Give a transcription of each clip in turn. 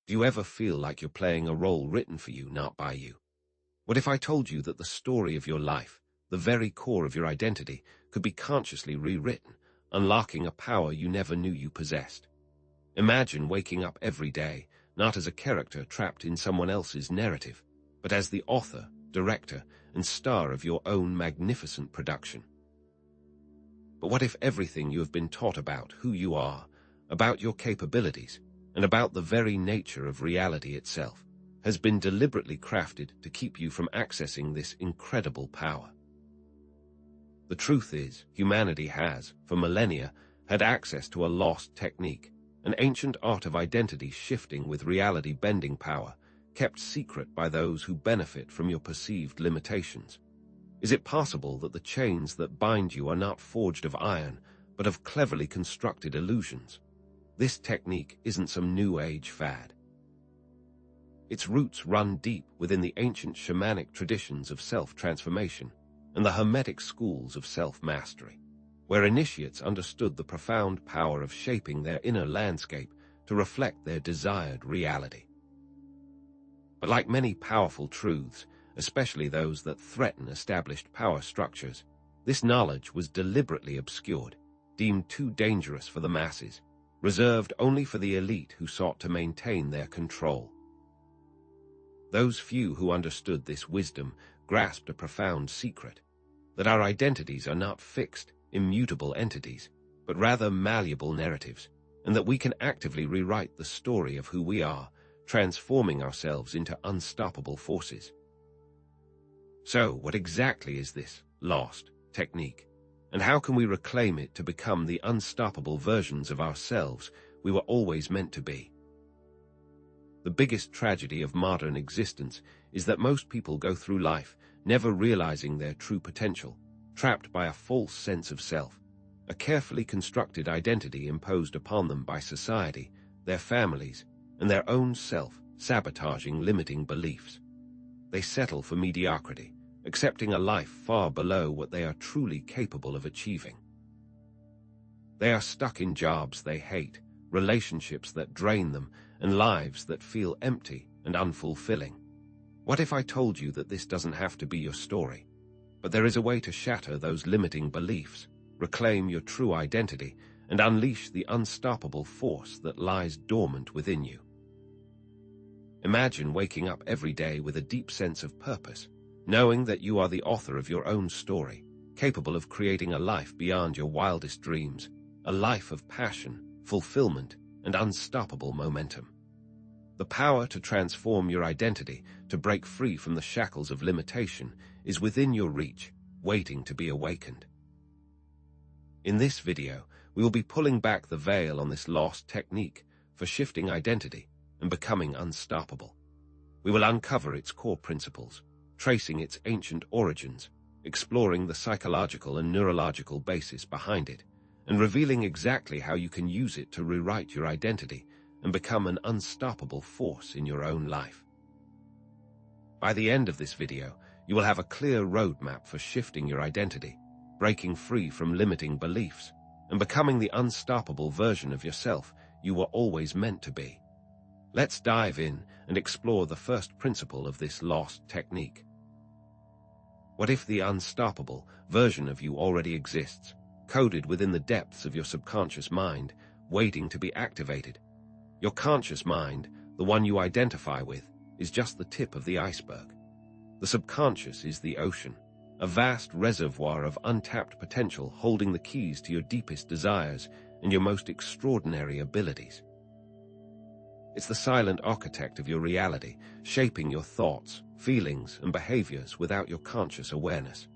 Do you ever feel like you're playing a role written for you, not by you? What if I told you that the story of your life, the very core of your identity, could be consciously rewritten, unlocking a power you never knew you possessed? Imagine waking up every day, not as a character trapped in someone else's narrative, but as the author, director, and star of your own magnificent production. But what if everything you have been taught about who you are, about your capabilities, and about the very nature of reality itself, has been deliberately crafted to keep you from accessing this incredible power? The truth is, humanity has, for millennia, had access to a lost technique, an ancient art of identity shifting with reality-bending power, kept secret by those who benefit from your perceived limitations. Is it possible that the chains that bind you are not forged of iron, but of cleverly constructed illusions? This technique isn't some new age fad. Its roots run deep within the ancient shamanic traditions of self-transformation and the hermetic schools of self-mastery, where initiates understood the profound power of shaping their inner landscape to reflect their desired reality. But like many powerful truths, especially those that threaten established power structures, this knowledge was deliberately obscured, deemed too dangerous for the masses, reserved only for the elite who sought to maintain their control. Those few who understood this wisdom grasped a profound secret, that our identities are not fixed, immutable entities, but rather malleable narratives, and that we can actively rewrite the story of who we are, transforming ourselves into unstoppable forces. So, what exactly is this lost technique, and how can we reclaim it to become the unstoppable versions of ourselves we were always meant to be? The biggest tragedy of modern existence is that most people go through life never realizing their true potential, trapped by a false sense of self, a carefully constructed identity imposed upon them by society, their families, and their own self-sabotaging limiting beliefs. They settle for mediocrity, accepting a life far below what they are truly capable of achieving. They are stuck in jobs they hate, relationships that drain them, and lives that feel empty and unfulfilling. What if I told you that this doesn't have to be your story, but there is a way to shatter those limiting beliefs, reclaim your true identity, and unleash the unstoppable force that lies dormant within you? Imagine waking up every day with a deep sense of purpose, knowing that you are the author of your own story, capable of creating a life beyond your wildest dreams, a life of passion, fulfillment, and unstoppable momentum. The power to transform your identity, to break free from the shackles of limitation, is within your reach, waiting to be awakened. In this video, we will be pulling back the veil on this lost technique for shifting identity and becoming unstoppable. We will uncover its core principles, tracing its ancient origins, exploring the psychological and neurological basis behind it, and revealing exactly how you can use it to rewrite your identity and become an unstoppable force in your own life. By the end of this video, you will have a clear roadmap for shifting your identity, breaking free from limiting beliefs, and becoming the unstoppable version of yourself you were always meant to be. Let's dive in and explore the first principle of this lost technique. What if the unstoppable version of you already exists, coded within the depths of your subconscious mind, waiting to be activated? Your conscious mind, the one you identify with, is just the tip of the iceberg. The subconscious is the ocean, a vast reservoir of untapped potential holding the keys to your deepest desires and your most extraordinary abilities. It's the silent architect of your reality, shaping your thoughts, feelings, and behaviors without your conscious awareness.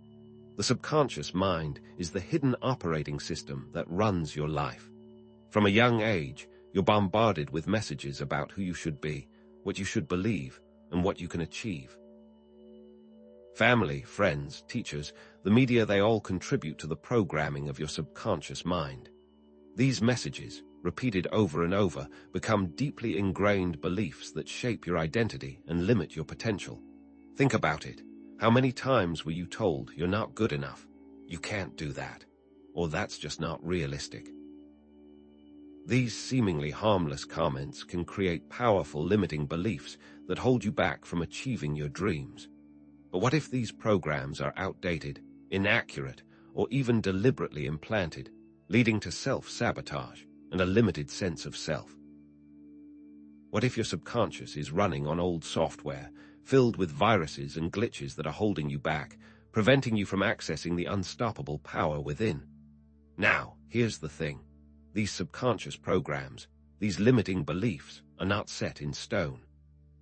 The subconscious mind is the hidden operating system that runs your life. From a young age, you're bombarded with messages about who you should be, what you should believe, and what you can achieve. Family, friends, teachers, the media, they all contribute to the programming of your subconscious mind. These messages, repeated over and over, become deeply ingrained beliefs that shape your identity and limit your potential. Think about it. How many times were you told you're not good enough, you can't do that, or that's just not realistic? These seemingly harmless comments can create powerful limiting beliefs that hold you back from achieving your dreams. But what if these programs are outdated, inaccurate, or even deliberately implanted, leading to self-sabotage and a limited sense of self? What if your subconscious is running on old software, filled with viruses and glitches that are holding you back, preventing you from accessing the unstoppable power within? Now, here's the thing. These subconscious programs, these limiting beliefs, are not set in stone.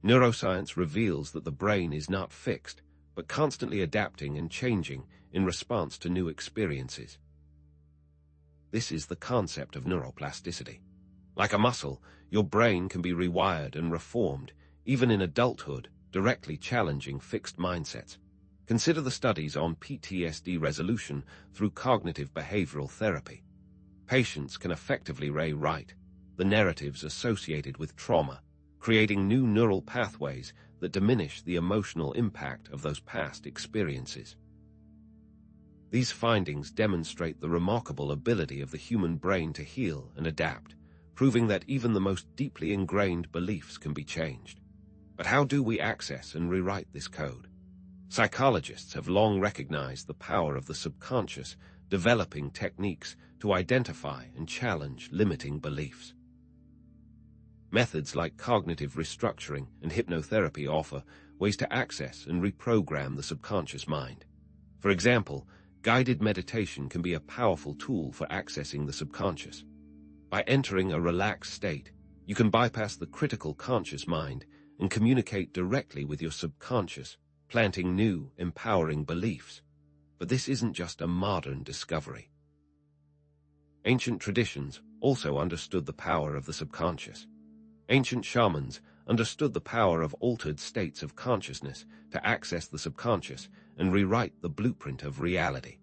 Neuroscience reveals that the brain is not fixed, but constantly adapting and changing in response to new experiences. This is the concept of neuroplasticity. Like a muscle, your brain can be rewired and reformed, even in adulthood, directly challenging fixed mindsets. Consider the studies on PTSD resolution through cognitive behavioral therapy. Patients can effectively rewrite the narratives associated with trauma, creating new neural pathways that diminish the emotional impact of those past experiences. These findings demonstrate the remarkable ability of the human brain to heal and adapt, proving that even the most deeply ingrained beliefs can be changed. But how do we access and rewrite this code? Psychologists have long recognized the power of the subconscious, developing techniques to identify and challenge limiting beliefs. Methods like cognitive restructuring and hypnotherapy offer ways to access and reprogram the subconscious mind. For example, guided meditation can be a powerful tool for accessing the subconscious. By entering a relaxed state, you can bypass the critical conscious mind and communicate directly with your subconscious, planting new, empowering beliefs. But this isn't just a modern discovery. Ancient traditions also understood the power of the subconscious. Ancient shamans understood the power of altered states of consciousness to access the subconscious and rewrite the blueprint of reality.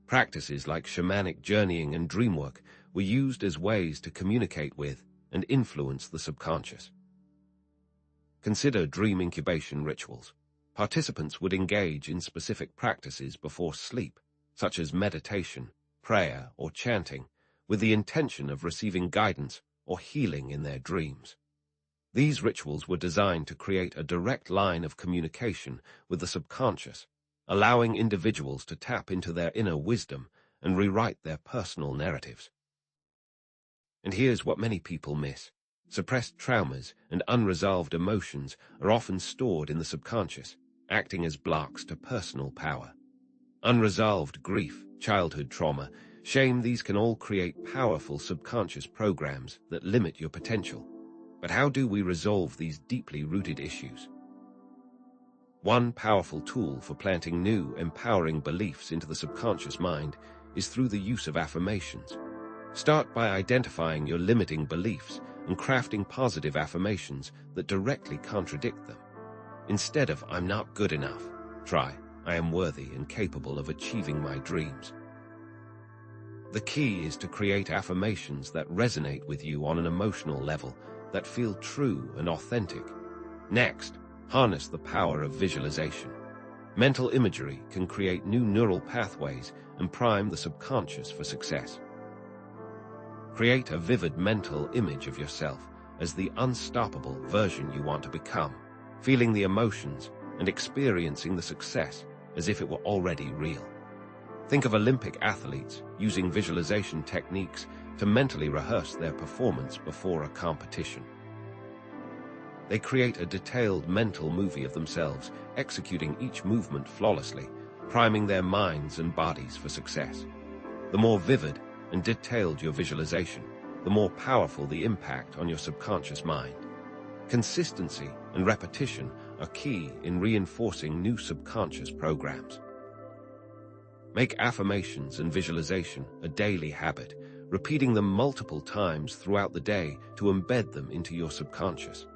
Practices like shamanic journeying and dreamwork were used as ways to communicate with and influence the subconscious. Consider dream incubation rituals. Participants would engage in specific practices before sleep, such as meditation, prayer, or chanting, with the intention of receiving guidance or healing in their dreams. These rituals were designed to create a direct line of communication with the subconscious, allowing individuals to tap into their inner wisdom and rewrite their personal narratives. And here's what many people miss. Suppressed traumas and unresolved emotions are often stored in the subconscious, acting as blocks to personal power. Unresolved grief, childhood trauma, shame, these can all create powerful subconscious programs that limit your potential. But how do we resolve these deeply rooted issues? One powerful tool for planting new, empowering beliefs into the subconscious mind is through the use of affirmations. Start by identifying your limiting beliefs and crafting positive affirmations that directly contradict them. Instead of "I'm not good enough," try "I am worthy and capable of achieving my dreams." The key is to create affirmations that resonate with you on an emotional level, that feel true and authentic. Next, harness the power of visualization. Mental imagery can create new neural pathways and prime the subconscious for success. Create a vivid mental image of yourself as the unstoppable version you want to become, feeling the emotions and experiencing the success as if it were already real. Think of Olympic athletes using visualization techniques to mentally rehearse their performance before a competition. They create a detailed mental movie of themselves, executing each movement flawlessly, priming their minds and bodies for success. The more vivid and detailed your visualization, the more powerful the impact on your subconscious mind. Consistency and repetition are key in reinforcing new subconscious programs. Make affirmations and visualization a daily habit, repeating them multiple times throughout the day to embed them into your subconscious.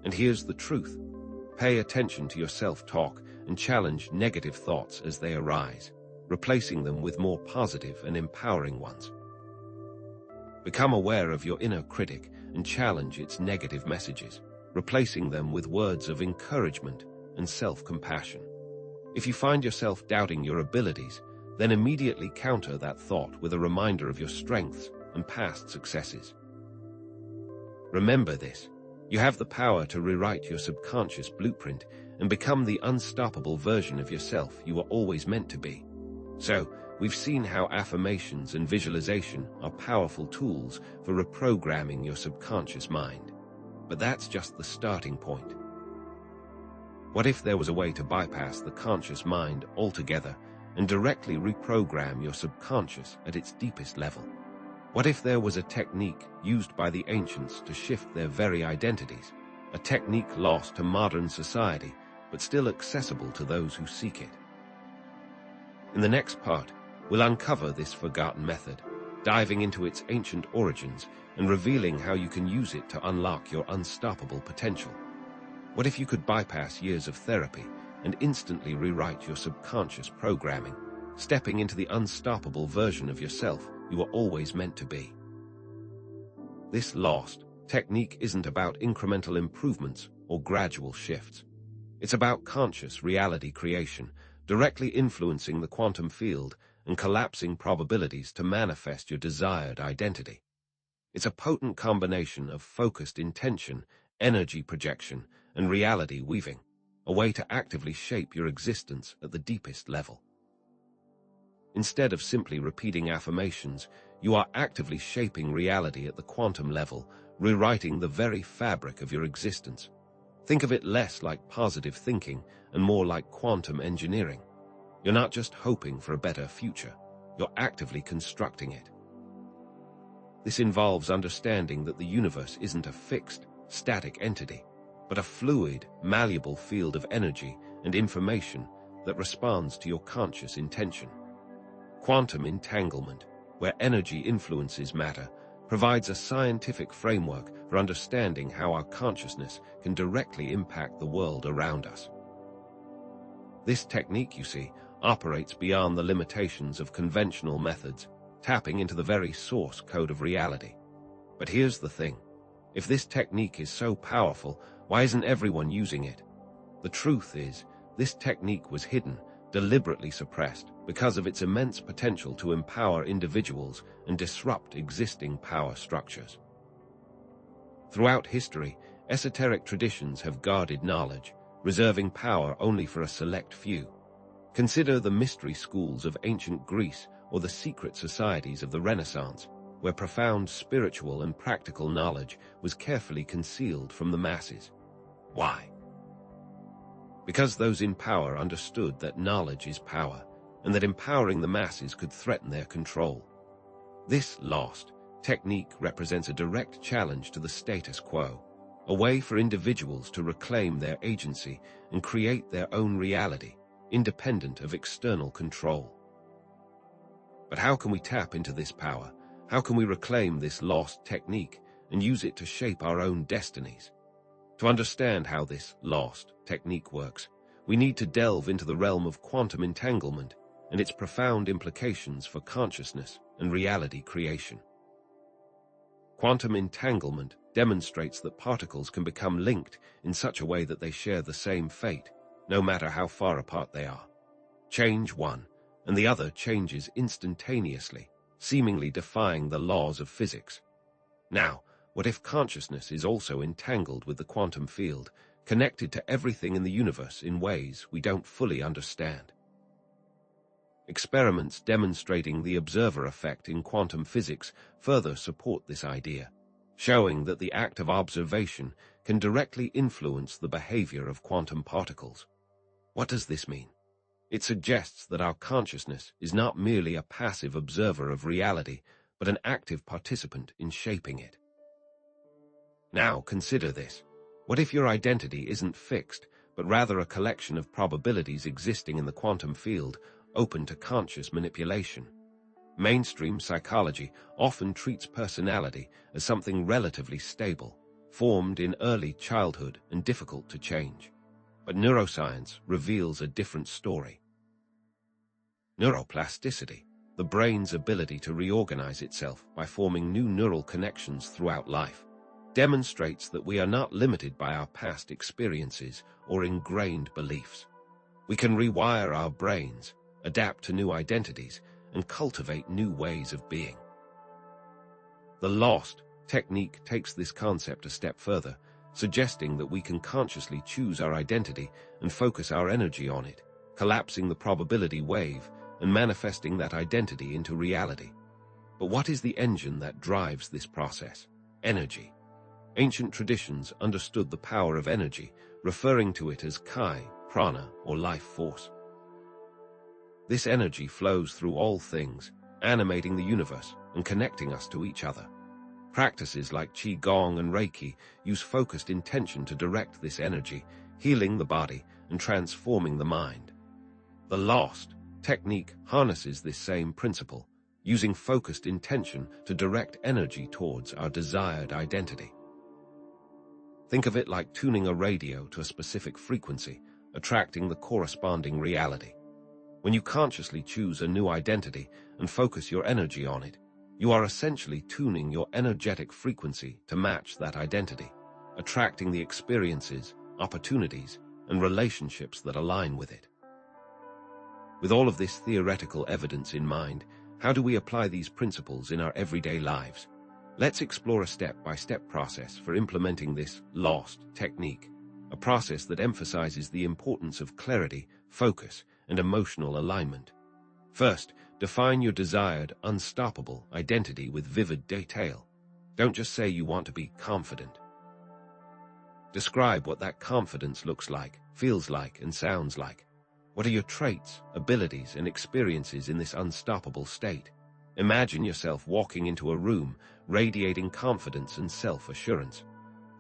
And here's the truth. Pay attention to your self-talk and challenge negative thoughts as they arise, replacing them with more positive and empowering ones. Become aware of your inner critic and challenge its negative messages, replacing them with words of encouragement and self-compassion. If you find yourself doubting your abilities, then immediately counter that thought with a reminder of your strengths and past successes. Remember this. You have the power to rewrite your subconscious blueprint and become the unstoppable version of yourself you were always meant to be. So, we've seen how affirmations and visualization are powerful tools for reprogramming your subconscious mind. But that's just the starting point. What if there was a way to bypass the conscious mind altogether and directly reprogram your subconscious at its deepest level? What if there was a technique used by the ancients to shift their very identities, a technique lost to modern society, but still accessible to those who seek it? In the next part, we'll uncover this forgotten method, diving into its ancient origins and revealing how you can use it to unlock your unstoppable potential. What if you could bypass years of therapy and instantly rewrite your subconscious programming, stepping into the unstoppable version of yourself you were always meant to be? This lost technique isn't about incremental improvements or gradual shifts. It's about conscious reality creation, directly influencing the quantum field and collapsing probabilities to manifest your desired identity. It's a potent combination of focused intention, energy projection, and reality weaving, a way to actively shape your existence at the deepest level. Instead of simply repeating affirmations, you are actively shaping reality at the quantum level, rewriting the very fabric of your existence. Think of it less like positive thinking and more like quantum engineering. You're not just hoping for a better future, you're actively constructing it. This involves understanding that the universe isn't a fixed, static entity, but a fluid, malleable field of energy and information that responds to your conscious intention. Quantum entanglement, where energy influences matter, provides a scientific framework for understanding how our consciousness can directly impact the world around us. This technique, you see, operates beyond the limitations of conventional methods, tapping into the very source code of reality. But here's the thing. If this technique is so powerful, why isn't everyone using it? The truth is, this technique was hidden, deliberately suppressed, because of its immense potential to empower individuals and disrupt existing power structures. Throughout history, esoteric traditions have guarded knowledge, reserving power only for a select few. Consider the mystery schools of ancient Greece or the secret societies of the Renaissance, where profound spiritual and practical knowledge was carefully concealed from the masses. Why? Because those in power understood that knowledge is power, and that empowering the masses could threaten their control. This lost technique represents a direct challenge to the status quo, a way for individuals to reclaim their agency and create their own reality, independent of external control. But how can we tap into this power? How can we reclaim this lost technique and use it to shape our own destinies? To understand how this lost technique works, we need to delve into the realm of quantum entanglement and its profound implications for consciousness and reality creation. Quantum entanglement demonstrates that particles can become linked in such a way that they share the same fate, no matter how far apart they are. Change one, and the other changes instantaneously, seemingly defying the laws of physics. Now, what if consciousness is also entangled with the quantum field, connected to everything in the universe in ways we don't fully understand? Experiments demonstrating the observer effect in quantum physics further support this idea, showing that the act of observation can directly influence the behavior of quantum particles. What does this mean? It suggests that our consciousness is not merely a passive observer of reality, but an active participant in shaping it. Now, consider this. What if your identity isn't fixed, but rather a collection of probabilities existing in the quantum field, open to conscious manipulation? Mainstream psychology often treats personality as something relatively stable, formed in early childhood and difficult to change. But neuroscience reveals a different story. Neuroplasticity, the brain's ability to reorganize itself by forming new neural connections throughout life, demonstrates that we are not limited by our past experiences or ingrained beliefs. We can rewire our brains, adapt to new identities, and cultivate new ways of being. The lost technique takes this concept a step further, suggesting that we can consciously choose our identity and focus our energy on it, collapsing the probability wave and manifesting that identity into reality. But what is the engine that drives this process? Energy. Ancient traditions understood the power of energy, referring to it as Kai, prana, or life force. This energy flows through all things, animating the universe and connecting us to each other. Practices like Qigong and Reiki use focused intention to direct this energy, healing the body and transforming the mind. The Lost technique harnesses this same principle, using focused intention to direct energy towards our desired identity. Think of it like tuning a radio to a specific frequency, attracting the corresponding reality. When you consciously choose a new identity and focus your energy on it, you are essentially tuning your energetic frequency to match that identity, attracting the experiences, opportunities, and relationships that align with it. With all of this theoretical evidence in mind, how do we apply these principles in our everyday lives? Let's explore a step-by-step process for implementing this Lost technique, a process that emphasizes the importance of clarity, focus, and emotional alignment. First, define your desired, unstoppable identity with vivid detail. Don't just say you want to be confident. Describe what that confidence looks like, feels like, and sounds like. What are your traits, abilities, and experiences in this unstoppable state? Imagine yourself walking into a room, radiating confidence and self-assurance.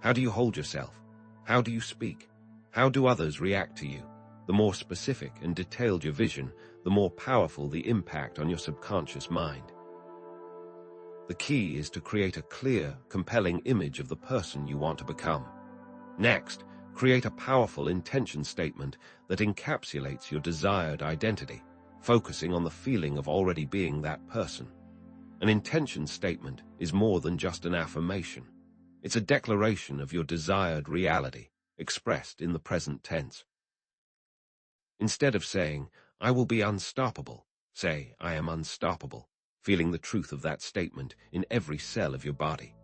How do you hold yourself? How do you speak? How do others react to you? The more specific and detailed your vision, the more powerful the impact on your subconscious mind. The key is to create a clear, compelling image of the person you want to become. Next, create a powerful intention statement that encapsulates your desired identity, focusing on the feeling of already being that person. An intention statement is more than just an affirmation. It's a declaration of your desired reality, expressed in the present tense. Instead of saying, "I will be unstoppable," say, "I am unstoppable," feeling the truth of that statement in every cell of your body.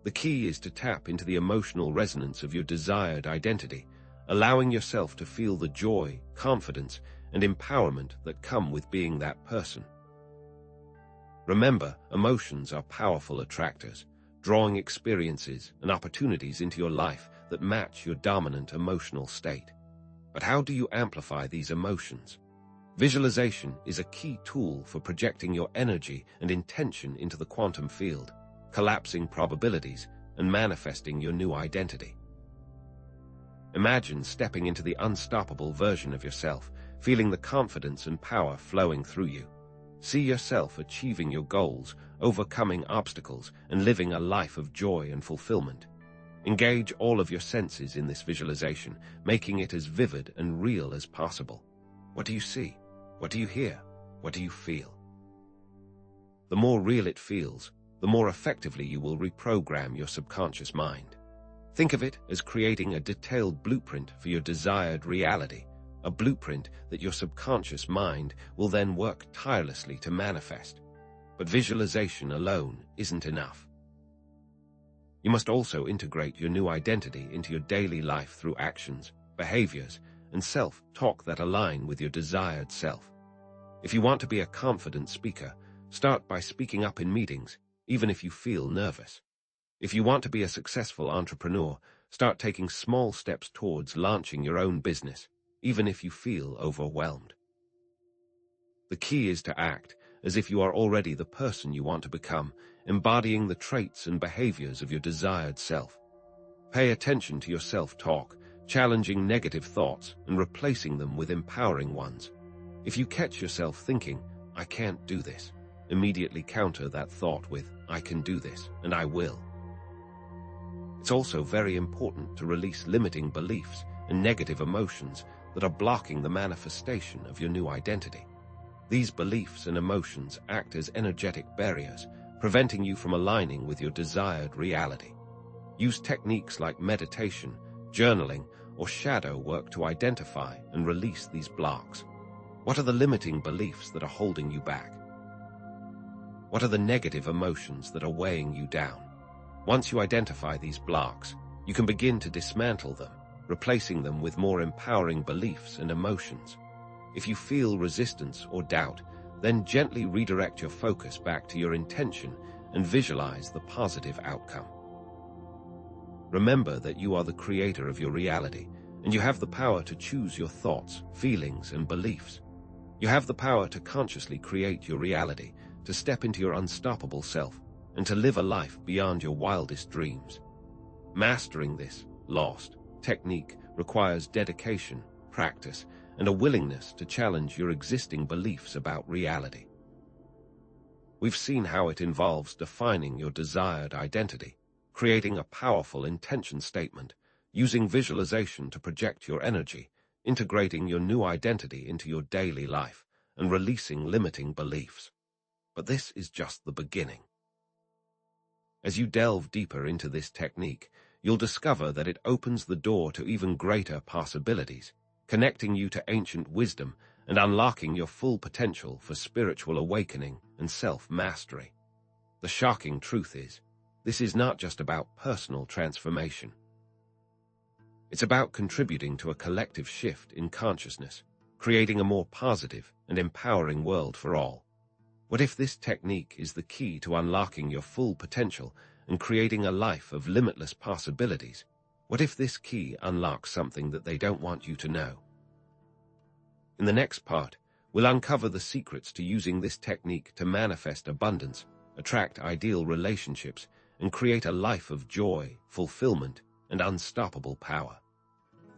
The key is to tap into the emotional resonance of your desired identity, allowing yourself to feel the joy, confidence, and empowerment that come with being that person. Remember, emotions are powerful attractors, drawing experiences and opportunities into your life that match your dominant emotional state. But how do you amplify these emotions? Visualization is a key tool for projecting your energy and intention into the quantum field, collapsing probabilities and manifesting your new identity. Imagine stepping into the unstoppable version of yourself, feeling the confidence and power flowing through you. See yourself achieving your goals, overcoming obstacles, and living a life of joy and fulfillment. Engage all of your senses in this visualization, making it as vivid and real as possible. What do you see? What do you hear? What do you feel? The more real it feels, the more effectively you will reprogram your subconscious mind. Think of it as creating a detailed blueprint for your desired reality, a blueprint that your subconscious mind will then work tirelessly to manifest. But visualization alone isn't enough. You must also integrate your new identity into your daily life through actions, behaviors, and self-talk that align with your desired self. If you want to be a confident speaker, start by speaking up in meetings, even if you feel nervous. If you want to be a successful entrepreneur, start taking small steps towards launching your own business, even if you feel overwhelmed. The key is to act as if you are already the person you want to become, embodying the traits and behaviors of your desired self. Pay attention to your self-talk, challenging negative thoughts and replacing them with empowering ones. If you catch yourself thinking, "I can't do this," immediately counter that thought with, "I can do this, and I will." It's also very important to release limiting beliefs and negative emotions that are blocking the manifestation of your new identity. These beliefs and emotions act as energetic barriers, preventing you from aligning with your desired reality. Use techniques like meditation, journaling, or shadow work to identify and release these blocks. What are the limiting beliefs that are holding you back? What are the negative emotions that are weighing you down? Once you identify these blocks, you can begin to dismantle them, replacing them with more empowering beliefs and emotions. If you feel resistance or doubt, then gently redirect your focus back to your intention and visualize the positive outcome. Remember that you are the creator of your reality, and you have the power to choose your thoughts, feelings, and beliefs. You have the power to consciously create your reality, to step into your unstoppable self, and to live a life beyond your wildest dreams. Mastering this lost technique requires dedication, practice, and a willingness to challenge your existing beliefs about reality. We've seen how it involves defining your desired identity, creating a powerful intention statement, using visualization to project your energy, integrating your new identity into your daily life, and releasing limiting beliefs. But this is just the beginning. As you delve deeper into this technique, you'll discover that it opens the door to even greater possibilities, connecting you to ancient wisdom and unlocking your full potential for spiritual awakening and self-mastery. The shocking truth is, this is not just about personal transformation. It's about contributing to a collective shift in consciousness, creating a more positive and empowering world for all. What if this technique is the key to unlocking your full potential and creating a life of limitless possibilities? What if this key unlocks something that they don't want you to know? In the next part, we'll uncover the secrets to using this technique to manifest abundance, attract ideal relationships, and create a life of joy, fulfillment, and unstoppable power.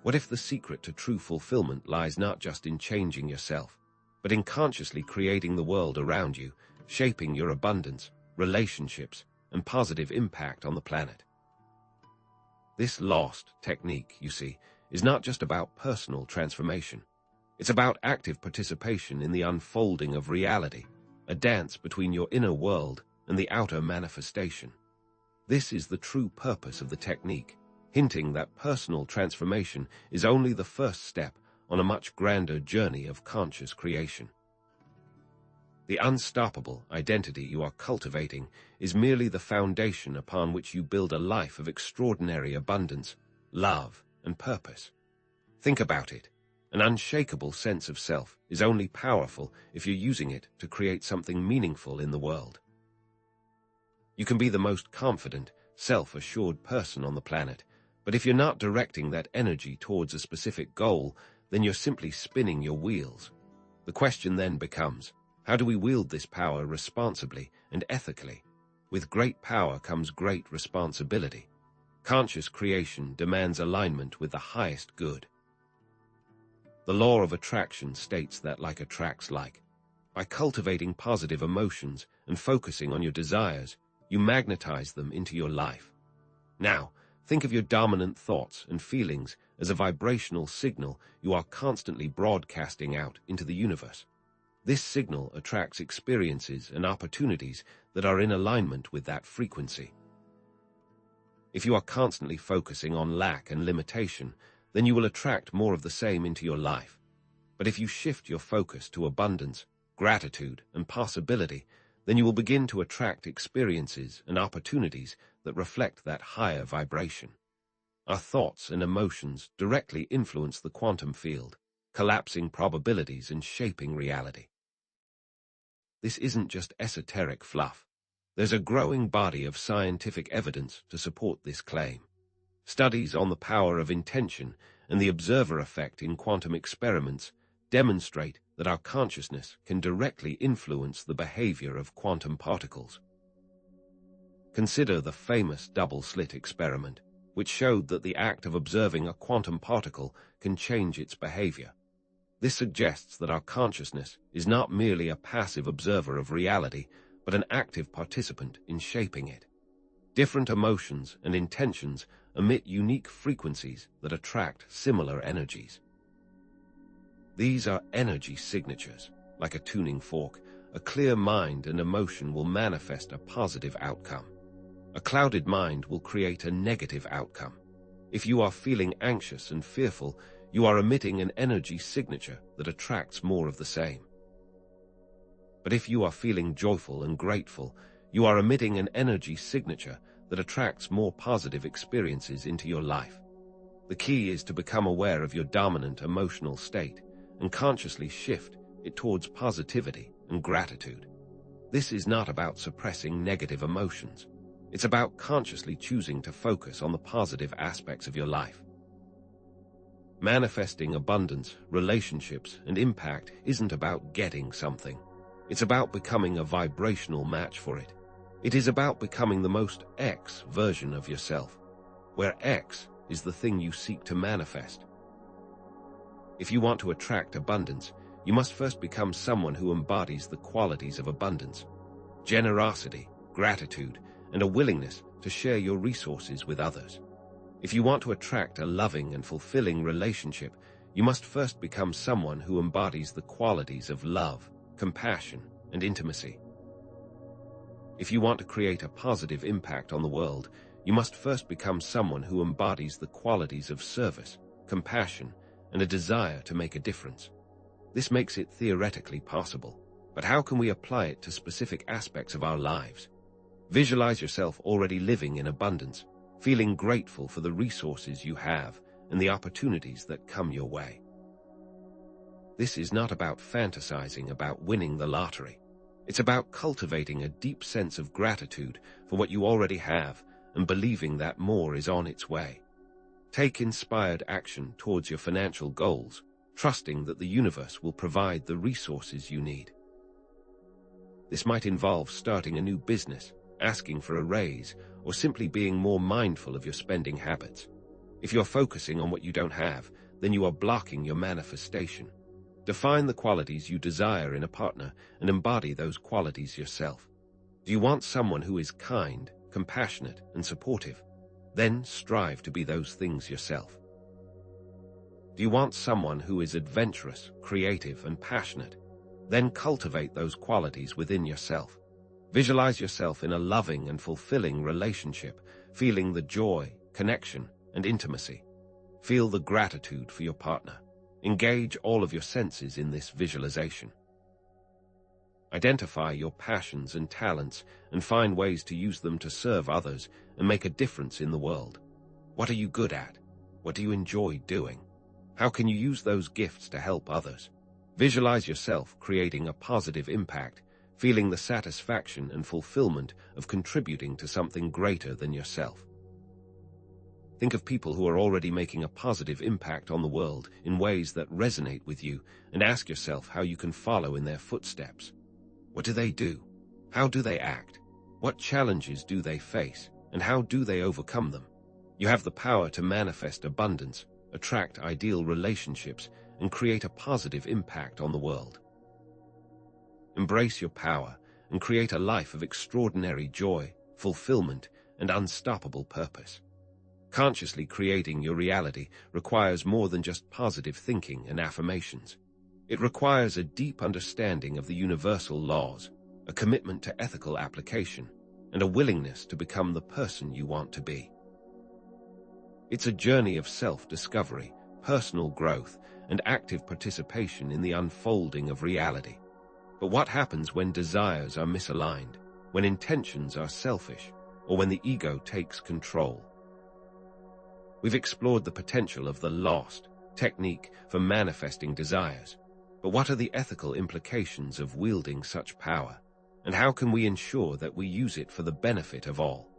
What if the secret to true fulfillment lies not just in changing yourself, but in consciously creating the world around you, shaping your abundance, relationships, and positive impact on the planet? This lost technique, you see, is not just about personal transformation. It's about active participation in the unfolding of reality, a dance between your inner world and the outer manifestation. This is the true purpose of the technique, hinting that personal transformation is only the first step on a much grander journey of conscious creation. The unstoppable identity you are cultivating is merely the foundation upon which you build a life of extraordinary abundance, love, and purpose. Think about it. An unshakable sense of self is only powerful if you're using it to create something meaningful in the world. You can be the most confident, self-assured person on the planet, but if you're not directing that energy towards a specific goal, then you're simply spinning your wheels. The question then becomes, how do we wield this power responsibly and ethically? With great power comes great responsibility. Conscious creation demands alignment with the highest good. The law of attraction states that like attracts like. By cultivating positive emotions and focusing on your desires, you magnetize them into your life. Now, think of your dominant thoughts and feelings as a vibrational signal you are constantly broadcasting out into the universe. This signal attracts experiences and opportunities that are in alignment with that frequency. If you are constantly focusing on lack and limitation, then you will attract more of the same into your life. But if you shift your focus to abundance, gratitude, and possibility, then you will begin to attract experiences and opportunities that reflect that higher vibration. Our thoughts and emotions directly influence the quantum field, collapsing probabilities and shaping reality. This isn't just esoteric fluff. There's a growing body of scientific evidence to support this claim. Studies on the power of intention and the observer effect in quantum experiments demonstrate that our consciousness can directly influence the behavior of quantum particles. Consider the famous double-slit experiment, which showed that the act of observing a quantum particle can change its behavior. This suggests that our consciousness is not merely a passive observer of reality, but an active participant in shaping it. Different emotions and intentions emit unique frequencies that attract similar energies. These are energy signatures. Like a tuning fork, a clear mind and emotion will manifest a positive outcome. A clouded mind will create a negative outcome. If you are feeling anxious and fearful, you are emitting an energy signature that attracts more of the same. But if you are feeling joyful and grateful, you are emitting an energy signature that attracts more positive experiences into your life. The key is to become aware of your dominant emotional state and consciously shift it towards positivity and gratitude. This is not about suppressing negative emotions. It's about consciously choosing to focus on the positive aspects of your life. Manifesting abundance, relationships, and impact isn't about getting something. It's about becoming a vibrational match for it. It is about becoming the most X version of yourself, where X is the thing you seek to manifest. If you want to attract abundance, you must first become someone who embodies the qualities of abundance: generosity, gratitude, and a willingness to share your resources with others. If you want to attract a loving and fulfilling relationship, you must first become someone who embodies the qualities of love, compassion, and intimacy. If you want to create a positive impact on the world, you must first become someone who embodies the qualities of service, compassion, and a desire to make a difference. This makes it theoretically possible, but how can we apply it to specific aspects of our lives? Visualize yourself already living in abundance, feeling grateful for the resources you have and the opportunities that come your way. This is not about fantasizing about winning the lottery. It's about cultivating a deep sense of gratitude for what you already have and believing that more is on its way. Take inspired action towards your financial goals, trusting that the universe will provide the resources you need. This might involve starting a new business, asking for a raise, or simply being more mindful of your spending habits. If you're focusing on what you don't have, then you are blocking your manifestation. Define the qualities you desire in a partner and embody those qualities yourself. Do you want someone who is kind, compassionate, and supportive? Then strive to be those things yourself. Do you want someone who is adventurous, creative, and passionate? Then cultivate those qualities within yourself. Visualize yourself in a loving and fulfilling relationship, feeling the joy, connection, and intimacy. Feel the gratitude for your partner. Engage all of your senses in this visualization. Identify your passions and talents and find ways to use them to serve others and make a difference in the world. What are you good at? What do you enjoy doing? How can you use those gifts to help others? Visualize yourself creating a positive impact, feeling the satisfaction and fulfillment of contributing to something greater than yourself. Think of people who are already making a positive impact on the world in ways that resonate with you and ask yourself how you can follow in their footsteps. What do they do? How do they act? What challenges do they face? And how do they overcome them? You have the power to manifest abundance, attract ideal relationships, and create a positive impact on the world. Embrace your power and create a life of extraordinary joy, fulfillment, and unstoppable purpose. Consciously creating your reality requires more than just positive thinking and affirmations. It requires a deep understanding of the universal laws, a commitment to ethical application, and a willingness to become the person you want to be. It's a journey of self-discovery, personal growth, and active participation in the unfolding of reality. But what happens when desires are misaligned, when intentions are selfish, or when the ego takes control? We've explored the potential of the LOST technique for manifesting desires. But what are the ethical implications of wielding such power? And how can we ensure that we use it for the benefit of all?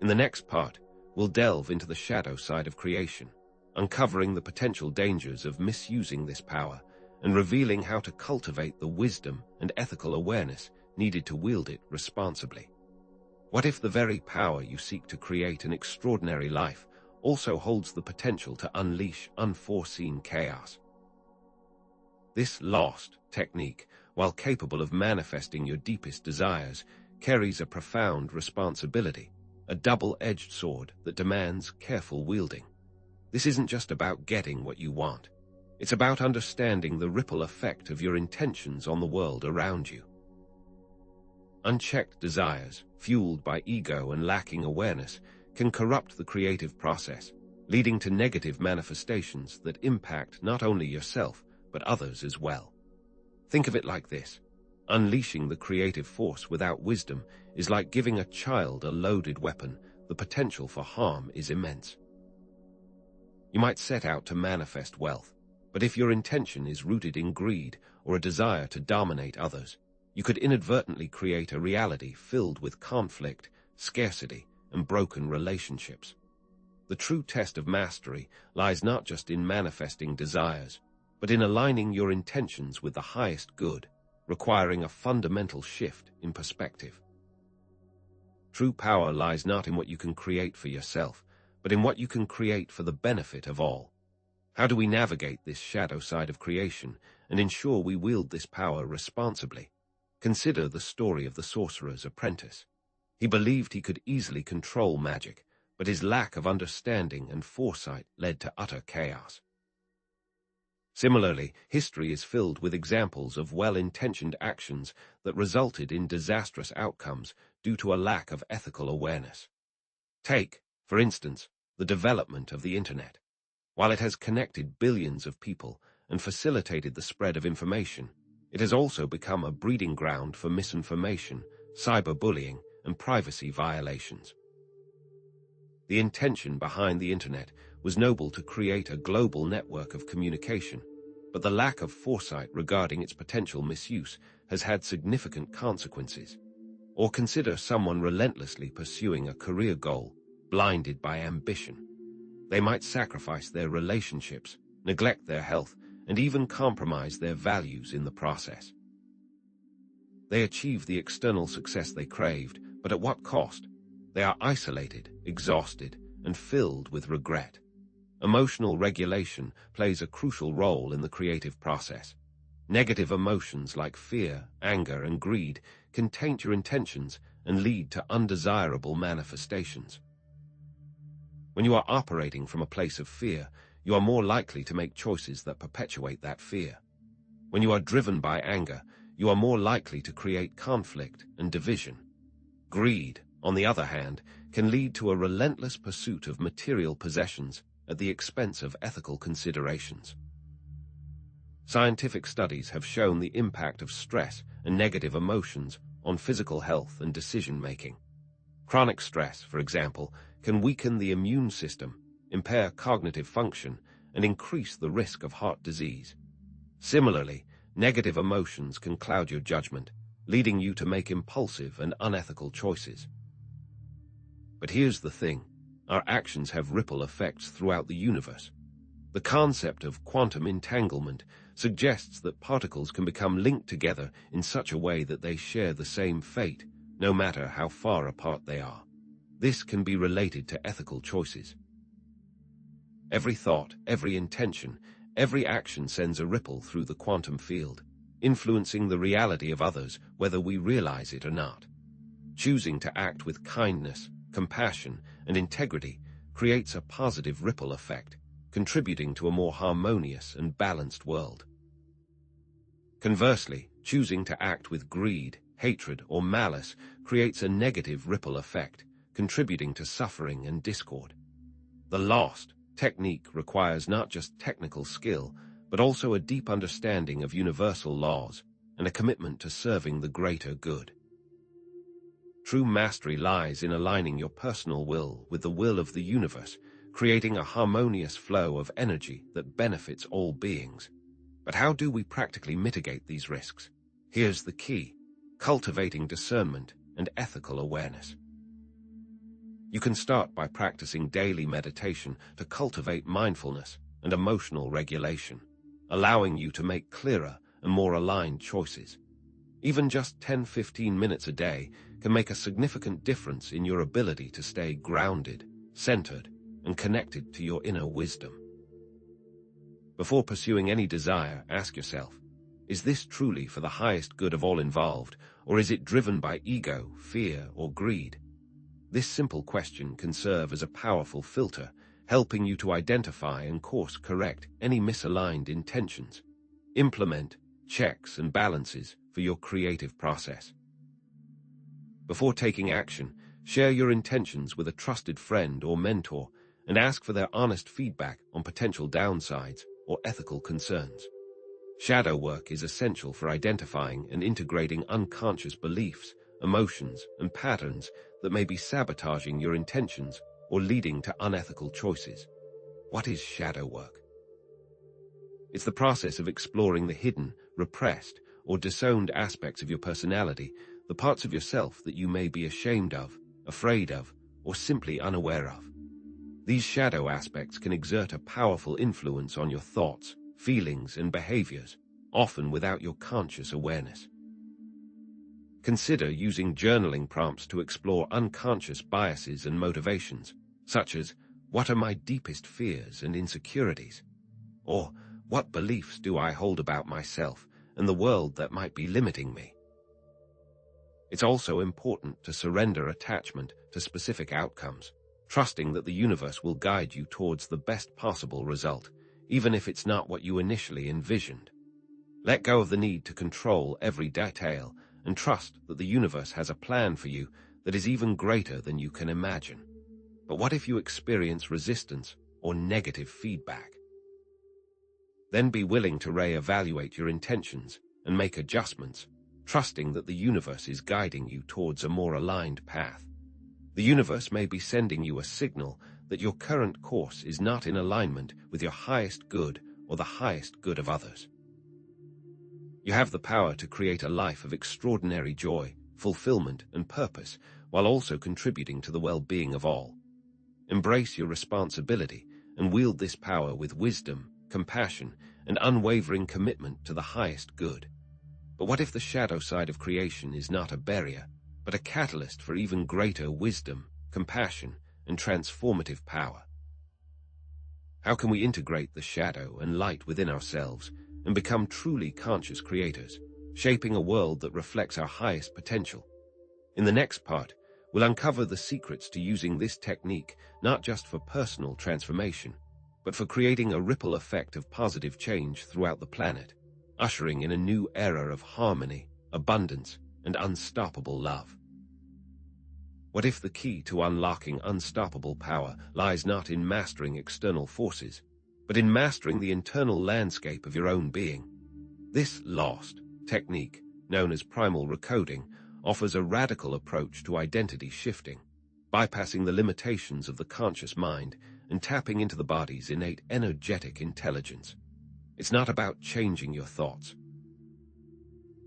In the next part, we'll delve into the shadow side of creation, uncovering the potential dangers of misusing this power and revealing how to cultivate the wisdom and ethical awareness needed to wield it responsibly. What if the very power you seek to create an extraordinary life also holds the potential to unleash unforeseen chaos? This LOST technique, while capable of manifesting your deepest desires, carries a profound responsibility, a double-edged sword that demands careful wielding. This isn't just about getting what you want. It's about understanding the ripple effect of your intentions on the world around you. Unchecked desires, fueled by ego and lacking awareness, can corrupt the creative process, leading to negative manifestations that impact not only yourself, but others as well. Think of it like this. Unleashing the creative force without wisdom is like giving a child a loaded weapon. The potential for harm is immense. You might set out to manifest wealth, but if your intention is rooted in greed or a desire to dominate others, you could inadvertently create a reality filled with conflict, scarcity, and broken relationships. The true test of mastery lies not just in manifesting desires, but in aligning your intentions with the highest good, requiring a fundamental shift in perspective. True power lies not in what you can create for yourself, but in what you can create for the benefit of all. How do we navigate this shadow side of creation and ensure we wield this power responsibly? Consider the story of the sorcerer's apprentice. He believed he could easily control magic, but his lack of understanding and foresight led to utter chaos. Similarly, history is filled with examples of well-intentioned actions that resulted in disastrous outcomes due to a lack of ethical awareness. Take, for instance, the development of the Internet. While it has connected billions of people and facilitated the spread of information, it has also become a breeding ground for misinformation, cyberbullying, and privacy violations. The intention behind the Internet was noble, to create a global network of communication, but the lack of foresight regarding its potential misuse has had significant consequences. Or consider someone relentlessly pursuing a career goal, blinded by ambition. They might sacrifice their relationships, neglect their health, and even compromise their values in the process. They achieve the external success they craved, but at what cost? They are isolated, exhausted, and filled with regret. Emotional regulation plays a crucial role in the creative process. Negative emotions like fear, anger, and greed can taint your intentions and lead to undesirable manifestations. When you are operating from a place of fear, you are more likely to make choices that perpetuate that fear. When you are driven by anger, you are more likely to create conflict and division. Greed, on the other hand, can lead to a relentless pursuit of material possessions at the expense of ethical considerations. Scientific studies have shown the impact of stress and negative emotions on physical health and decision-making. Chronic stress, for example, can weaken the immune system, impair cognitive function, and increase the risk of heart disease. Similarly, negative emotions can cloud your judgment, leading you to make impulsive and unethical choices. But here's the thing: our actions have ripple effects throughout the universe. The concept of quantum entanglement suggests that particles can become linked together in such a way that they share the same fate, no matter how far apart they are. This can be related to ethical choices. Every thought, every intention, every action sends a ripple through the quantum field, influencing the reality of others whether we realize it or not. Choosing to act with kindness, compassion, and integrity creates a positive ripple effect, contributing to a more harmonious and balanced world. Conversely, choosing to act with greed, hatred, or malice creates a negative ripple effect, contributing to suffering and discord. The Lost technique requires not just technical skill, but also a deep understanding of universal laws and a commitment to serving the greater good. True mastery lies in aligning your personal will with the will of the universe, creating a harmonious flow of energy that benefits all beings. But how do we practically mitigate these risks? Here's the key: cultivating discernment and ethical awareness. You can start by practicing daily meditation to cultivate mindfulness and emotional regulation, allowing you to make clearer and more aligned choices. Even just 10-15 minutes a day can make a significant difference in your ability to stay grounded, centered, and connected to your inner wisdom. Before pursuing any desire, ask yourself, is this truly for the highest good of all involved, or is it driven by ego, fear, or greed? This simple question can serve as a powerful filter, helping you to identify and course-correct any misaligned intentions. Implement checks and balances for your creative process. Before taking action, share your intentions with a trusted friend or mentor and ask for their honest feedback on potential downsides or ethical concerns. Shadow work is essential for identifying and integrating unconscious beliefs, emotions, and patterns that may be sabotaging your intentions or leading to unethical choices. What is shadow work? It's the process of exploring the hidden, repressed, or disowned aspects of your personality, the parts of yourself that you may be ashamed of, afraid of, or simply unaware of. These shadow aspects can exert a powerful influence on your thoughts, feelings, and behaviors, often without your conscious awareness. Consider using journaling prompts to explore unconscious biases and motivations, such as, "What are my deepest fears and insecurities?" Or, "What beliefs do I hold about myself and the world that might be limiting me?" It's also important to surrender attachment to specific outcomes, trusting that the universe will guide you towards the best possible result, even if it's not what you initially envisioned. Let go of the need to control every detail and trust that the universe has a plan for you that is even greater than you can imagine. But what if you experience resistance or negative feedback? Then be willing to reevaluate your intentions and make adjustments, trusting that the universe is guiding you towards a more aligned path. The universe may be sending you a signal that your current course is not in alignment with your highest good or the highest good of others. You have the power to create a life of extraordinary joy, fulfillment, and purpose, while also contributing to the well-being of all. Embrace your responsibility and wield this power with wisdom, compassion, and unwavering commitment to the highest good. But what if the shadow side of creation is not a barrier, but a catalyst for even greater wisdom, compassion, and transformative power? How can we integrate the shadow and light within ourselves and become truly conscious creators, shaping a world that reflects our highest potential? In the next part, we'll uncover the secrets to using this technique not just for personal transformation, but for creating a ripple effect of positive change throughout the planet, ushering in a new era of harmony, abundance, and unstoppable love. What if the key to unlocking unstoppable power lies not in mastering external forces, but in mastering the internal landscape of your own being? This lost technique, known as primal recoding, offers a radical approach to identity shifting, bypassing the limitations of the conscious mind and tapping into the body's innate energetic intelligence. It's not about changing your thoughts.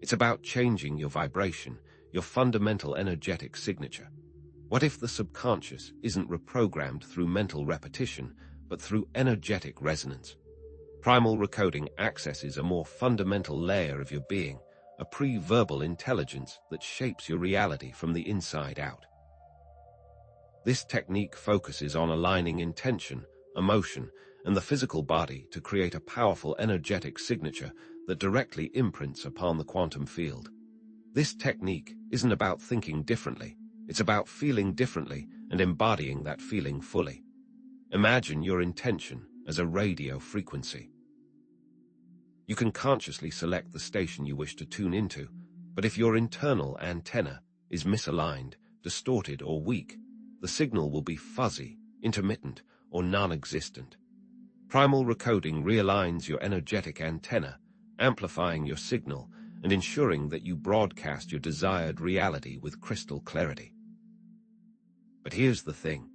It's about changing your vibration, your fundamental energetic signature. What if the subconscious isn't reprogrammed through mental repetition, but through energetic resonance? Primal recoding accesses a more fundamental layer of your being, a pre-verbal intelligence that shapes your reality from the inside out. This technique focuses on aligning intention, emotion, and the physical body to create a powerful energetic signature that directly imprints upon the quantum field. This technique isn't about thinking differently, it's about feeling differently and embodying that feeling fully. Imagine your intention as a radio frequency. You can consciously select the station you wish to tune into, but if your internal antenna is misaligned, distorted, or weak, the signal will be fuzzy, intermittent, or non-existent. Primal recoding realigns your energetic antenna, amplifying your signal and ensuring that you broadcast your desired reality with crystal clarity. But here's the thing.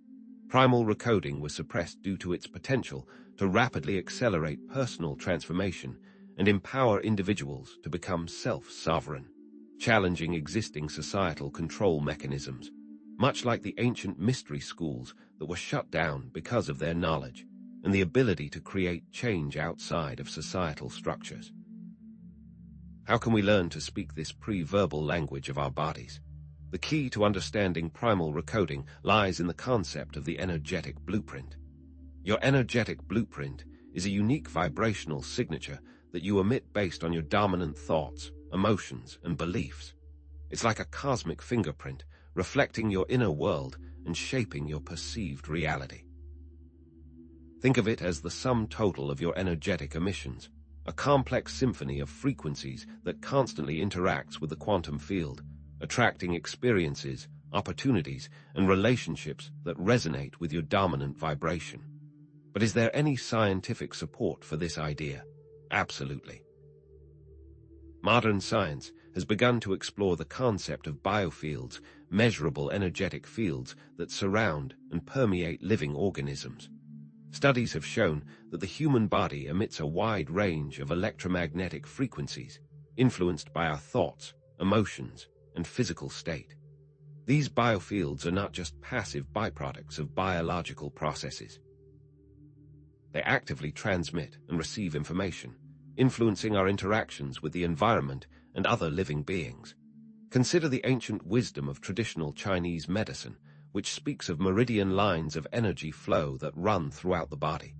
Primal recoding was suppressed due to its potential to rapidly accelerate personal transformation and empower individuals to become self-sovereign, challenging existing societal control mechanisms, much like the ancient mystery schools that were shut down because of their knowledge and the ability to create change outside of societal structures. How can we learn to speak this pre-verbal language of our bodies? The key to understanding primal recoding lies in the concept of the energetic blueprint. Your energetic blueprint is a unique vibrational signature that you emit based on your dominant thoughts, emotions, and beliefs. It's like a cosmic fingerprint, reflecting your inner world and shaping your perceived reality. Think of it as the sum total of your energetic emissions, a complex symphony of frequencies that constantly interacts with the quantum field, attracting experiences, opportunities, and relationships that resonate with your dominant vibration. But is there any scientific support for this idea? Absolutely. Modern science has begun to explore the concept of biofields, measurable energetic fields that surround and permeate living organisms. Studies have shown that the human body emits a wide range of electromagnetic frequencies, influenced by our thoughts, emotions, and physical state. These biofields are not just passive byproducts of biological processes. They actively transmit and receive information, influencing our interactions with the environment and other living beings. Consider the ancient wisdom of traditional Chinese medicine, which speaks of meridian lines of energy flow that run throughout the body.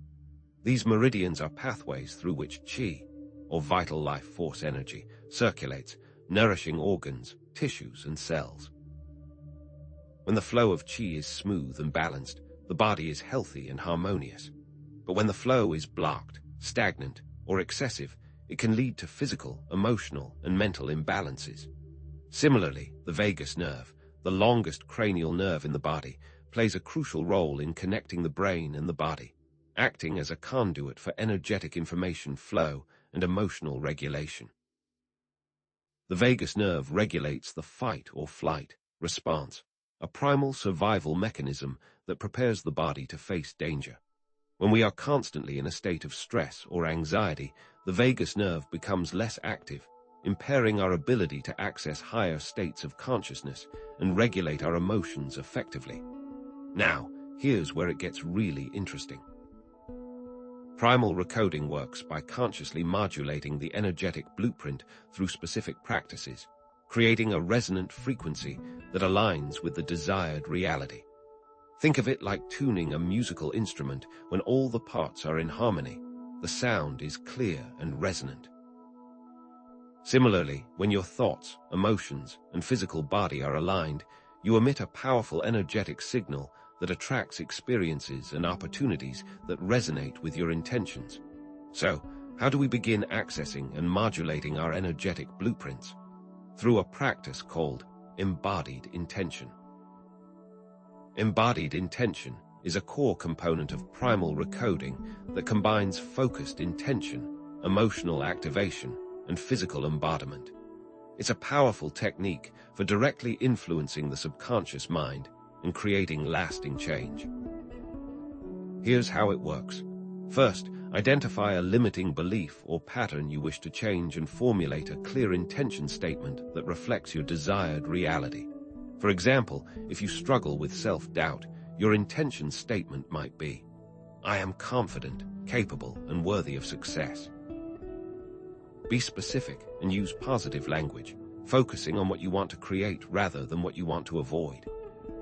These meridians are pathways through which qi, or vital life force energy, circulates, nourishing organs, tissues, and cells. When the flow of qi is smooth and balanced, the body is healthy and harmonious. But when the flow is blocked, stagnant, or excessive, it can lead to physical, emotional, and mental imbalances. Similarly, the vagus nerve, the longest cranial nerve in the body, plays a crucial role in connecting the brain and the body, acting as a conduit for energetic information flow and emotional regulation. The vagus nerve regulates the fight or flight response, a primal survival mechanism that prepares the body to face danger. When we are constantly in a state of stress or anxiety, the vagus nerve becomes less active, impairing our ability to access higher states of consciousness and regulate our emotions effectively. Now, here's where it gets really interesting. Primal recoding works by consciously modulating the energetic blueprint through specific practices, creating a resonant frequency that aligns with the desired reality. Think of it like tuning a musical instrument. When all the parts are in harmony, the sound is clear and resonant. Similarly, when your thoughts, emotions, and physical body are aligned, you emit a powerful energetic signal that attracts experiences and opportunities that resonate with your intentions. So, how do we begin accessing and modulating our energetic blueprints? Through a practice called embodied intention. Embodied intention is a core component of primal recoding that combines focused intention, emotional activation, and physical embodiment. It's a powerful technique for directly influencing the subconscious mind and creating lasting change. Here's how it works. First, identify a limiting belief or pattern you wish to change and formulate a clear intention statement that reflects your desired reality. For example, if you struggle with self-doubt, your intention statement might be, "I am confident, capable, and worthy of success." Be specific and use positive language, focusing on what you want to create rather than what you want to avoid.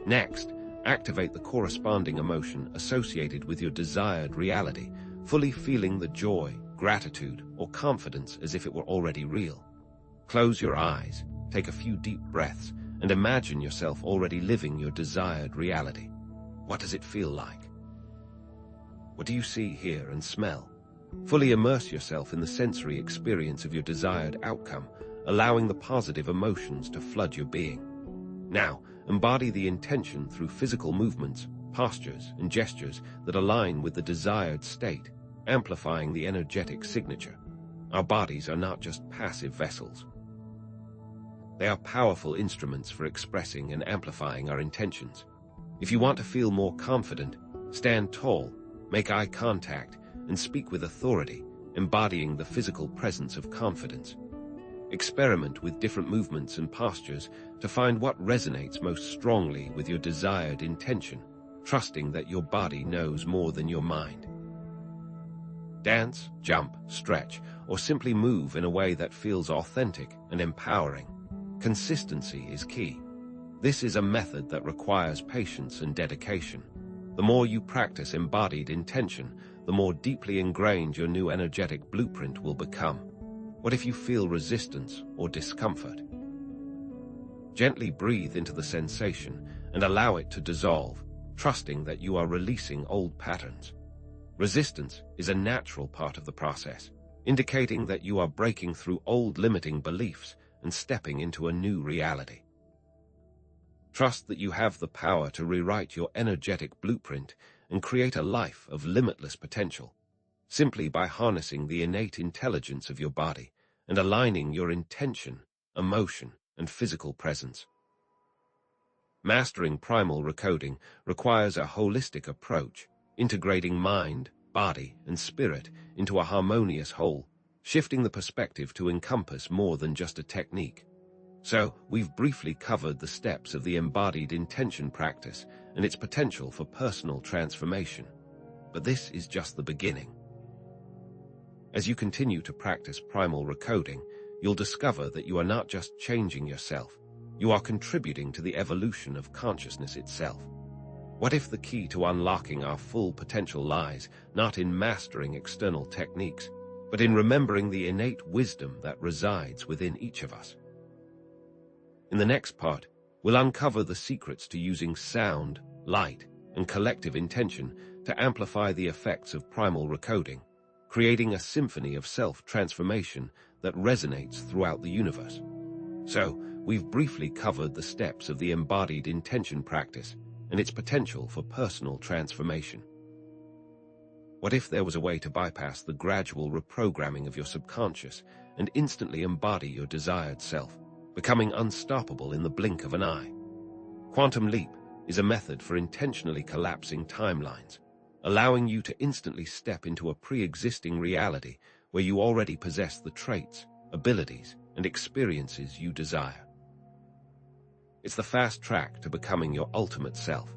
Next, activate the corresponding emotion associated with your desired reality, fully feeling the joy, gratitude, or confidence as if it were already real. Close your eyes, take a few deep breaths, and imagine yourself already living your desired reality. What does it feel like? What do you see, hear, and smell? Fully immerse yourself in the sensory experience of your desired outcome, allowing the positive emotions to flood your being. Now, embody the intention through physical movements, postures, and gestures that align with the desired state, amplifying the energetic signature. Our bodies are not just passive vessels. They are powerful instruments for expressing and amplifying our intentions. If you want to feel more confident, stand tall, make eye contact, and speak with authority, embodying the physical presence of confidence. Experiment with different movements and postures to find what resonates most strongly with your desired intention, trusting that your body knows more than your mind. Dance, jump, stretch, or simply move in a way that feels authentic and empowering. Consistency is key. This is a method that requires patience and dedication. The more you practice embodied intention, the more deeply ingrained your new energetic blueprint will become. What if you feel resistance or discomfort? Gently breathe into the sensation and allow it to dissolve, trusting that you are releasing old patterns. Resistance is a natural part of the process, indicating that you are breaking through old limiting beliefs and stepping into a new reality. Trust that you have the power to rewrite your energetic blueprint and create a life of limitless potential, simply by harnessing the innate intelligence of your body and aligning your intention, emotion, and physical presence. Mastering primal recoding requires a holistic approach, integrating mind, body, and spirit into a harmonious whole, shifting the perspective to encompass more than just a technique. So, we've briefly covered the steps of the embodied intention practice and its potential for personal transformation. But this is just the beginning. As you continue to practice primal recoding, you'll discover that you are not just changing yourself, you are contributing to the evolution of consciousness itself. What if the key to unlocking our full potential lies not in mastering external techniques, but in remembering the innate wisdom that resides within each of us? In the next part, we'll uncover the secrets to using sound, light, and collective intention to amplify the effects of primal recoding, creating a symphony of self-transformation that resonates throughout the universe. So, we've briefly covered the steps of the embodied intention practice and its potential for personal transformation. What if there was a way to bypass the gradual reprogramming of your subconscious and instantly embody your desired self, becoming unstoppable in the blink of an eye? Quantum Leap is a method for intentionally collapsing timelines, allowing you to instantly step into a pre-existing reality where you already possess the traits, abilities, and experiences you desire. It's the fast track to becoming your ultimate self.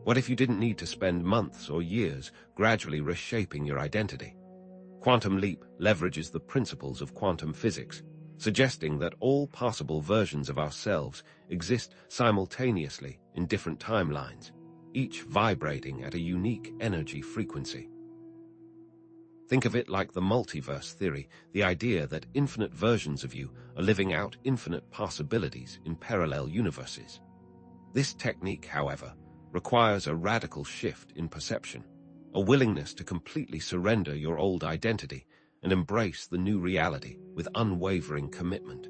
What if you didn't need to spend months or years gradually reshaping your identity? Quantum Leap leverages the principles of quantum physics, suggesting that all possible versions of ourselves exist simultaneously in different timelines, each vibrating at a unique energy frequency. Think of it like the multiverse theory, the idea that infinite versions of you are living out infinite possibilities in parallel universes. This technique, however, requires a radical shift in perception, a willingness to completely surrender your old identity and embrace the new reality with unwavering commitment.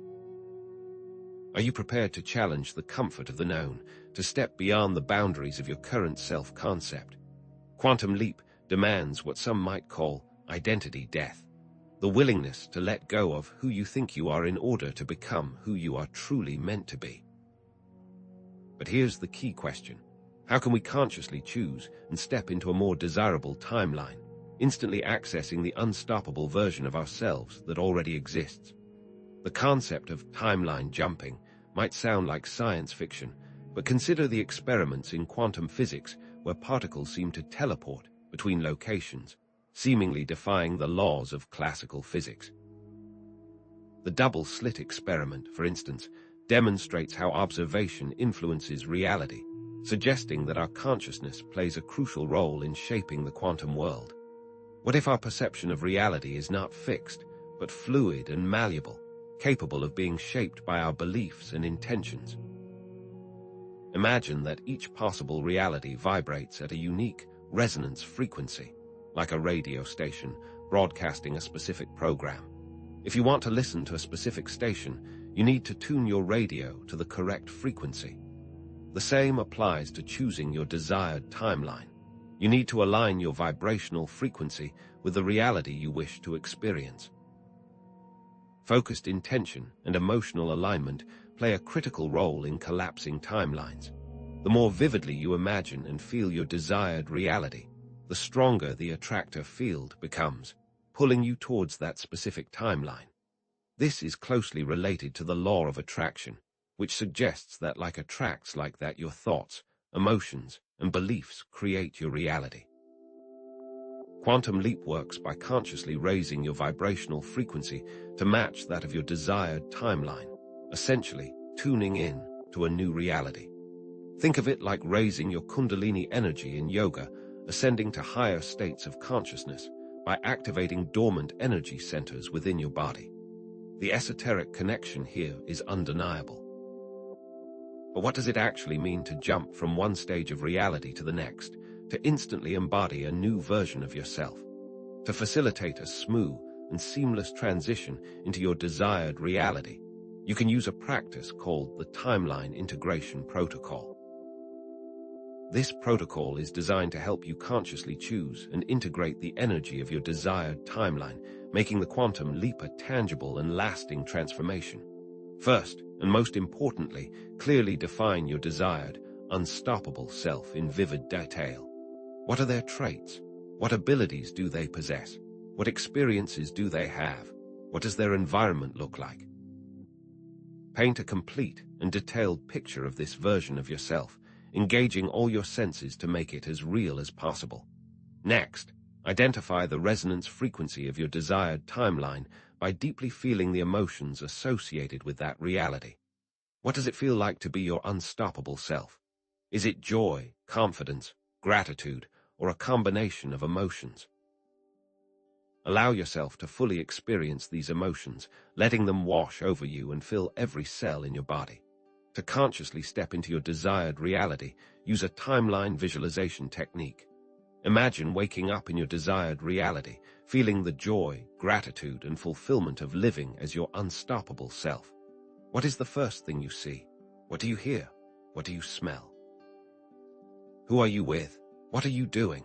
Are you prepared to challenge the comfort of the known, to step beyond the boundaries of your current self-concept? Quantum Leap demands what some might call identity death, the willingness to let go of who you think you are in order to become who you are truly meant to be. But here's the key question. How can we consciously choose and step into a more desirable timeline, instantly accessing the unstoppable version of ourselves that already exists? The concept of timeline jumping might sound like science fiction, but consider the experiments in quantum physics where particles seem to teleport between locations, seemingly defying the laws of classical physics. The double-slit experiment, for instance, demonstrates how observation influences reality, suggesting that our consciousness plays a crucial role in shaping the quantum world. What if our perception of reality is not fixed, but fluid and malleable, capable of being shaped by our beliefs and intentions? Imagine that each possible reality vibrates at a unique resonance frequency, like a radio station broadcasting a specific program. If you want to listen to a specific station, you need to tune your radio to the correct frequency. The same applies to choosing your desired timeline. You need to align your vibrational frequency with the reality you wish to experience. Focused intention and emotional alignment play a critical role in collapsing timelines. The more vividly you imagine and feel your desired reality, the stronger the attractor field becomes, pulling you towards that specific timeline. This is closely related to the law of attraction, which suggests that like attracts like that your thoughts, emotions, and beliefs create your reality. Quantum Leap works by consciously raising your vibrational frequency to match that of your desired timeline, essentially tuning in to a new reality. Think of it like raising your Kundalini energy in yoga, ascending to higher states of consciousness by activating dormant energy centers within your body. The esoteric connection here is undeniable. But what does it actually mean to jump from one stage of reality to the next, to instantly embody a new version of yourself? To facilitate a smooth and seamless transition into your desired reality, you can use a practice called the Timeline Integration Protocol. This protocol is designed to help you consciously choose and integrate the energy of your desired timeline, making the quantum leap a tangible and lasting transformation. First, and most importantly, clearly define your desired, unstoppable self in vivid detail. What are their traits? What abilities do they possess? What experiences do they have? What does their environment look like? Paint a complete and detailed picture of this version of yourself, engaging all your senses to make it as real as possible. Next, identify the resonance frequency of your desired timeline by deeply feeling the emotions associated with that reality. What does it feel like to be your unstoppable self? Is it joy, confidence, gratitude, or a combination of emotions? Allow yourself to fully experience these emotions, letting them wash over you and fill every cell in your body. To consciously step into your desired reality, use a timeline visualization technique. Imagine waking up in your desired reality, feeling the joy, gratitude, and fulfillment of living as your unstoppable self. What is the first thing you see? What do you hear? What do you smell? Who are you with? What are you doing?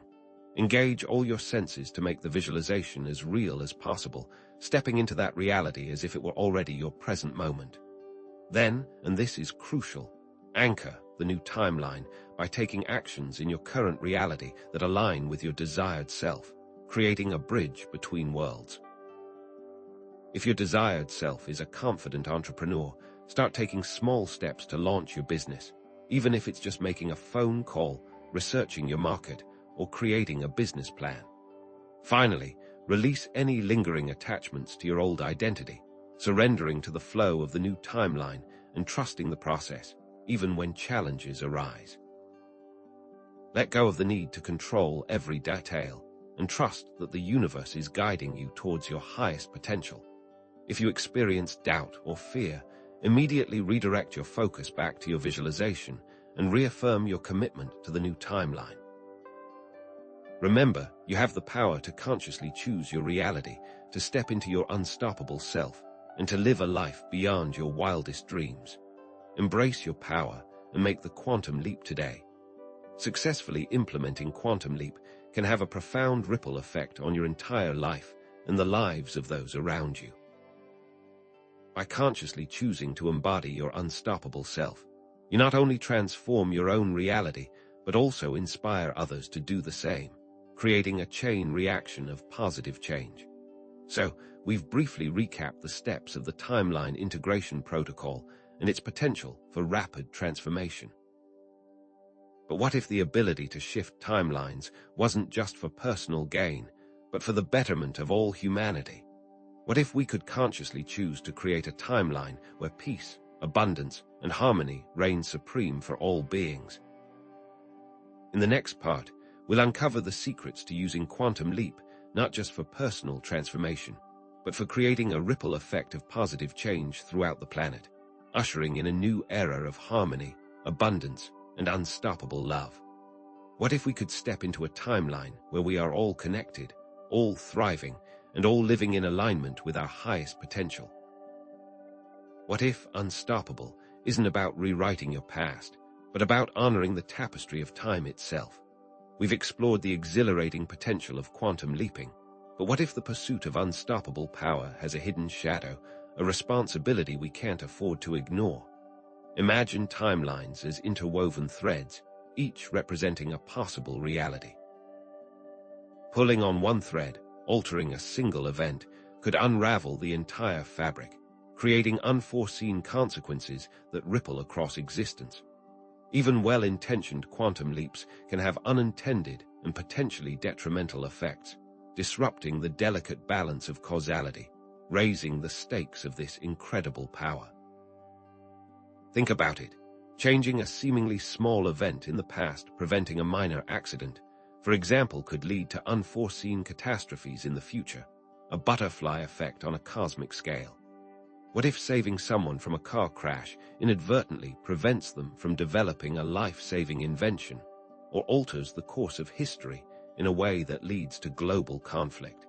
Engage all your senses to make the visualization as real as possible, stepping into that reality as if it were already your present moment. Then, and this is crucial, anchor the new timeline by taking actions in your current reality that align with your desired self, creating a bridge between worlds. If your desired self is a confident entrepreneur, start taking small steps to launch your business, even if it's just making a phone call, researching your market, or creating a business plan. Finally, release any lingering attachments to your old identity, surrendering to the flow of the new timeline and trusting the process, even when challenges arise. Let go of the need to control every detail and trust that the universe is guiding you towards your highest potential. If you experience doubt or fear, immediately redirect your focus back to your visualization and reaffirm your commitment to the new timeline. Remember, you have the power to consciously choose your reality, to step into your unstoppable self, and to live a life beyond your wildest dreams. Embrace your power and make the quantum leap today. Successfully implementing Quantum Leap can have a profound ripple effect on your entire life and the lives of those around you. By consciously choosing to embody your unstoppable self, you not only transform your own reality, but also inspire others to do the same, creating a chain reaction of positive change. So, we've briefly recapped the steps of the timeline integration protocol and its potential for rapid transformation. But what if the ability to shift timelines wasn't just for personal gain, but for the betterment of all humanity? What if we could consciously choose to create a timeline where peace, abundance, and harmony reign supreme for all beings? In the next part, we'll uncover the secrets to using Quantum Leap not just for personal transformation, but for creating a ripple effect of positive change throughout the planet, ushering in a new era of harmony, abundance, and unstoppable love. What if we could step into a timeline where we are all connected, all thriving, and all living in alignment with our highest potential? What if unstoppable isn't about rewriting your past, but about honoring the tapestry of time itself? We've explored the exhilarating potential of quantum leaping, but what if the pursuit of unstoppable power has a hidden shadow, a responsibility we can't afford to ignore? Imagine timelines as interwoven threads, each representing a possible reality. Pulling on one thread, altering a single event, could unravel the entire fabric, creating unforeseen consequences that ripple across existence. Even well-intentioned quantum leaps can have unintended and potentially detrimental effects, disrupting the delicate balance of causality, raising the stakes of this incredible power. Think about it. Changing a seemingly small event in the past, preventing a minor accident, for example, could lead to unforeseen catastrophes in the future, a butterfly effect on a cosmic scale. What if saving someone from a car crash inadvertently prevents them from developing a life-saving invention, or alters the course of history in a way that leads to global conflict?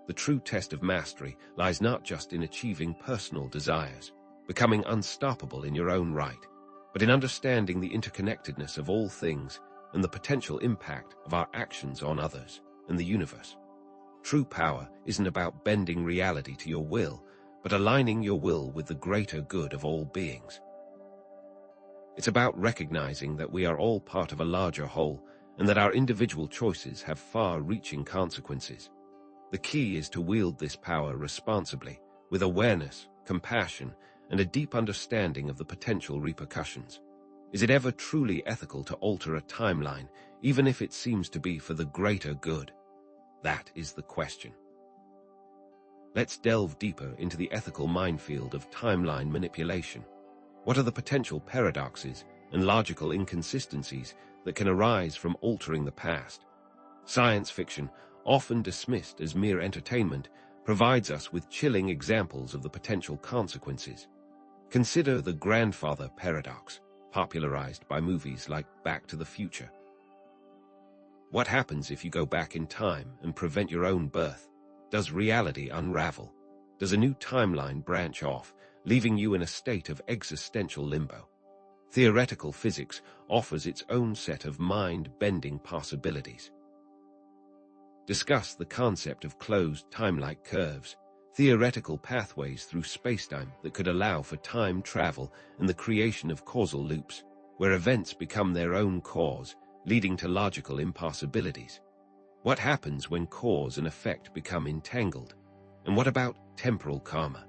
The true test of mastery lies not just in achieving personal desires, becoming unstoppable in your own right, but in understanding the interconnectedness of all things and the potential impact of our actions on others and the universe. True power isn't about bending reality to your will, but aligning your will with the greater good of all beings. It's about recognizing that we are all part of a larger whole and that our individual choices have far-reaching consequences. The key is to wield this power responsibly, with awareness, compassion, and a deep understanding of the potential repercussions. Is it ever truly ethical to alter a timeline, even if it seems to be for the greater good? That is the question. Let's delve deeper into the ethical minefield of timeline manipulation. What are the potential paradoxes and logical inconsistencies that can arise from altering the past? Science fiction, often dismissed as mere entertainment, provides us with chilling examples of the potential consequences. Consider the grandfather paradox, popularized by movies like Back to the Future. What happens if you go back in time and prevent your own birth? Does reality unravel? Does a new timeline branch off, leaving you in a state of existential limbo? Theoretical physics offers its own set of mind-bending possibilities. Discuss the concept of closed time-like curves, theoretical pathways through spacetime that could allow for time travel and the creation of causal loops, where events become their own cause, leading to logical impossibilities. What happens when cause and effect become entangled? And what about temporal karma?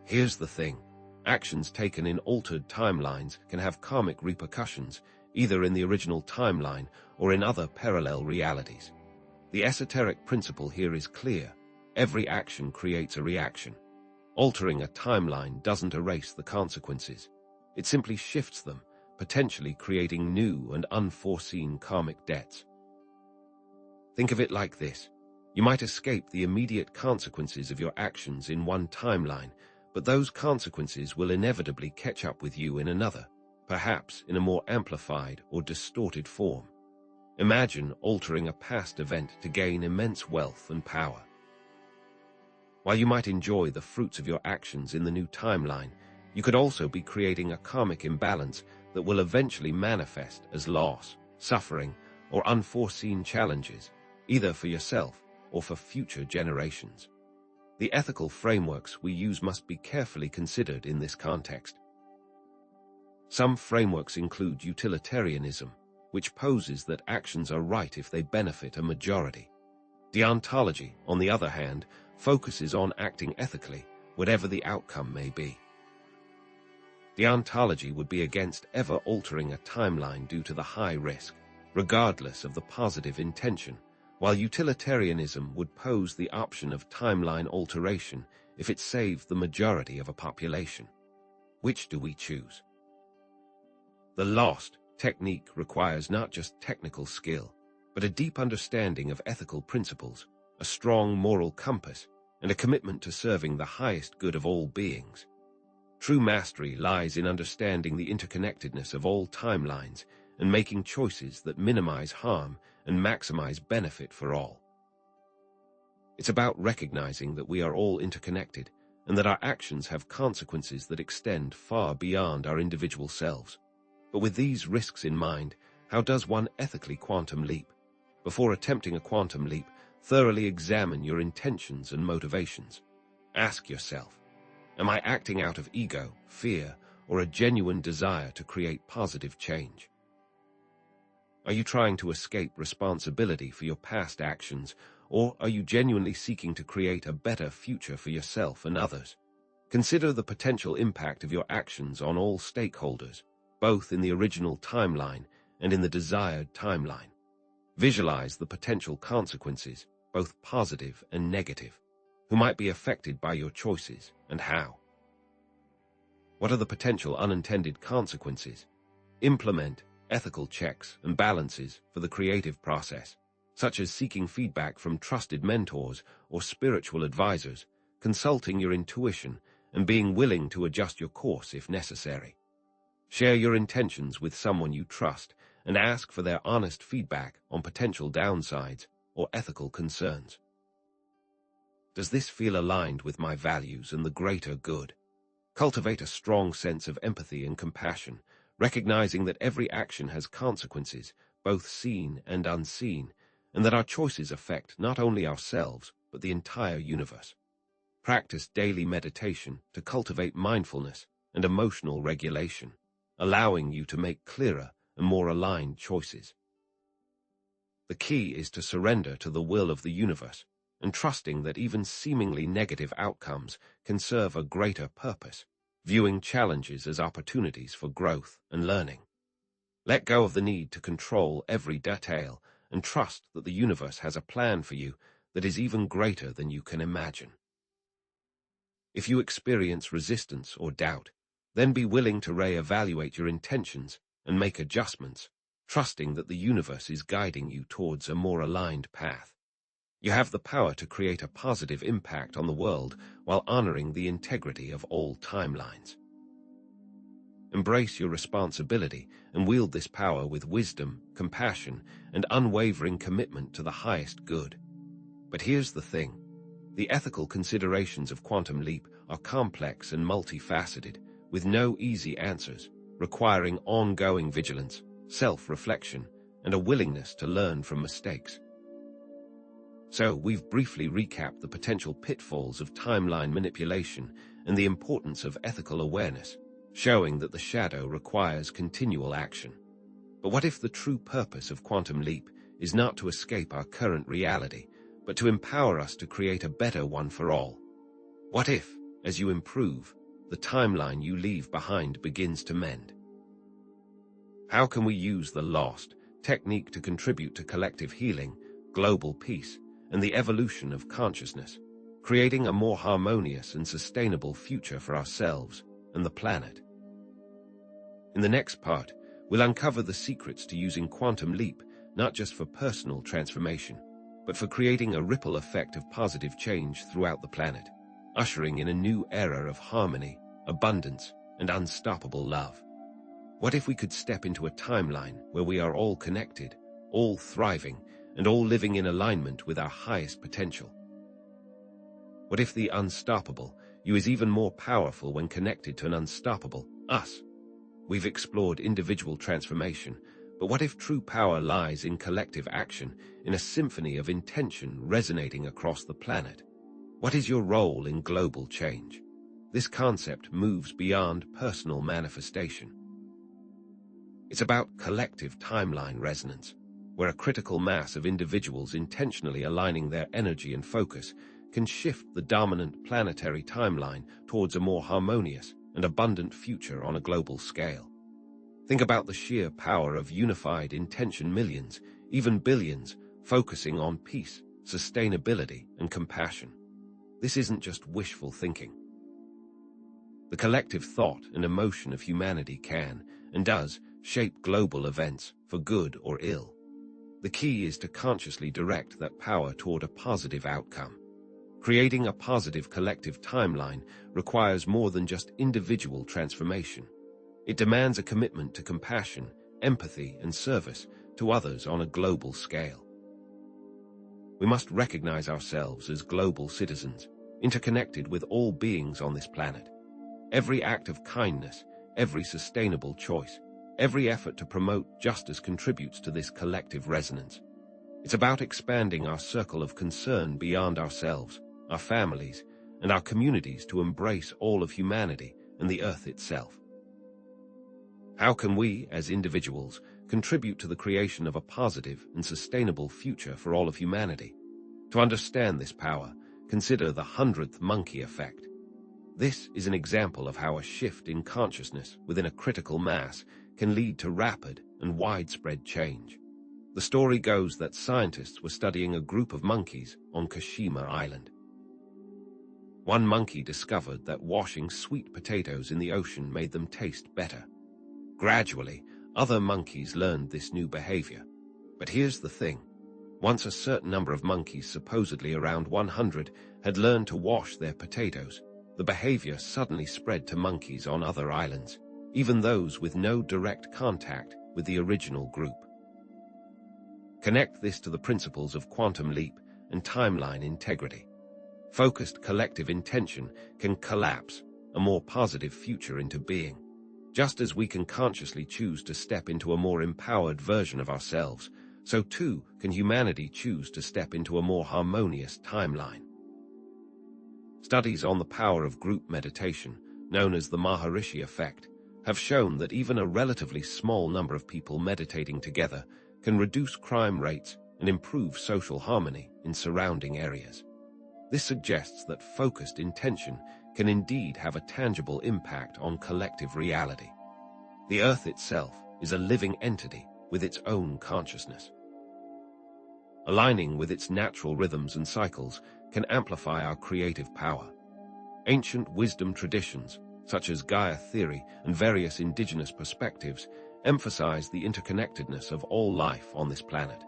Here's the thing. Actions taken in altered timelines can have karmic repercussions, either in the original timeline or in other parallel realities. The esoteric principle here is clear. Every action creates a reaction. Altering a timeline doesn't erase the consequences. It simply shifts them, potentially creating new and unforeseen karmic debts. Think of it like this. You might escape the immediate consequences of your actions in one timeline, but those consequences will inevitably catch up with you in another, perhaps in a more amplified or distorted form. Imagine altering a past event to gain immense wealth and power. While you might enjoy the fruits of your actions in the new timeline, you could also be creating a karmic imbalance that will eventually manifest as loss, suffering, or unforeseen challenges, either for yourself or for future generations. The ethical frameworks we use must be carefully considered in this context. Some frameworks include utilitarianism, which poses that actions are right if they benefit a majority. Deontology, on the other hand, focuses on acting ethically, whatever the outcome may be. Deontology would be against ever altering a timeline due to the high risk, regardless of the positive intention, while utilitarianism would pose the option of timeline alteration if it saved the majority of a population. Which do we choose? The LOST technique requires not just technical skill, but a deep understanding of ethical principles, a strong moral compass, and a commitment to serving the highest good of all beings. True mastery lies in understanding the interconnectedness of all timelines and making choices that minimize harm and maximize benefit for all. It's about recognizing that we are all interconnected and that our actions have consequences that extend far beyond our individual selves. But with these risks in mind, how does one ethically quantum leap? Before attempting a quantum leap, thoroughly examine your intentions and motivations. Ask yourself, am I acting out of ego, fear, or a genuine desire to create positive change? Are you trying to escape responsibility for your past actions, or are you genuinely seeking to create a better future for yourself and others? Consider the potential impact of your actions on all stakeholders, both in the original timeline and in the desired timeline. Visualize the potential consequences, both positive and negative. Who might be affected by your choices, and how? What are the potential unintended consequences? Implement ethical checks and balances for the creative process, such as seeking feedback from trusted mentors or spiritual advisors, consulting your intuition, and being willing to adjust your course if necessary. Share your intentions with someone you trust and ask for their honest feedback on potential downsides or ethical concerns. Does this feel aligned with my values and the greater good? Cultivate a strong sense of empathy and compassion, recognizing that every action has consequences, both seen and unseen, and that our choices affect not only ourselves, but the entire universe. Practice daily meditation to cultivate mindfulness and emotional regulation, allowing you to make clearer and more aligned choices. The key is to surrender to the will of the universe and trusting that even seemingly negative outcomes can serve a greater purpose, viewing challenges as opportunities for growth and learning. Let go of the need to control every detail and trust that the universe has a plan for you that is even greater than you can imagine. If you experience resistance or doubt, then be willing to re-evaluate your intentions and make adjustments, trusting that the universe is guiding you towards a more aligned path. You have the power to create a positive impact on the world while honoring the integrity of all timelines. Embrace your responsibility and wield this power with wisdom, compassion, and unwavering commitment to the highest good. But here's the thing. The ethical considerations of Quantum Leap are complex and multifaceted, with no easy answers, requiring ongoing vigilance, self-reflection, and a willingness to learn from mistakes. So, we've briefly recapped the potential pitfalls of timeline manipulation and the importance of ethical awareness, showing that the shadow requires continual action. But what if the true purpose of Quantum Leap is not to escape our current reality, but to empower us to create a better one for all? What if, as you improve, the timeline you leave behind begins to mend? How can we use the Lost technique to contribute to collective healing, global peace, and the evolution of consciousness, creating a more harmonious and sustainable future for ourselves and the planet? In the next part, we'll uncover the secrets to using Quantum Leap not just for personal transformation, but for creating a ripple effect of positive change throughout the planet, ushering in a new era of harmony, abundance, and unstoppable love. What if we could step into a timeline where we are all connected, all thriving, and all living in alignment with our highest potential? What if the unstoppable you is even more powerful when connected to an unstoppable us? We've explored individual transformation, but what if true power lies in collective action, in a symphony of intention resonating across the planet? What is your role in global change? This concept moves beyond personal manifestation. It's about collective timeline resonance, where a critical mass of individuals intentionally aligning their energy and focus can shift the dominant planetary timeline towards a more harmonious and abundant future on a global scale. Think about the sheer power of unified intention, millions, even billions, focusing on peace, sustainability, and compassion. This isn't just wishful thinking. The collective thought and emotion of humanity can, and does, shape global events, for good or ill. The key is to consciously direct that power toward a positive outcome. Creating a positive collective timeline requires more than just individual transformation. It demands a commitment to compassion, empathy, and service to others on a global scale. We must recognize ourselves as global citizens, interconnected with all beings on this planet. Every act of kindness, every sustainable choice, every effort to promote justice contributes to this collective resonance. It's about expanding our circle of concern beyond ourselves, our families, and our communities to embrace all of humanity and the earth itself. How can we, as individuals, contribute to the creation of a positive and sustainable future for all of humanity? To understand this power, consider the 100th monkey effect. This is an example of how a shift in consciousness within a critical mass can lead to rapid and widespread change. The story goes that scientists were studying a group of monkeys on Kashima Island. One monkey discovered that washing sweet potatoes in the ocean made them taste better. Gradually, other monkeys learned this new behavior. But here's the thing. Once a certain number of monkeys, supposedly around 100, had learned to wash their potatoes, the behavior suddenly spread to monkeys on other islands, even those with no direct contact with the original group. Connect this to the principles of Quantum Leap and timeline integrity. Focused collective intention can collapse a more positive future into being. Just as we can consciously choose to step into a more empowered version of ourselves, so too can humanity choose to step into a more harmonious timeline. Studies on the power of group meditation, known as the Maharishi effect, have shown that even a relatively small number of people meditating together can reduce crime rates and improve social harmony in surrounding areas. This suggests that focused intention can indeed have a tangible impact on collective reality. The Earth itself is a living entity with its own consciousness. Aligning with its natural rhythms and cycles can amplify our creative power. Ancient wisdom traditions, such as Gaia theory and various indigenous perspectives, emphasize the interconnectedness of all life on this planet.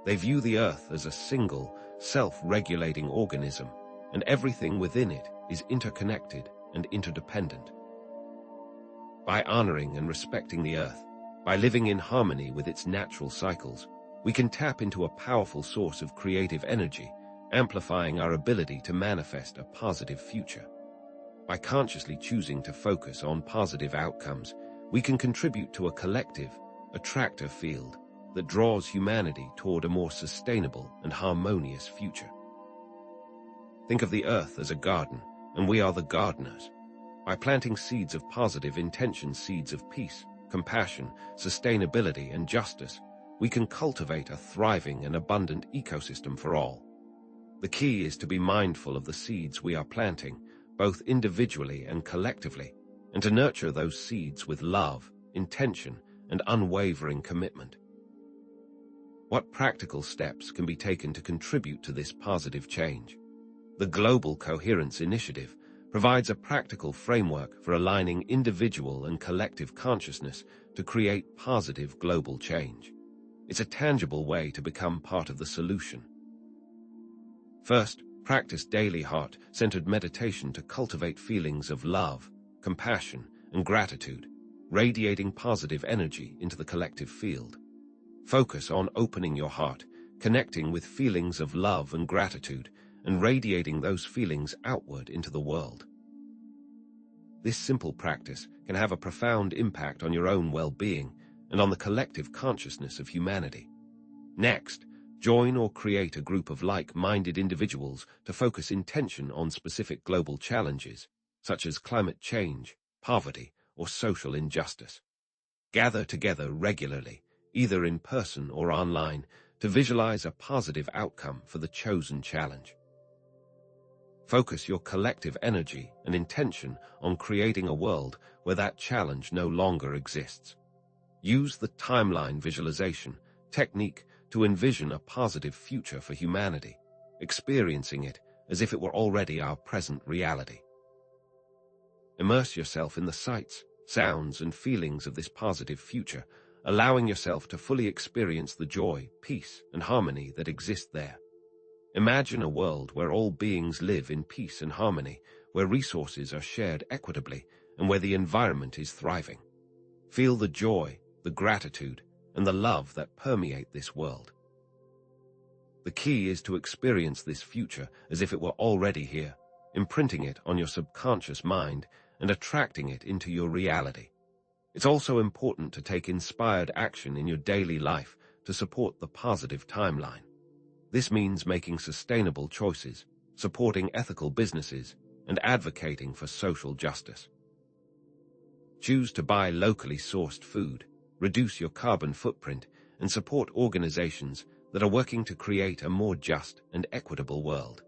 They view the Earth as a single, self-regulating organism, and everything within it is interconnected and interdependent. By honoring and respecting the Earth, by living in harmony with its natural cycles, we can tap into a powerful source of creative energy, amplifying our ability to manifest a positive future. By consciously choosing to focus on positive outcomes, we can contribute to a collective, attractive field that draws humanity toward a more sustainable and harmonious future. Think of the Earth as a garden, and we are the gardeners. By planting seeds of positive intention, seeds of peace, compassion, sustainability, and justice, we can cultivate a thriving and abundant ecosystem for all. The key is to be mindful of the seeds we are planting, both individually and collectively, and to nurture those seeds with love, intention, and unwavering commitment. What practical steps can be taken to contribute to this positive change? The Global Coherence Initiative provides a practical framework for aligning individual and collective consciousness to create positive global change. It's a tangible way to become part of the solution. First, practice daily heart-centered meditation to cultivate feelings of love, compassion, and gratitude, radiating positive energy into the collective field. Focus on opening your heart, connecting with feelings of love and gratitude, and radiating those feelings outward into the world. This simple practice can have a profound impact on your own well-being and on the collective consciousness of humanity. Next, join or create a group of like-minded individuals to focus intention on specific global challenges, such as climate change, poverty, or social injustice. Gather together regularly, either in person or online, to visualize a positive outcome for the chosen challenge. Focus your collective energy and intention on creating a world where that challenge no longer exists. Use the timeline visualization technique to envision a positive future for humanity, experiencing it as if it were already our present reality. Immerse yourself in the sights, sounds, and feelings of this positive future, allowing yourself to fully experience the joy, peace, and harmony that exist there. Imagine a world where all beings live in peace and harmony, where resources are shared equitably, and where the environment is thriving. Feel the joy, the gratitude, and the love that permeate this world. The key is to experience this future as if it were already here, imprinting it on your subconscious mind and attracting it into your reality. It's also important to take inspired action in your daily life to support the positive timeline. This means making sustainable choices, supporting ethical businesses, and advocating for social justice. Choose to buy locally sourced food, reduce your carbon footprint, and support organizations that are working to create a more just and equitable world.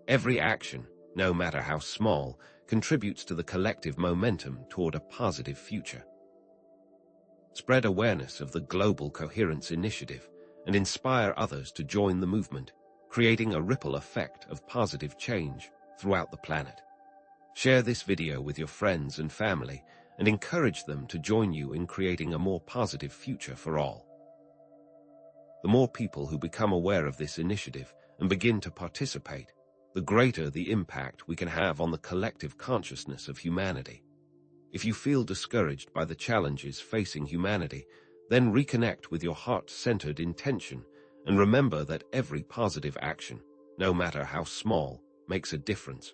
Every action, no matter how small, contributes to the collective momentum toward a positive future. Spread awareness of the Global Coherence Initiative and inspire others to join the movement, creating a ripple effect of positive change throughout the planet. Share this video with your friends and family and encourage them to join you in creating a more positive future for all. The more people who become aware of this initiative and begin to participate, the greater the impact we can have on the collective consciousness of humanity. If you feel discouraged by the challenges facing humanity, then reconnect with your heart-centered intention and remember that every positive action, no matter how small, makes a difference.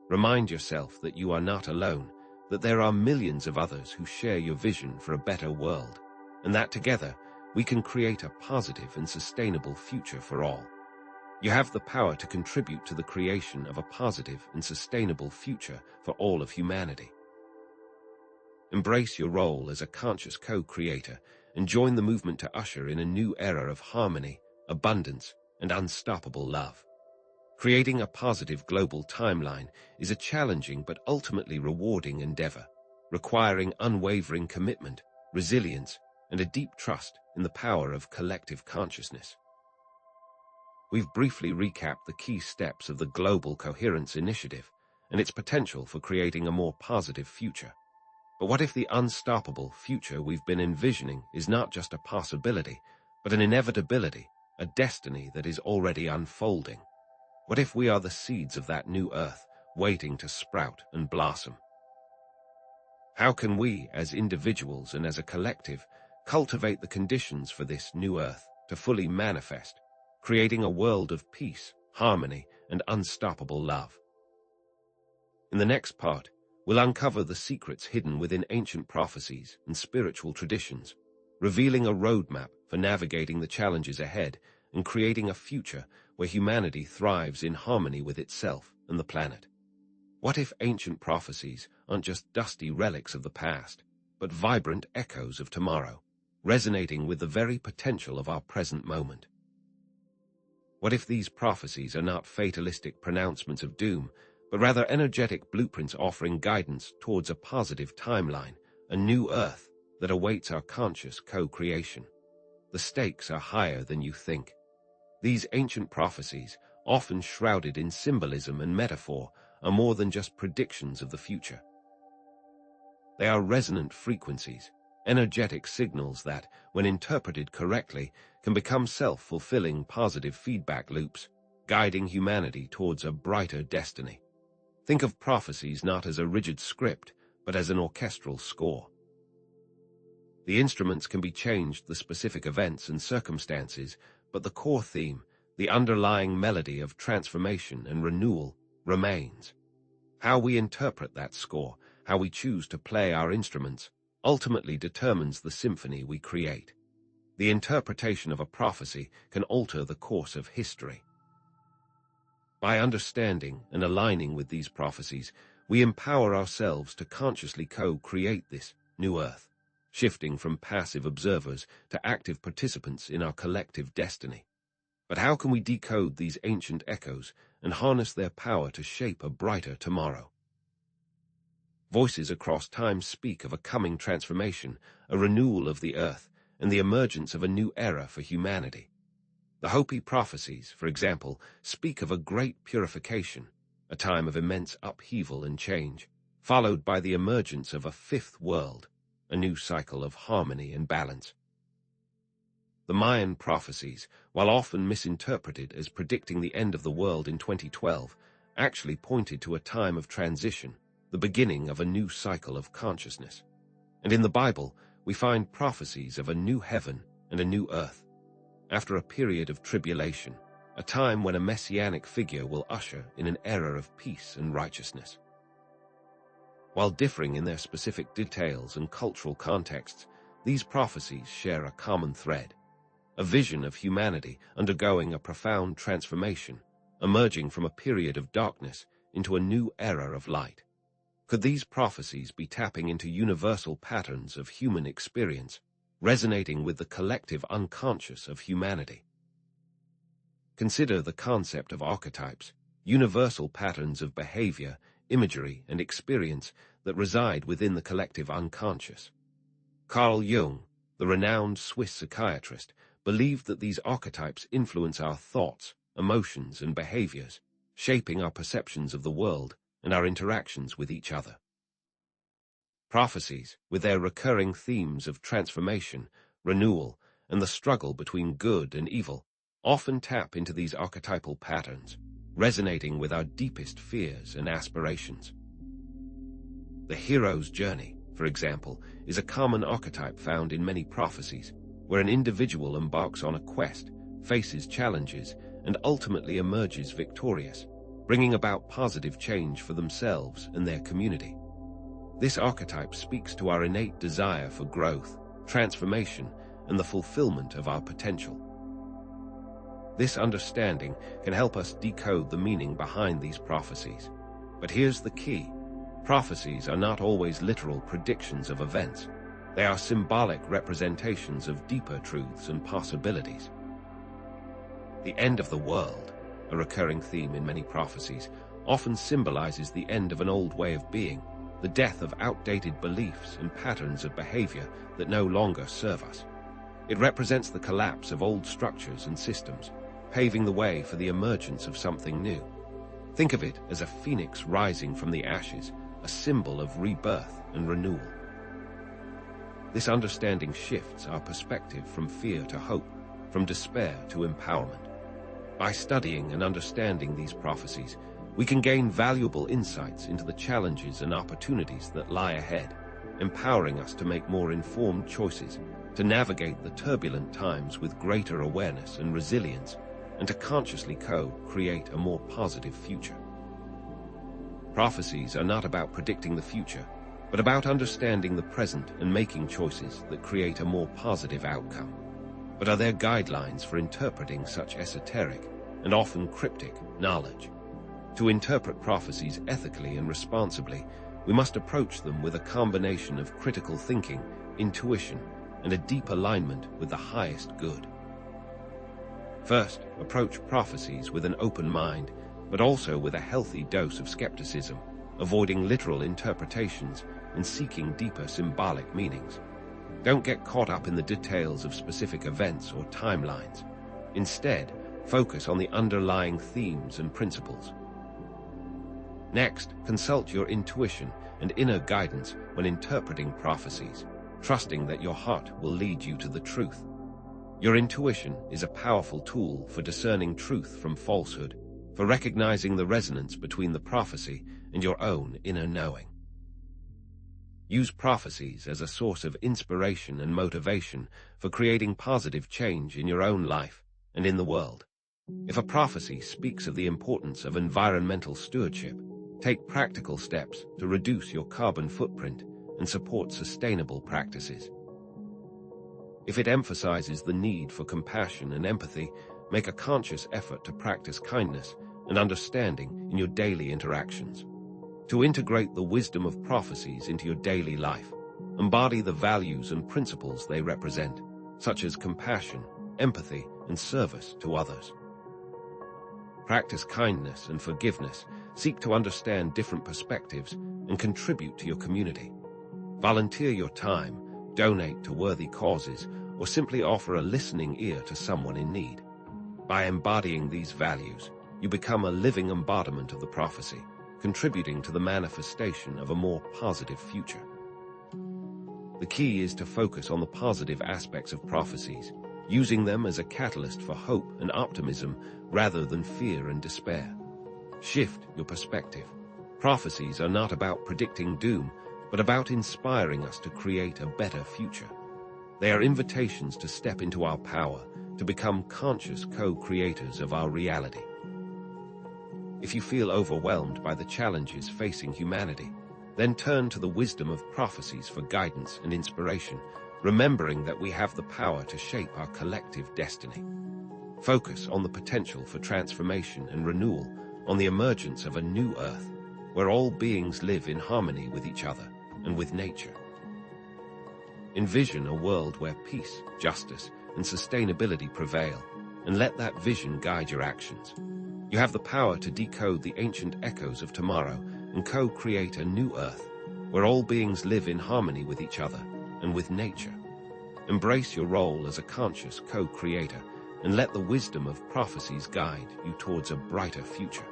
Remind yourself that you are not alone, that there are millions of others who share your vision for a better world, and that together we can create a positive and sustainable future for all. You have the power to contribute to the creation of a positive and sustainable future for all of humanity. Embrace your role as a conscious co-creator and join the movement to usher in a new era of harmony, abundance, and unstoppable love. Creating a positive global timeline is a challenging but ultimately rewarding endeavor, requiring unwavering commitment, resilience, and a deep trust in the power of collective consciousness. We've briefly recapped the key steps of the Global Coherence Initiative and its potential for creating a more positive future. But what if the unstoppable future we've been envisioning is not just a possibility, but an inevitability, a destiny that is already unfolding? What if we are the seeds of that new earth, waiting to sprout and blossom? How can we, as individuals and as a collective, cultivate the conditions for this new earth to fully manifest, creating a world of peace, harmony, and unstoppable love? In the next part, we'll uncover the secrets hidden within ancient prophecies and spiritual traditions, revealing a roadmap for navigating the challenges ahead and creating a future where humanity thrives in harmony with itself and the planet. What if ancient prophecies aren't just dusty relics of the past, but vibrant echoes of tomorrow, resonating with the very potential of our present moment? What if these prophecies are not fatalistic pronouncements of doom, but rather energetic blueprints offering guidance towards a positive timeline, a new earth that awaits our conscious co-creation? The stakes are higher than you think. These ancient prophecies, often shrouded in symbolism and metaphor, are more than just predictions of the future. They are resonant frequencies, energetic signals that, when interpreted correctly, can become self-fulfilling positive feedback loops, guiding humanity towards a brighter destiny. Think of prophecies not as a rigid script, but as an orchestral score. The instruments can be changed, the specific events and circumstances, but the core theme, the underlying melody of transformation and renewal, remains. How we interpret that score, how we choose to play our instruments, ultimately determines the symphony we create. The interpretation of a prophecy can alter the course of history. By understanding and aligning with these prophecies, we empower ourselves to consciously co-create this new earth, shifting from passive observers to active participants in our collective destiny. But how can we decode these ancient echoes and harness their power to shape a brighter tomorrow? Voices across time speak of a coming transformation, a renewal of the earth, and the emergence of a new era for humanity. The Hopi prophecies, for example, speak of a great purification, a time of immense upheaval and change, followed by the emergence of a fifth world, a new cycle of harmony and balance. The Mayan prophecies, while often misinterpreted as predicting the end of the world in 2012, actually pointed to a time of transition, the beginning of a new cycle of consciousness. And in the Bible, we find prophecies of a new heaven and a new earth, after a period of tribulation, a time when a messianic figure will usher in an era of peace and righteousness. While differing in their specific details and cultural contexts, these prophecies share a common thread, a vision of humanity undergoing a profound transformation, emerging from a period of darkness into a new era of light. Could these prophecies be tapping into universal patterns of human experience, resonating with the collective unconscious of humanity? Consider the concept of archetypes, universal patterns of behavior, imagery, and experience that reside within the collective unconscious. Carl Jung, the renowned Swiss psychiatrist, believed that these archetypes influence our thoughts, emotions, and behaviors, shaping our perceptions of the world and our interactions with each other. Prophecies, with their recurring themes of transformation, renewal, and the struggle between good and evil, often tap into these archetypal patterns, resonating with our deepest fears and aspirations. The hero's journey, for example, is a common archetype found in many prophecies, where an individual embarks on a quest, faces challenges, and ultimately emerges victorious. bringing about positive change for themselves and their community. This archetype speaks to our innate desire for growth, transformation, and the fulfillment of our potential. This understanding can help us decode the meaning behind these prophecies. But here's the key. Prophecies are not always literal predictions of events. They are symbolic representations of deeper truths and possibilities. The end of the world, a recurring theme in many prophecies, often symbolizes the end of an old way of being, the death of outdated beliefs and patterns of behavior that no longer serve us. It represents the collapse of old structures and systems, paving the way for the emergence of something new. Think of it as a phoenix rising from the ashes, a symbol of rebirth and renewal. This understanding shifts our perspective from fear to hope, from despair to empowerment. By studying and understanding these prophecies, we can gain valuable insights into the challenges and opportunities that lie ahead, empowering us to make more informed choices, to navigate the turbulent times with greater awareness and resilience, and to consciously co-create a more positive future. Prophecies are not about predicting the future, but about understanding the present and making choices that create a more positive outcome. But are there guidelines for interpreting such esoteric and often cryptic knowledge? To interpret prophecies ethically and responsibly, we must approach them with a combination of critical thinking, intuition, and a deep alignment with the highest good. First, approach prophecies with an open mind, but also with a healthy dose of skepticism, avoiding literal interpretations and seeking deeper symbolic meanings. Don't get caught up in the details of specific events or timelines. Instead, focus on the underlying themes and principles. Next, consult your intuition and inner guidance when interpreting prophecies, trusting that your heart will lead you to the truth. Your intuition is a powerful tool for discerning truth from falsehood, for recognizing the resonance between the prophecy and your own inner knowing. Use prophecies as a source of inspiration and motivation for creating positive change in your own life and in the world. If a prophecy speaks of the importance of environmental stewardship, take practical steps to reduce your carbon footprint and support sustainable practices. If it emphasizes the need for compassion and empathy, make a conscious effort to practice kindness and understanding in your daily interactions. To integrate the wisdom of prophecies into your daily life, embody the values and principles they represent, such as compassion, empathy, and service to others. Practice kindness and forgiveness, seek to understand different perspectives, and contribute to your community. Volunteer your time, donate to worthy causes, or simply offer a listening ear to someone in need. By embodying these values, you become a living embodiment of the prophecy, contributing to the manifestation of a more positive future. The key is to focus on the positive aspects of prophecies, using them as a catalyst for hope and optimism rather than fear and despair. Shift your perspective. Prophecies are not about predicting doom, but about inspiring us to create a better future. They are invitations to step into our power, to become conscious co-creators of our reality. If you feel overwhelmed by the challenges facing humanity, then turn to the wisdom of prophecies for guidance and inspiration, remembering that we have the power to shape our collective destiny. Focus on the potential for transformation and renewal, on the emergence of a new earth, where all beings live in harmony with each other and with nature. Envision a world where peace, justice, and sustainability prevail, and let that vision guide your actions. You have the power to decode the ancient echoes of tomorrow and co-create a new earth, where all beings live in harmony with each other and with nature. Embrace your role as a conscious co-creator and let the wisdom of prophecies guide you towards a brighter future.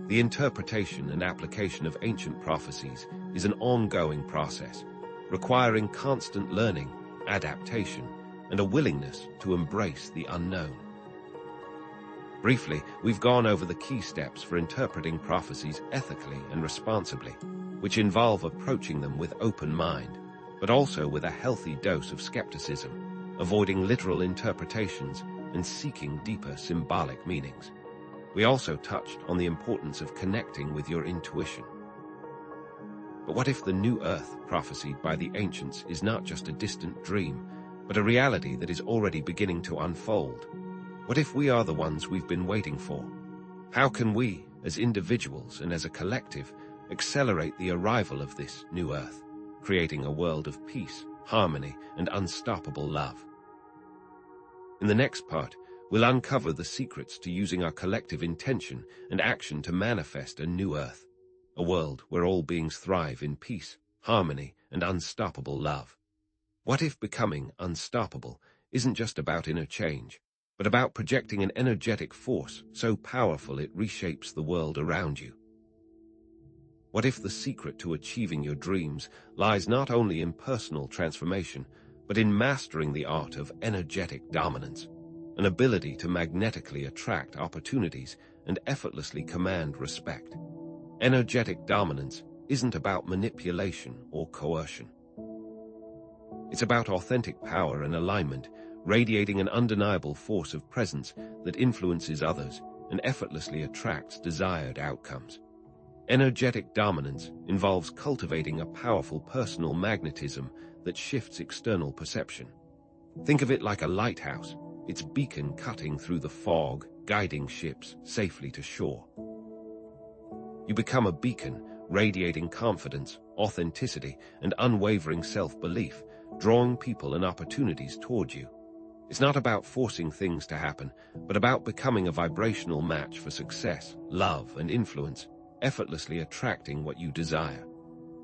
The interpretation and application of ancient prophecies is an ongoing process, requiring constant learning, adaptation, and a willingness to embrace the unknown. Briefly, we've gone over the key steps for interpreting prophecies ethically and responsibly, which involve approaching them with open mind, but also with a healthy dose of skepticism, avoiding literal interpretations and seeking deeper symbolic meanings. We also touched on the importance of connecting with your intuition. But what if the new Earth prophesied by the ancients is not just a distant dream, but a reality that is already beginning to unfold? What if we are the ones we've been waiting for? How can we, as individuals and as a collective, accelerate the arrival of this new Earth, creating a world of peace, harmony, and unstoppable love? In the next part, we'll uncover the secrets to using our collective intention and action to manifest a new Earth, a world where all beings thrive in peace, harmony, and unstoppable love. What if becoming unstoppable isn't just about inner change, but about projecting an energetic force so powerful it reshapes the world around you? What if the secret to achieving your dreams lies not only in personal transformation, but in mastering the art of energetic dominance, an ability to magnetically attract opportunities and effortlessly command respect? Energetic dominance isn't about manipulation or coercion. It's about authentic power and alignment, radiating an undeniable force of presence that influences others and effortlessly attracts desired outcomes. Energetic dominance involves cultivating a powerful personal magnetism that shifts external perception. Think of it like a lighthouse, its beacon cutting through the fog, guiding ships safely to shore. You become a beacon, radiating confidence, authenticity, and unwavering self-belief, drawing people and opportunities toward you. It's not about forcing things to happen, but about becoming a vibrational match for success, love, and influence, effortlessly attracting what you desire.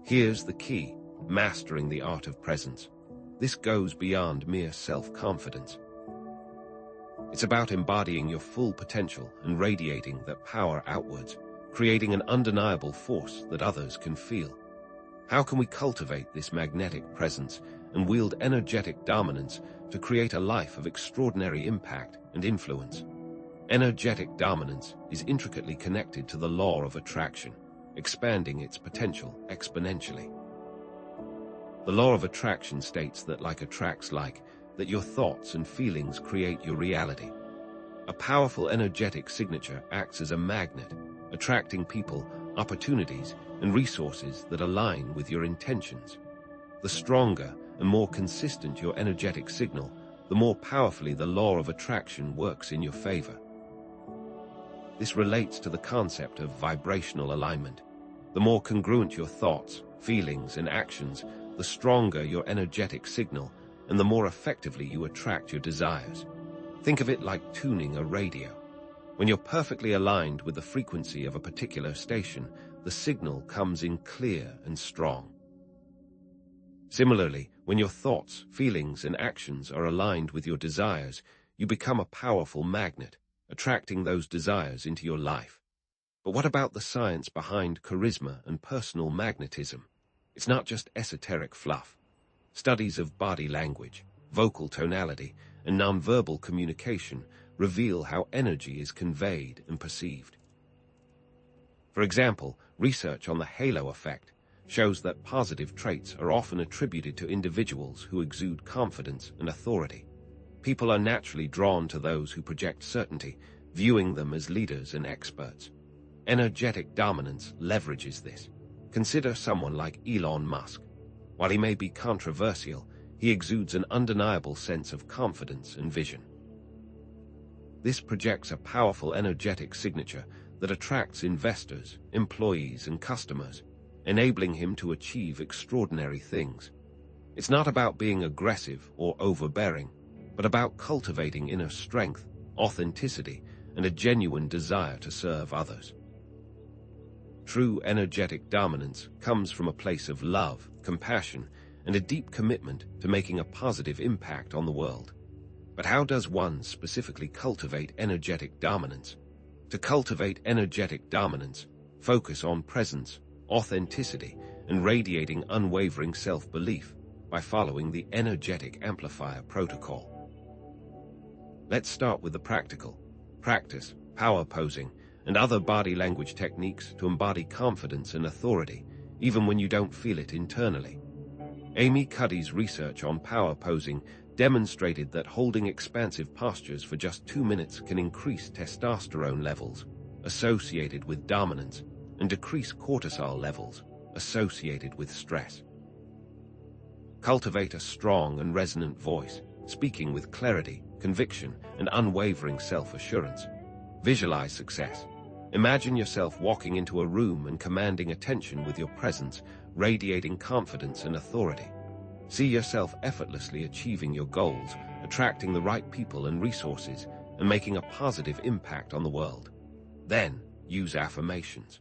Here's the key: mastering the art of presence. This goes beyond mere self-confidence. It's about embodying your full potential and radiating that power outwards, creating an undeniable force that others can feel. How can we cultivate this magnetic presence and wield energetic dominance to create a life of extraordinary impact and influence? Energetic dominance is intricately connected to the law of attraction, expanding its potential exponentially. The law of attraction states that like attracts like, that your thoughts and feelings create your reality. A powerful energetic signature acts as a magnet, attracting people, opportunities, and resources that align with your intentions. The stronger and more consistent your energetic signal, the more powerfully the law of attraction works in your favor. This relates to the concept of vibrational alignment. The more congruent your thoughts, feelings, and actions, the stronger your energetic signal, and the more effectively you attract your desires. Think of it like tuning a radio. When you're perfectly aligned with the frequency of a particular station, the signal comes in clear and strong. Similarly, when your thoughts, feelings, and actions are aligned with your desires, you become a powerful magnet, attracting those desires into your life. But what about the science behind charisma and personal magnetism? It's not just esoteric fluff. Studies of body language, vocal tonality, and nonverbal communication reveal how energy is conveyed and perceived. For example, research on the halo effect shows that positive traits are often attributed to individuals who exude confidence and authority. People are naturally drawn to those who project certainty, viewing them as leaders and experts. Energetic dominance leverages this. Consider someone like Elon Musk. While he may be controversial, he exudes an undeniable sense of confidence and vision. This projects a powerful energetic signature that attracts investors, employees, and customers, enabling him to achieve extraordinary things. It's not about being aggressive or overbearing, but about cultivating inner strength, authenticity, and a genuine desire to serve others. True energetic dominance comes from a place of love, compassion, and a deep commitment to making a positive impact on the world. But how does one specifically cultivate energetic dominance? To cultivate energetic dominance, focus on presence, authenticity, and radiating unwavering self-belief by following the energetic amplifier protocol. Let's start with the practical. Practice power posing and other body language techniques to embody confidence and authority, even when you don't feel it internally. Amy Cuddy's research on power posing demonstrated that holding expansive postures for just 2 minutes can increase testosterone levels, associated with dominance, and decrease cortisol levels, associated with stress. Cultivate a strong and resonant voice, speaking with clarity, conviction, and unwavering self-assurance. Visualize success. Imagine yourself walking into a room and commanding attention with your presence, radiating confidence and authority. See yourself effortlessly achieving your goals, attracting the right people and resources, and making a positive impact on the world. Then, use affirmations.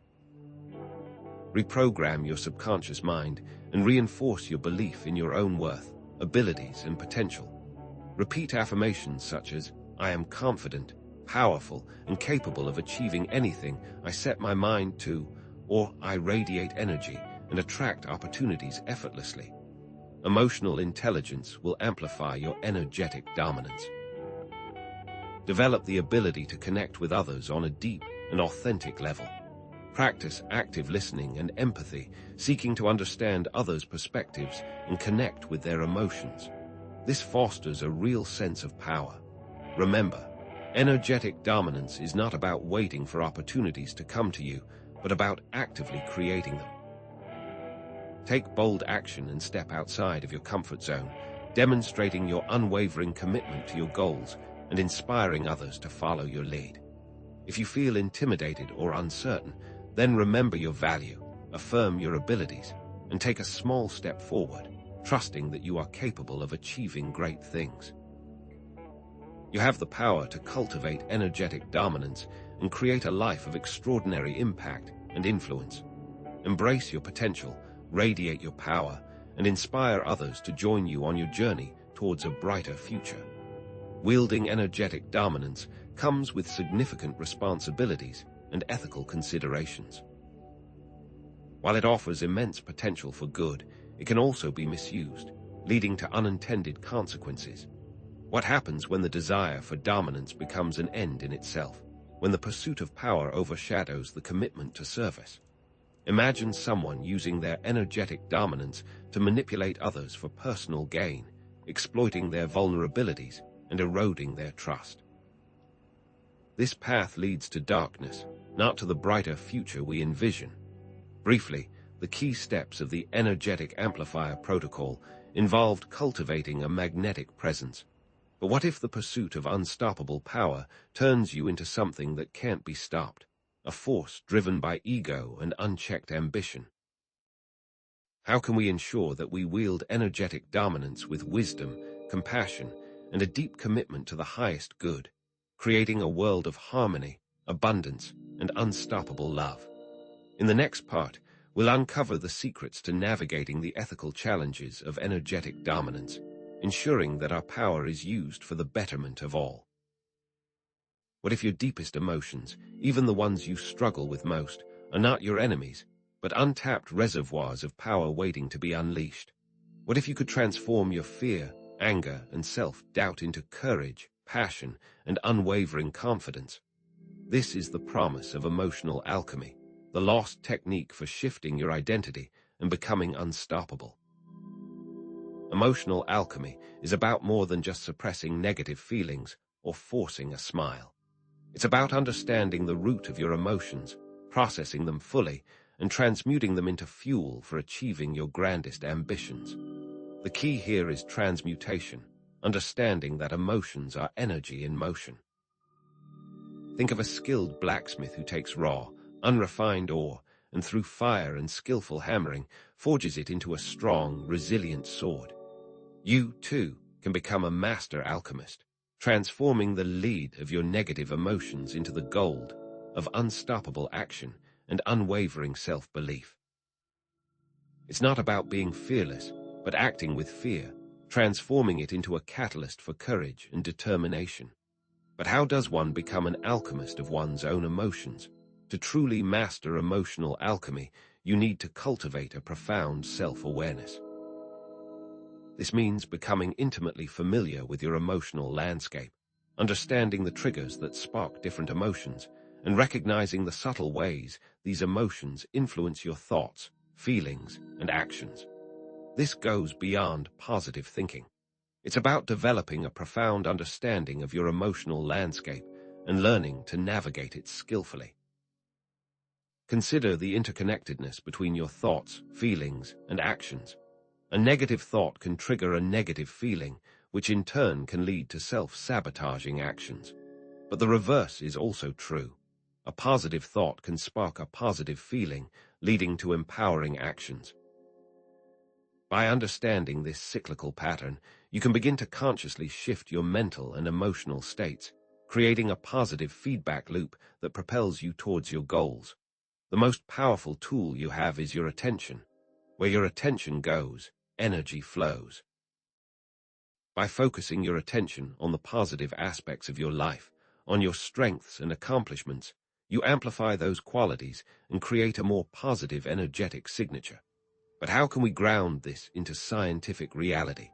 Reprogram your subconscious mind and reinforce your belief in your own worth, abilities, and potential. Repeat affirmations such as, "I am confident, powerful, and capable of achieving anything I set my mind to," or "I radiate energy and attract opportunities effortlessly." Emotional intelligence will amplify your energetic dominance. Develop the ability to connect with others on a deep and authentic level. Practice active listening and empathy, seeking to understand others' perspectives and connect with their emotions. This fosters a real sense of power. Remember, energetic dominance is not about waiting for opportunities to come to you, but about actively creating them. Take bold action and step outside of your comfort zone, demonstrating your unwavering commitment to your goals and inspiring others to follow your lead. If you feel intimidated or uncertain, then remember your value, affirm your abilities, and take a small step forward, trusting that you are capable of achieving great things. You have the power to cultivate energetic dominance and create a life of extraordinary impact and influence. Embrace your potential, radiate your power, and inspire others to join you on your journey towards a brighter future. Wielding energetic dominance comes with significant responsibilities and ethical considerations. While it offers immense potential for good, it can also be misused, leading to unintended consequences. What happens when the desire for dominance becomes an end in itself, when the pursuit of power overshadows the commitment to service? Imagine someone using their energetic dominance to manipulate others for personal gain, exploiting their vulnerabilities and eroding their trust. This path leads to darkness, not to the brighter future we envision. Briefly, the key steps of the Energetic Amplifier Protocol involved cultivating a magnetic presence. But what if the pursuit of unstoppable power turns you into something that can't be stopped, a force driven by ego and unchecked ambition? How can we ensure that we wield energetic dominance with wisdom, compassion, and a deep commitment to the highest good, creating a world of harmony, abundance, and unstoppable love? In the next part, we'll uncover the secrets to navigating the ethical challenges of energetic dominance, ensuring that our power is used for the betterment of all. What if your deepest emotions, even the ones you struggle with most, are not your enemies, but untapped reservoirs of power waiting to be unleashed? What if you could transform your fear, anger, and self-doubt into courage, passion, and unwavering confidence? This is the promise of emotional alchemy, the lost technique for shifting your identity and becoming unstoppable. Emotional alchemy is about more than just suppressing negative feelings or forcing a smile. It's about understanding the root of your emotions, processing them fully, and transmuting them into fuel for achieving your grandest ambitions. The key here is transmutation, understanding that emotions are energy in motion. Think of a skilled blacksmith who takes raw, unrefined ore, and through fire and skillful hammering, forges it into a strong, resilient sword. You, too, can become a master alchemist, transforming the lead of your negative emotions into the gold of unstoppable action and unwavering self-belief. It's not about being fearless, but acting with fear, transforming it into a catalyst for courage and determination. But how does one become an alchemist of one's own emotions? To truly master emotional alchemy, you need to cultivate a profound self-awareness. This means becoming intimately familiar with your emotional landscape, understanding the triggers that spark different emotions, and recognizing the subtle ways these emotions influence your thoughts, feelings, and actions. This goes beyond positive thinking. It's about developing a profound understanding of your emotional landscape and learning to navigate it skillfully. Consider the interconnectedness between your thoughts, feelings, and actions. A negative thought can trigger a negative feeling, which in turn can lead to self-sabotaging actions. But the reverse is also true. A positive thought can spark a positive feeling, leading to empowering actions. By understanding this cyclical pattern, you can begin to consciously shift your mental and emotional states, creating a positive feedback loop that propels you towards your goals. The most powerful tool you have is your attention. Where your attention goes, energy flows. By focusing your attention on the positive aspects of your life, on your strengths and accomplishments, you amplify those qualities and create a more positive, energetic signature. But how can we ground this into scientific reality?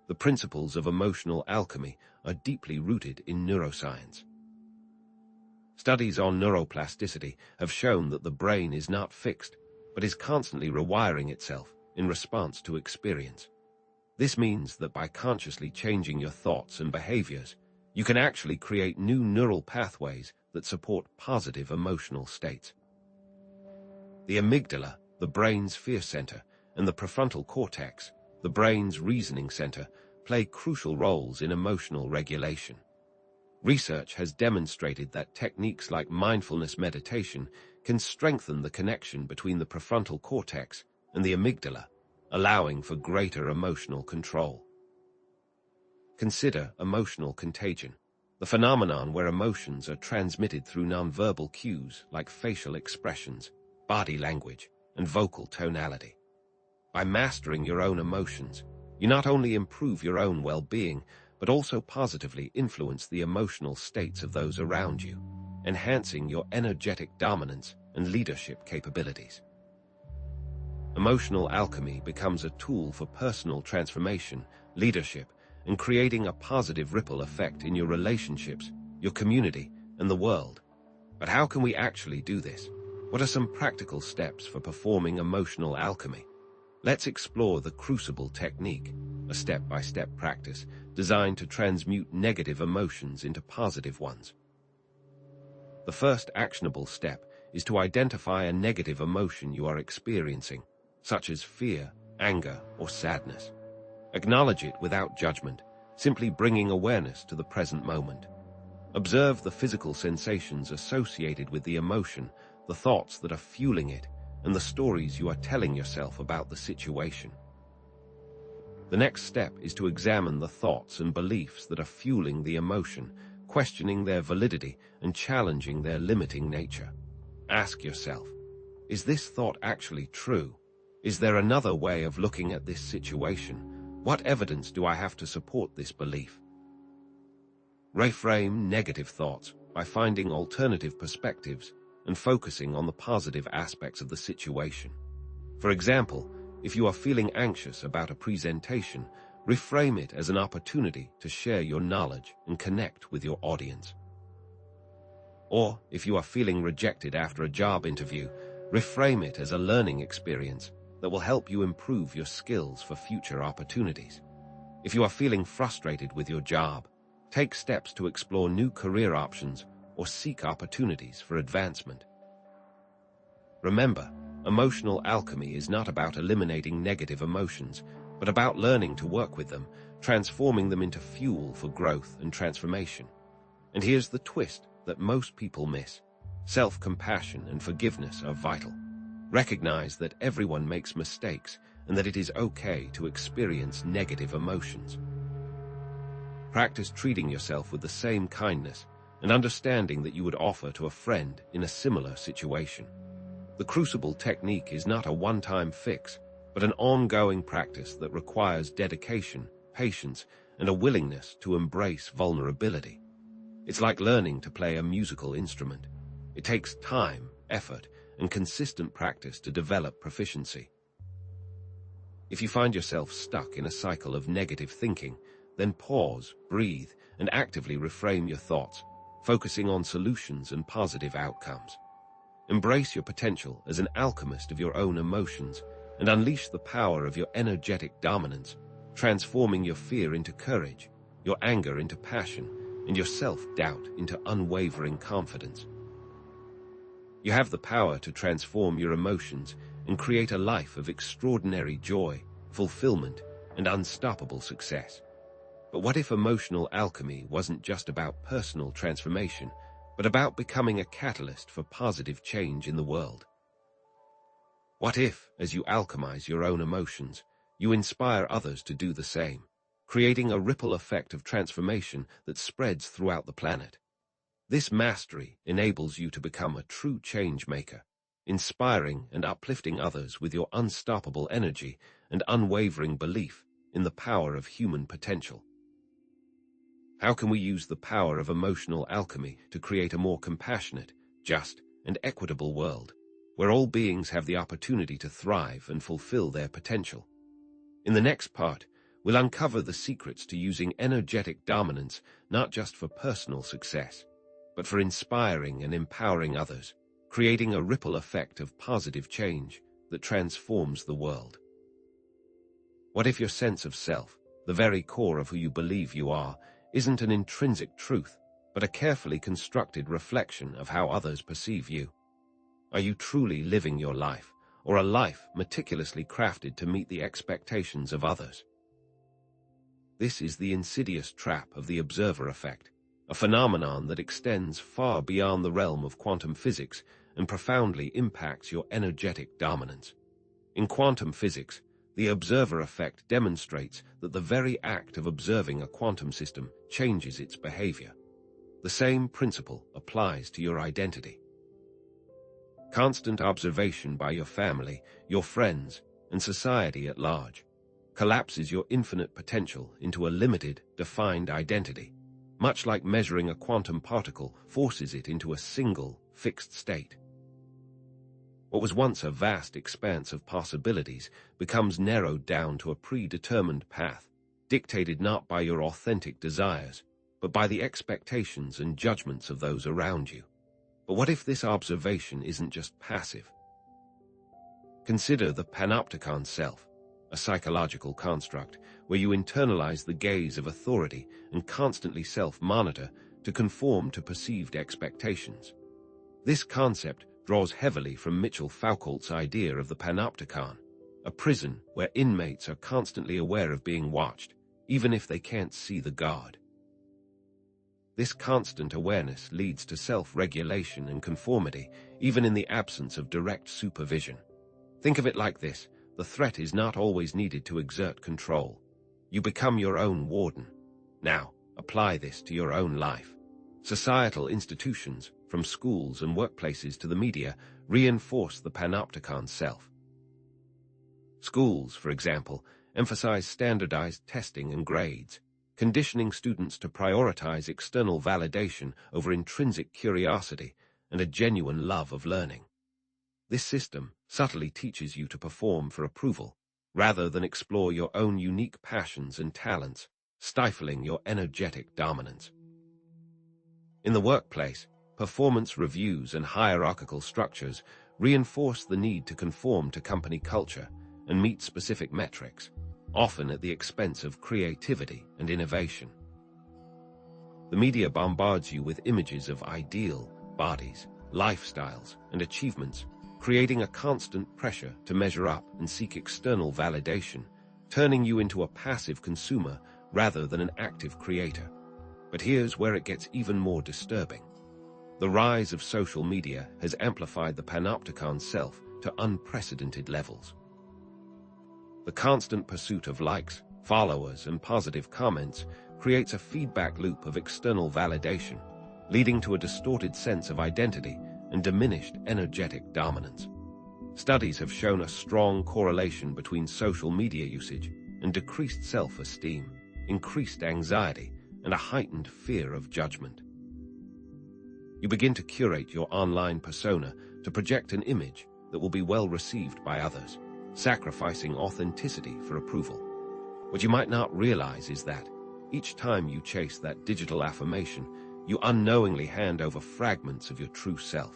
The principles of emotional alchemy are deeply rooted in neuroscience. Studies on neuroplasticity have shown that the brain is not fixed, but is constantly rewiring itself in response to experience. This means that by consciously changing your thoughts and behaviors, you can actually create new neural pathways that support positive emotional states. The amygdala, the brain's fear center, and the prefrontal cortex, the brain's reasoning center, play crucial roles in emotional regulation. Research has demonstrated that techniques like mindfulness meditation can strengthen the connection between the prefrontal cortex and the amygdala, allowing for greater emotional control. Consider emotional contagion, the phenomenon where emotions are transmitted through nonverbal cues like facial expressions, body language, and vocal tonality. By mastering your own emotions, you not only improve your own well-being, but also positively influence the emotional states of those around you, enhancing your energetic dominance and leadership capabilities. Emotional alchemy becomes a tool for personal transformation, leadership, and creating a positive ripple effect in your relationships, your community, and the world. But how can we actually do this? What are some practical steps for performing emotional alchemy? Let's explore the Crucible technique, a step-by-step practice designed to transmute negative emotions into positive ones. The first actionable step is to identify a negative emotion you are experiencing, such as fear, anger, or sadness. Acknowledge it without judgment, simply bringing awareness to the present moment. Observe the physical sensations associated with the emotion, the thoughts that are fueling it, and the stories you are telling yourself about the situation. The next step is to examine the thoughts and beliefs that are fueling the emotion, questioning their validity and challenging their limiting nature. Ask yourself, is this thought actually true? Is there another way of looking at this situation? What evidence do I have to support this belief? Reframe negative thoughts by finding alternative perspectives and focusing on the positive aspects of the situation. For example, if you are feeling anxious about a presentation, reframe it as an opportunity to share your knowledge and connect with your audience. Or, if you are feeling rejected after a job interview, reframe it as a learning experience that will help you improve your skills for future opportunities. If you are feeling frustrated with your job, take steps to explore new career options or seek opportunities for advancement. Remember, emotional alchemy is not about eliminating negative emotions, but about learning to work with them, transforming them into fuel for growth and transformation. And here's the twist that most people miss. Self-compassion and forgiveness are vital. Recognize that everyone makes mistakes and that it is okay to experience negative emotions. Practice treating yourself with the same kindness and understanding that you would offer to a friend in a similar situation. The Crucible technique is not a one-time fix, but an ongoing practice that requires dedication, patience, and a willingness to embrace vulnerability. It's like learning to play a musical instrument. It takes time, effort, and consistent practice to develop proficiency. If you find yourself stuck in a cycle of negative thinking, then pause, breathe, and actively reframe your thoughts, focusing on solutions and positive outcomes. Embrace your potential as an alchemist of your own emotions and unleash the power of your energetic dominance, transforming your fear into courage, your anger into passion, and your self-doubt into unwavering confidence. You have the power to transform your emotions and create a life of extraordinary joy, fulfillment, and unstoppable success. But what if emotional alchemy wasn't just about personal transformation, but about becoming a catalyst for positive change in the world? What if, as you alchemize your own emotions, you inspire others to do the same, creating a ripple effect of transformation that spreads throughout the planet? This mastery enables you to become a true change maker, inspiring and uplifting others with your unstoppable energy and unwavering belief in the power of human potential. How can we use the power of emotional alchemy to create a more compassionate, just, and equitable world, where all beings have the opportunity to thrive and fulfill their potential? In the next part, we'll uncover the secrets to using energetic dominance not just for personal success, but for inspiring and empowering others, creating a ripple effect of positive change that transforms the world. What if your sense of self, the very core of who you believe you are, isn't an intrinsic truth, but a carefully constructed reflection of how others perceive you? Are you truly living your life, or a life meticulously crafted to meet the expectations of others? This is the insidious trap of the observer effect, a phenomenon that extends far beyond the realm of quantum physics and profoundly impacts your energetic dominance. In quantum physics, the observer effect demonstrates that the very act of observing a quantum system changes its behavior. The same principle applies to your identity. Constant observation by your family, your friends, and society at large collapses your infinite potential into a limited, defined identity, much like measuring a quantum particle forces it into a single, fixed state. What was once a vast expanse of possibilities becomes narrowed down to a predetermined path, dictated not by your authentic desires, but by the expectations and judgments of those around you. But what if this observation isn't just passive? Consider the panopticon self, a psychological construct where you internalize the gaze of authority and constantly self-monitor to conform to perceived expectations. This concept draws heavily from Mitchell Foucault's idea of the panopticon, a prison where inmates are constantly aware of being watched, even if they can't see the guard. This constant awareness leads to self-regulation and conformity, even in the absence of direct supervision. Think of it like this: the threat is not always needed to exert control. You become your own warden. Now, apply this to your own life. Societal institutions, from schools and workplaces to the media, reinforce the panopticon self. Schools, for example, emphasize standardized testing and grades, conditioning students to prioritize external validation over intrinsic curiosity and a genuine love of learning. This system subtly teaches you to perform for approval, rather than explore your own unique passions and talents, stifling your energetic dominance. In the workplace, performance reviews and hierarchical structures reinforce the need to conform to company culture and meet specific metrics, often at the expense of creativity and innovation. The media bombards you with images of ideal bodies, lifestyles, and achievements, creating a constant pressure to measure up and seek external validation, turning you into a passive consumer rather than an active creator. But here's where it gets even more disturbing. The rise of social media has amplified the panopticon self to unprecedented levels. The constant pursuit of likes, followers, and positive comments creates a feedback loop of external validation, leading to a distorted sense of identity and diminished energetic dominance. Studies have shown a strong correlation between social media usage and decreased self-esteem, increased anxiety, and a heightened fear of judgment. You begin to curate your online persona to project an image that will be well received by others, sacrificing authenticity for approval. What you might not realize is that each time you chase that digital affirmation, you unknowingly hand over fragments of your true self.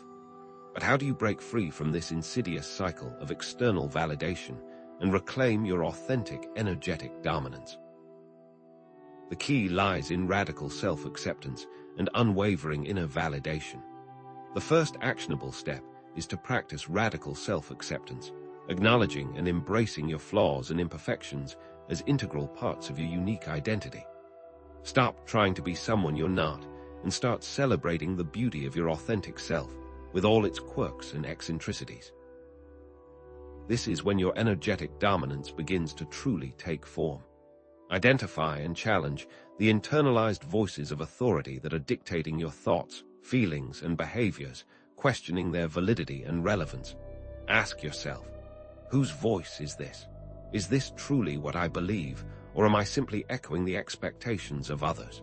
But how do you break free from this insidious cycle of external validation and reclaim your authentic, energetic dominance? The key lies in radical self-acceptance and unwavering inner validation. The first actionable step is to practice radical self-acceptance, acknowledging and embracing your flaws and imperfections as integral parts of your unique identity. Stop trying to be someone you're not and start celebrating the beauty of your authentic self with all its quirks and eccentricities. This is when your energetic dominance begins to truly take form. Identify and challenge the internalized voices of authority that are dictating your thoughts, feelings, and behaviors, questioning their validity and relevance. Ask yourself, whose voice is this? Is this truly what I believe, or am I simply echoing the expectations of others?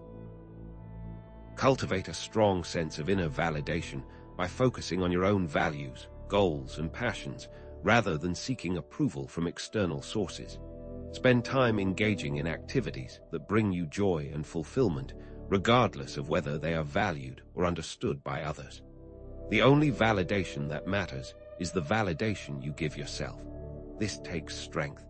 Cultivate a strong sense of inner validation by focusing on your own values, goals, and passions, rather than seeking approval from external sources. Spend time engaging in activities that bring you joy and fulfillment, regardless of whether they are valued or understood by others. The only validation that matters is the validation you give yourself. This takes strength.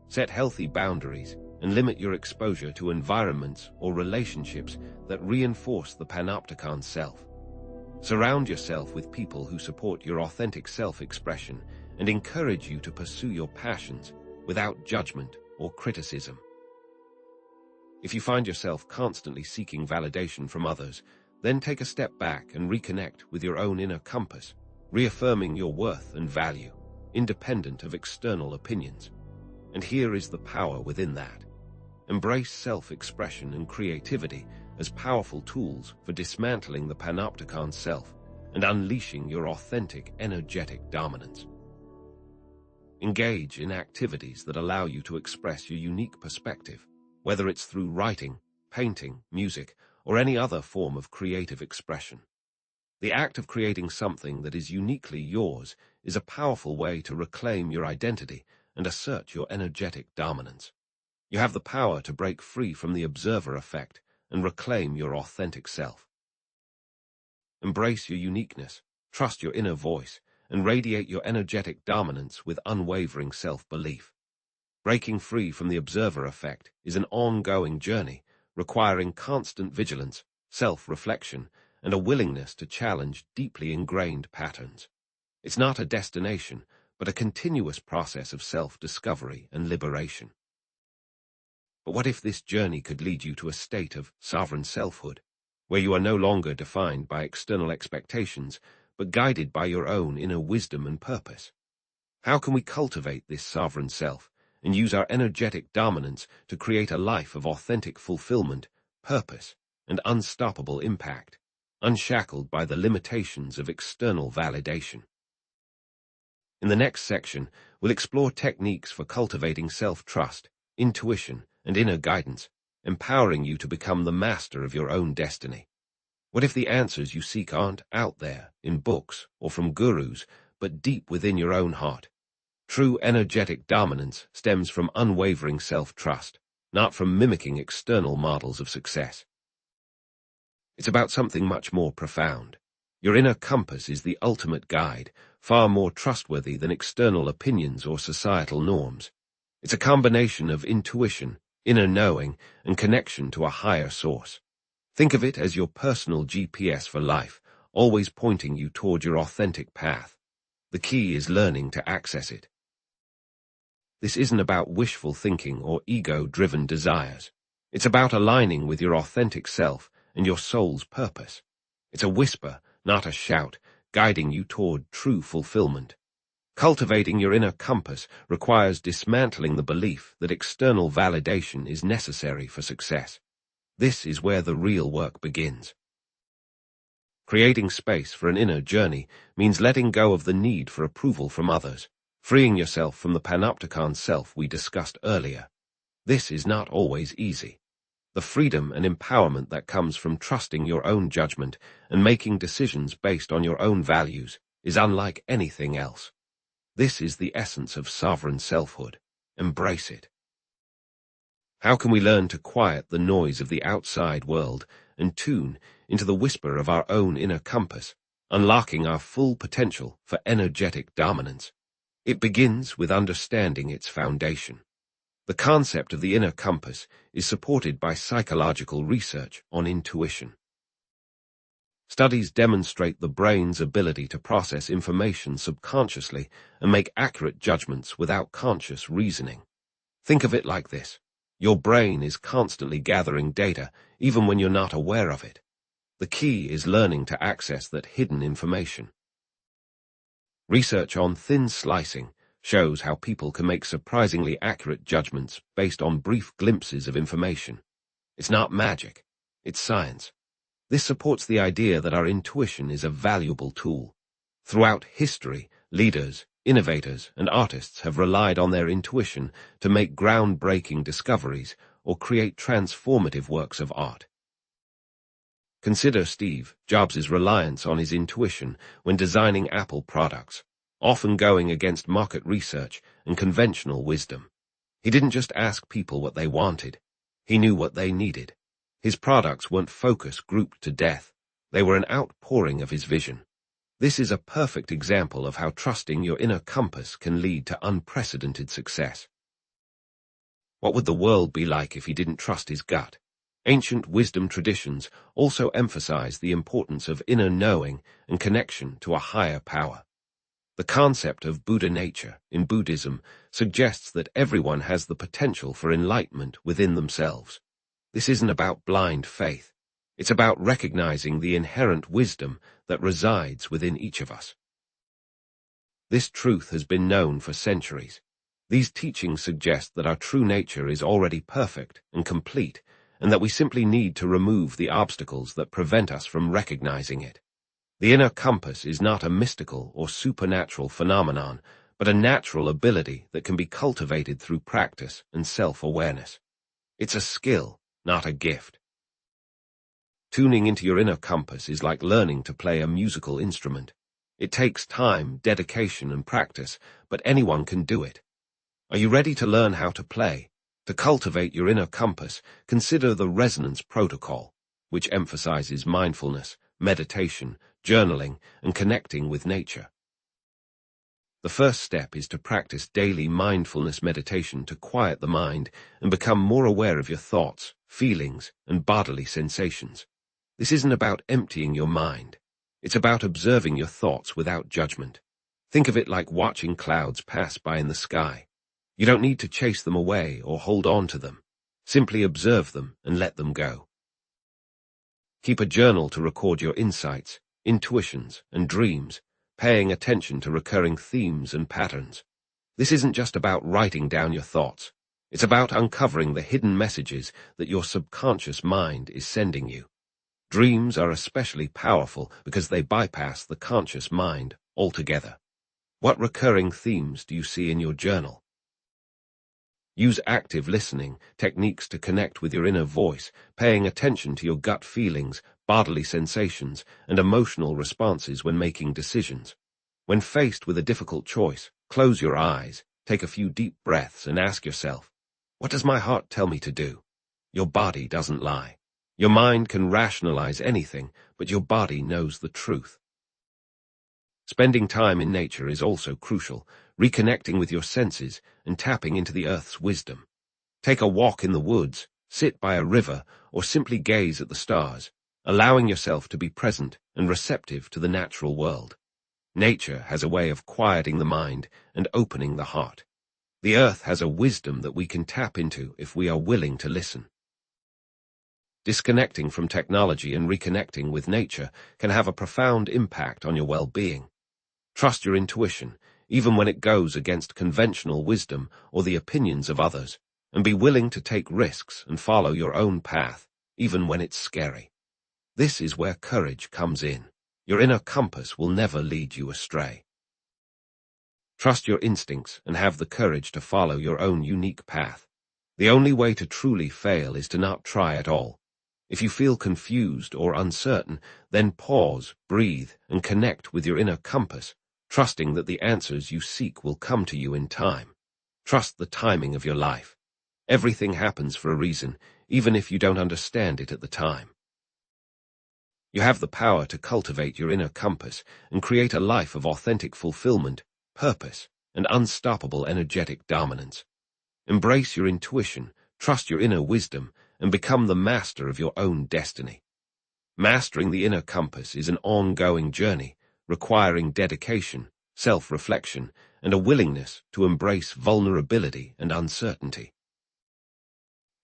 Set healthy boundaries and limit your exposure to environments or relationships that reinforce the panopticon self. Surround yourself with people who support your authentic self-expression and encourage you to pursue your passions without judgment or criticism. If you find yourself constantly seeking validation from others, then take a step back and reconnect with your own inner compass, reaffirming your worth and value, independent of external opinions. And here is the power within that. Embrace self-expression and creativity as powerful tools for dismantling the panopticon self and unleashing your authentic, energetic dominance. Engage in activities that allow you to express your unique perspective, whether it's through writing, painting, music, or any other form of creative expression. The act of creating something that is uniquely yours is a powerful way to reclaim your identity and assert your energetic dominance. You have the power to break free from the observer effect and reclaim your authentic self. Embrace your uniqueness, trust your inner voice, and radiate your energetic dominance with unwavering self-belief. Breaking free from the observer effect is an ongoing journey, requiring constant vigilance, self-reflection, and a willingness to challenge deeply ingrained patterns. It's not a destination, but a continuous process of self-discovery and liberation. But what if this journey could lead you to a state of sovereign selfhood, where you are no longer defined by external expectations, but guided by your own inner wisdom and purpose? How can we cultivate this sovereign self and use our energetic dominance to create a life of authentic fulfillment, purpose, and unstoppable impact, unshackled by the limitations of external validation? In the next section, we'll explore techniques for cultivating self-trust, intuition, and inner guidance, empowering you to become the master of your own destiny. What if the answers you seek aren't out there, in books, or from gurus, but deep within your own heart? True energetic dominance stems from unwavering self-trust, not from mimicking external models of success. It's about something much more profound. Your inner compass is the ultimate guide, far more trustworthy than external opinions or societal norms. It's a combination of intuition, inner knowing, and connection to a higher source. Think of it as your personal GPS for life, always pointing you toward your authentic path. The key is learning to access it. This isn't about wishful thinking or ego-driven desires. It's about aligning with your authentic self and your soul's purpose. It's a whisper, not a shout, guiding you toward true fulfillment. Cultivating your inner compass requires dismantling the belief that external validation is necessary for success. This is where the real work begins. Creating space for an inner journey means letting go of the need for approval from others, freeing yourself from the panopticon self we discussed earlier. This is not always easy. The freedom and empowerment that comes from trusting your own judgment and making decisions based on your own values is unlike anything else. This is the essence of sovereign selfhood. Embrace it. How can we learn to quiet the noise of the outside world and tune into the whisper of our own inner compass, unlocking our full potential for energetic dominance? It begins with understanding its foundation. The concept of the inner compass is supported by psychological research on intuition. Studies demonstrate the brain's ability to process information subconsciously and make accurate judgments without conscious reasoning. Think of it like this. Your brain is constantly gathering data, even when you're not aware of it. The key is learning to access that hidden information. Research on thin slicing shows how people can make surprisingly accurate judgments based on brief glimpses of information. It's not magic, it's science. This supports the idea that our intuition is a valuable tool. Throughout history, leaders, innovators, and artists have relied on their intuition to make groundbreaking discoveries or create transformative works of art. Consider Steve Jobs' reliance on his intuition when designing Apple products, often going against market research and conventional wisdom. He didn't just ask people what they wanted, he knew what they needed. His products weren't focus grouped to death, they were an outpouring of his vision. This is a perfect example of how trusting your inner compass can lead to unprecedented success. What would the world be like if he didn't trust his gut? Ancient wisdom traditions also emphasize the importance of inner knowing and connection to a higher power. The concept of Buddha nature in Buddhism suggests that everyone has the potential for enlightenment within themselves. This isn't about blind faith. It's about recognizing the inherent wisdom that resides within each of us. This truth has been known for centuries. These teachings suggest that our true nature is already perfect and complete, and that we simply need to remove the obstacles that prevent us from recognizing it. The inner compass is not a mystical or supernatural phenomenon, but a natural ability that can be cultivated through practice and self-awareness. It's a skill, not a gift. Tuning into your inner compass is like learning to play a musical instrument. It takes time, dedication, and practice, but anyone can do it. Are you ready to learn how to play? To cultivate your inner compass, consider the Resonance Protocol, which emphasizes mindfulness, meditation, journaling, and connecting with nature. The first step is to practice daily mindfulness meditation to quiet the mind and become more aware of your thoughts, feelings, and bodily sensations. This isn't about emptying your mind. It's about observing your thoughts without judgment. Think of it like watching clouds pass by in the sky. You don't need to chase them away or hold on to them. Simply observe them and let them go. Keep a journal to record your insights, intuitions, and dreams, paying attention to recurring themes and patterns. This isn't just about writing down your thoughts. It's about uncovering the hidden messages that your subconscious mind is sending you. Dreams are especially powerful because they bypass the conscious mind altogether. What recurring themes do you see in your journal? Use active listening techniques to connect with your inner voice, paying attention to your gut feelings, bodily sensations, and emotional responses when making decisions. When faced with a difficult choice, close your eyes, take a few deep breaths, and ask yourself, what does my heart tell me to do? Your body doesn't lie. Your mind can rationalize anything, but your body knows the truth. Spending time in nature is also crucial, reconnecting with your senses and tapping into the earth's wisdom. Take a walk in the woods, sit by a river, or simply gaze at the stars, allowing yourself to be present and receptive to the natural world. Nature has a way of quieting the mind and opening the heart. The earth has a wisdom that we can tap into if we are willing to listen. Disconnecting from technology and reconnecting with nature can have a profound impact on your well-being. Trust your intuition, even when it goes against conventional wisdom or the opinions of others, and be willing to take risks and follow your own path, even when it's scary. This is where courage comes in. Your inner compass will never lead you astray. Trust your instincts and have the courage to follow your own unique path. The only way to truly fail is to not try at all. If you feel confused or uncertain, then pause, breathe, and connect with your inner compass, trusting that the answers you seek will come to you in time. Trust the timing of your life. Everything happens for a reason, even if you don't understand it at the time. You have the power to cultivate your inner compass and create a life of authentic fulfillment, purpose, and unstoppable energetic dominance. Embrace your intuition, trust your inner wisdom, and become the master of your own destiny. Mastering the inner compass is an ongoing journey, requiring dedication, self-reflection, and a willingness to embrace vulnerability and uncertainty.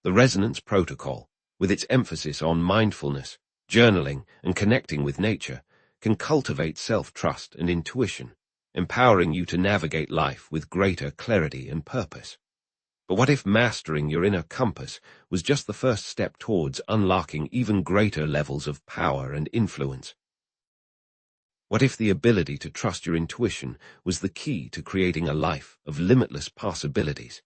The Resonance Protocol, with its emphasis on mindfulness, journaling, and connecting with nature, can cultivate self-trust and intuition, empowering you to navigate life with greater clarity and purpose. But what if mastering your inner compass was just the first step towards unlocking even greater levels of power and influence? What if the ability to trust your intuition was the key to creating a life of limitless possibilities?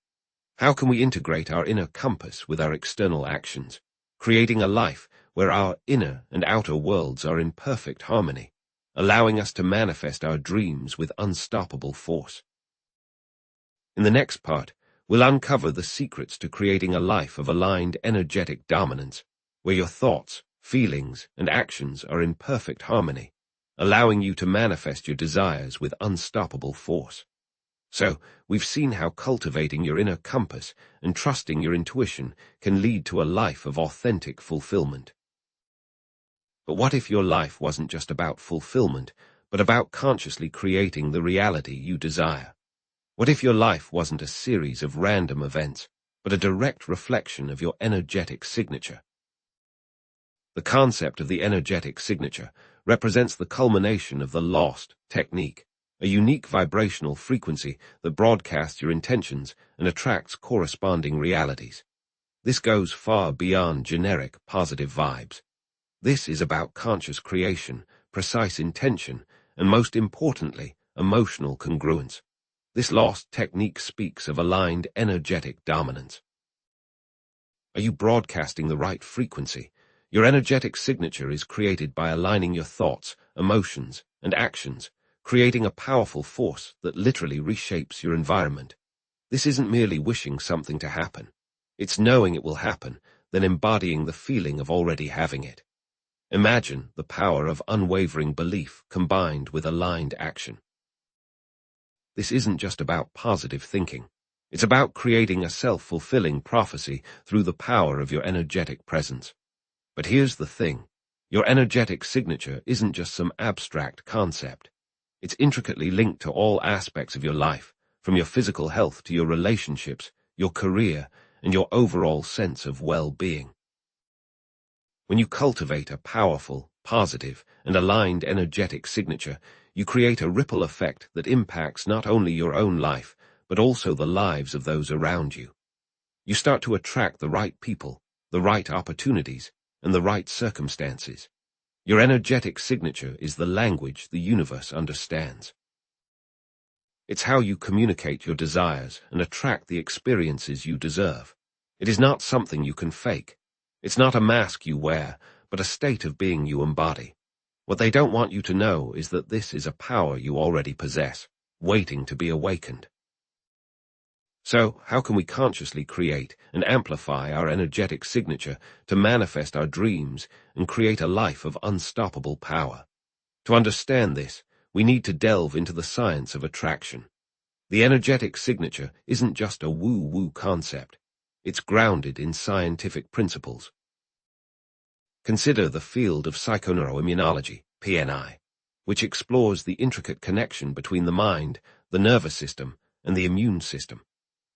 How can we integrate our inner compass with our external actions, creating a life where our inner and outer worlds are in perfect harmony, allowing us to manifest our dreams with unstoppable force? In the next part, we'll uncover the secrets to creating a life of aligned energetic dominance, where your thoughts, feelings, and actions are in perfect harmony, allowing you to manifest your desires with unstoppable force. So, we've seen how cultivating your inner compass and trusting your intuition can lead to a life of authentic fulfillment. But what if your life wasn't just about fulfillment, but about consciously creating the reality you desire? What if your life wasn't a series of random events, but a direct reflection of your energetic signature? The concept of the energetic signature represents the culmination of the LOST technique, a unique vibrational frequency that broadcasts your intentions and attracts corresponding realities. This goes far beyond generic positive vibes. This is about conscious creation, precise intention, and most importantly, emotional congruence. This LOST technique speaks of aligned energetic dominance. Are you broadcasting the right frequency? Your energetic signature is created by aligning your thoughts, emotions, and actions, creating a powerful force that literally reshapes your environment. This isn't merely wishing something to happen. It's knowing it will happen, then embodying the feeling of already having it. Imagine the power of unwavering belief combined with aligned action. This isn't just about positive thinking. It's about creating a self-fulfilling prophecy through the power of your energetic presence. But here's the thing. Your energetic signature isn't just some abstract concept. It's intricately linked to all aspects of your life, from your physical health to your relationships, your career, and your overall sense of well-being. When you cultivate a powerful, positive, and aligned energetic signature, you create a ripple effect that impacts not only your own life, but also the lives of those around you. You start to attract the right people, the right opportunities, and the right circumstances. Your energetic signature is the language the universe understands. It's how you communicate your desires and attract the experiences you deserve. It is not something you can fake. It's not a mask you wear, but a state of being you embody. What they don't want you to know is that this is a power you already possess, waiting to be awakened. So, how can we consciously create and amplify our energetic signature to manifest our dreams and create a life of unstoppable power? To understand this, we need to delve into the science of attraction. The energetic signature isn't just a woo-woo concept. It's grounded in scientific principles. Consider the field of psychoneuroimmunology, PNI, which explores the intricate connection between the mind, the nervous system, and the immune system.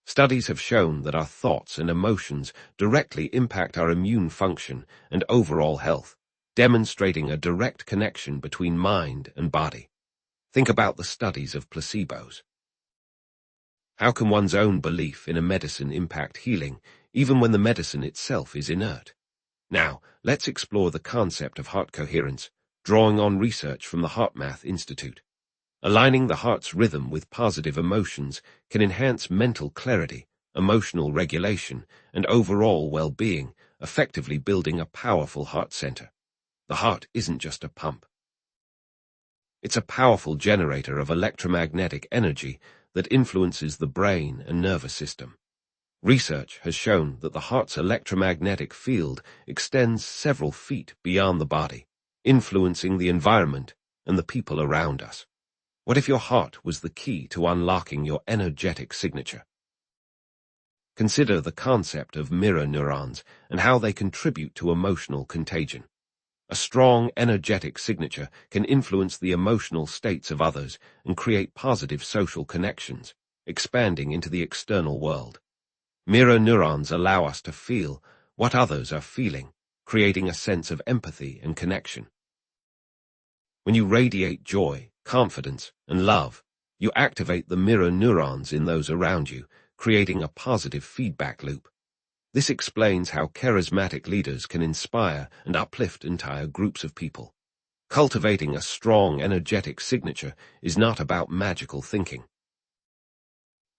Studies have shown that our thoughts and emotions directly impact our immune function and overall health, demonstrating a direct connection between mind and body. Think about the studies of placebos. How can one's own belief in a medicine impact healing, even when the medicine itself is inert? Now, let's explore the concept of heart coherence, drawing on research from the HeartMath Institute. Aligning the heart's rhythm with positive emotions can enhance mental clarity, emotional regulation, and overall well-being, effectively building a powerful heart center. The heart isn't just a pump. It's a powerful generator of electromagnetic energy that influences the brain and nervous system. Research has shown that the heart's electromagnetic field extends several feet beyond the body, influencing the environment and the people around us. What if your heart was the key to unlocking your energetic signature? Consider the concept of mirror neurons and how they contribute to emotional contagion. A strong, energetic signature can influence the emotional states of others and create positive social connections, expanding into the external world. Mirror neurons allow us to feel what others are feeling, creating a sense of empathy and connection. When you radiate joy, confidence, and love, you activate the mirror neurons in those around you, creating a positive feedback loop. This explains how charismatic leaders can inspire and uplift entire groups of people. Cultivating a strong, energetic signature is not about magical thinking.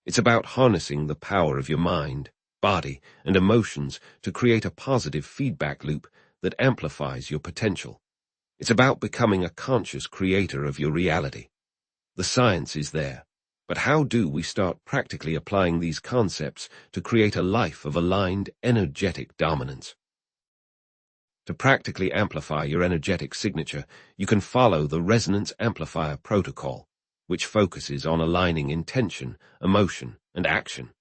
It's about harnessing the power of your mind, body, and emotions to create a positive feedback loop that amplifies your potential. It's about becoming a conscious creator of your reality. The science is there, but how do we start practically applying these concepts to create a life of aligned, energetic dominance? To practically amplify your energetic signature, you can follow the Resonance Amplifier Protocol, which focuses on aligning intention, emotion, and action.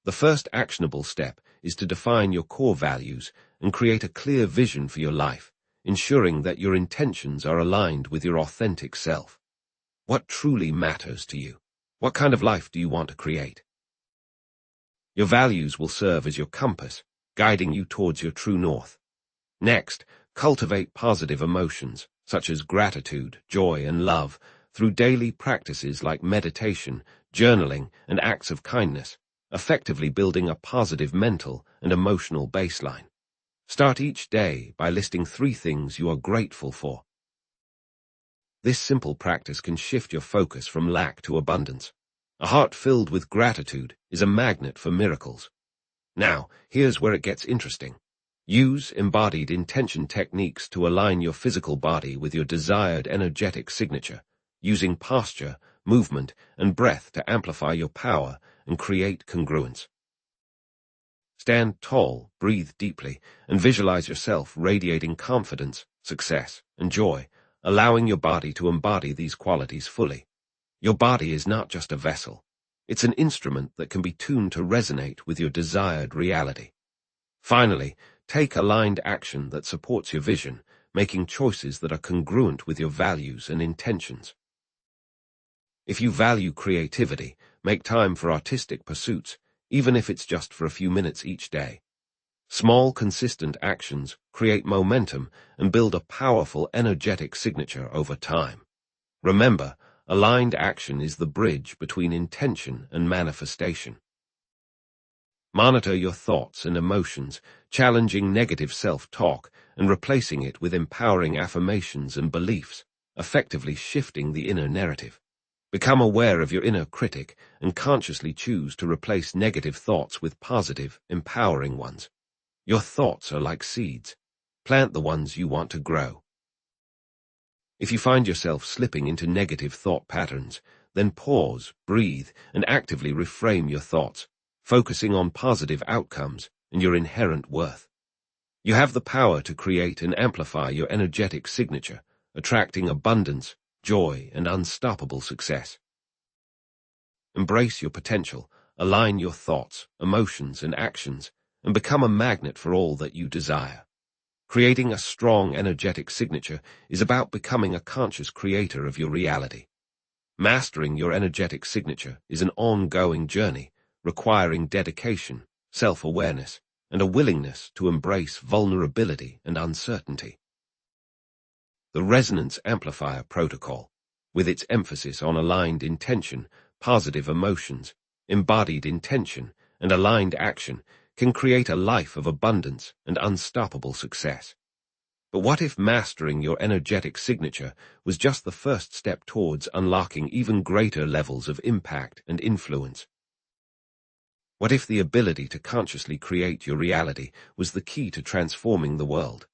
The first actionable step is to define your core values and create a clear vision for your life, ensuring that your intentions are aligned with your authentic self. What truly matters to you? What kind of life do you want to create? Your values will serve as your compass, guiding you towards your true north. Next, cultivate positive emotions, such as gratitude, joy, and love, through daily practices like meditation, journaling, and acts of kindness, effectively building a positive mental and emotional baseline. Start each day by listing 3 things you are grateful for. This simple practice can shift your focus from lack to abundance. A heart filled with gratitude is a magnet for miracles. Now, here's where it gets interesting. Use embodied intention techniques to align your physical body with your desired energetic signature, using posture, movement, and breath to amplify your power and create congruence. Stand tall, breathe deeply, and visualize yourself radiating confidence, success, and joy, allowing your body to embody these qualities fully. Your body is not just a vessel. It's an instrument that can be tuned to resonate with your desired reality. Finally, take aligned action that supports your vision, making choices that are congruent with your values and intentions. If you value creativity, make time for artistic pursuits, even if it's just for a few minutes each day. Small, consistent actions create momentum and build a powerful, energetic signature over time. Remember, aligned action is the bridge between intention and manifestation. Monitor your thoughts and emotions, challenging negative self-talk and replacing it with empowering affirmations and beliefs, effectively shifting the inner narrative. Become aware of your inner critic and consciously choose to replace negative thoughts with positive, empowering ones. Your thoughts are like seeds. Plant the ones you want to grow. If you find yourself slipping into negative thought patterns, then pause, breathe, and actively reframe your thoughts, focusing on positive outcomes and your inherent worth. You have the power to create and amplify your energetic signature, attracting abundance, joy, and unstoppable success. Embrace your potential, align your thoughts, emotions, and actions, and become a magnet for all that you desire. Creating a strong, energetic signature is about becoming a conscious creator of your reality. Mastering your energetic signature is an ongoing journey, requiring dedication, self-awareness, and a willingness to embrace vulnerability and uncertainty. The Resonance Amplifier Protocol, with its emphasis on aligned intention, positive emotions, embodied intention, and aligned action, can create a life of abundance and unstoppable success. But what if mastering your energetic signature was just the first step towards unlocking even greater levels of impact and influence? What if the ability to consciously create your reality was the key to transforming the world?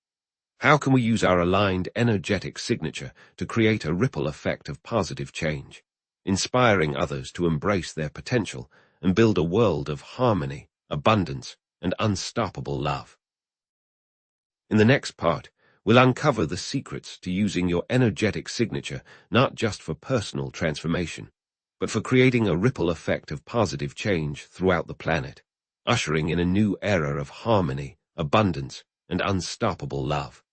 How can we use our aligned energetic signature to create a ripple effect of positive change, inspiring others to embrace their potential and build a world of harmony, abundance, and unstoppable love? In the next part, we'll uncover the secrets to using your energetic signature not just for personal transformation, but for creating a ripple effect of positive change throughout the planet, ushering in a new era of harmony, abundance, and unstoppable love.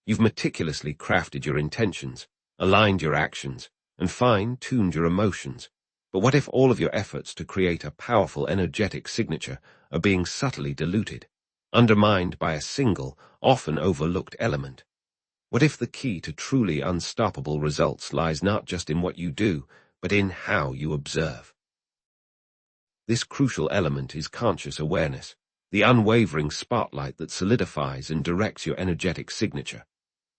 You've meticulously crafted your intentions, aligned your actions, and fine-tuned your emotions. But what if all of your efforts to create a powerful energetic signature are being subtly diluted, undermined by a single, often overlooked element? What if the key to truly unstoppable results lies not just in what you do, but in how you observe? This crucial element is conscious awareness, the unwavering spotlight that solidifies and directs your energetic signature.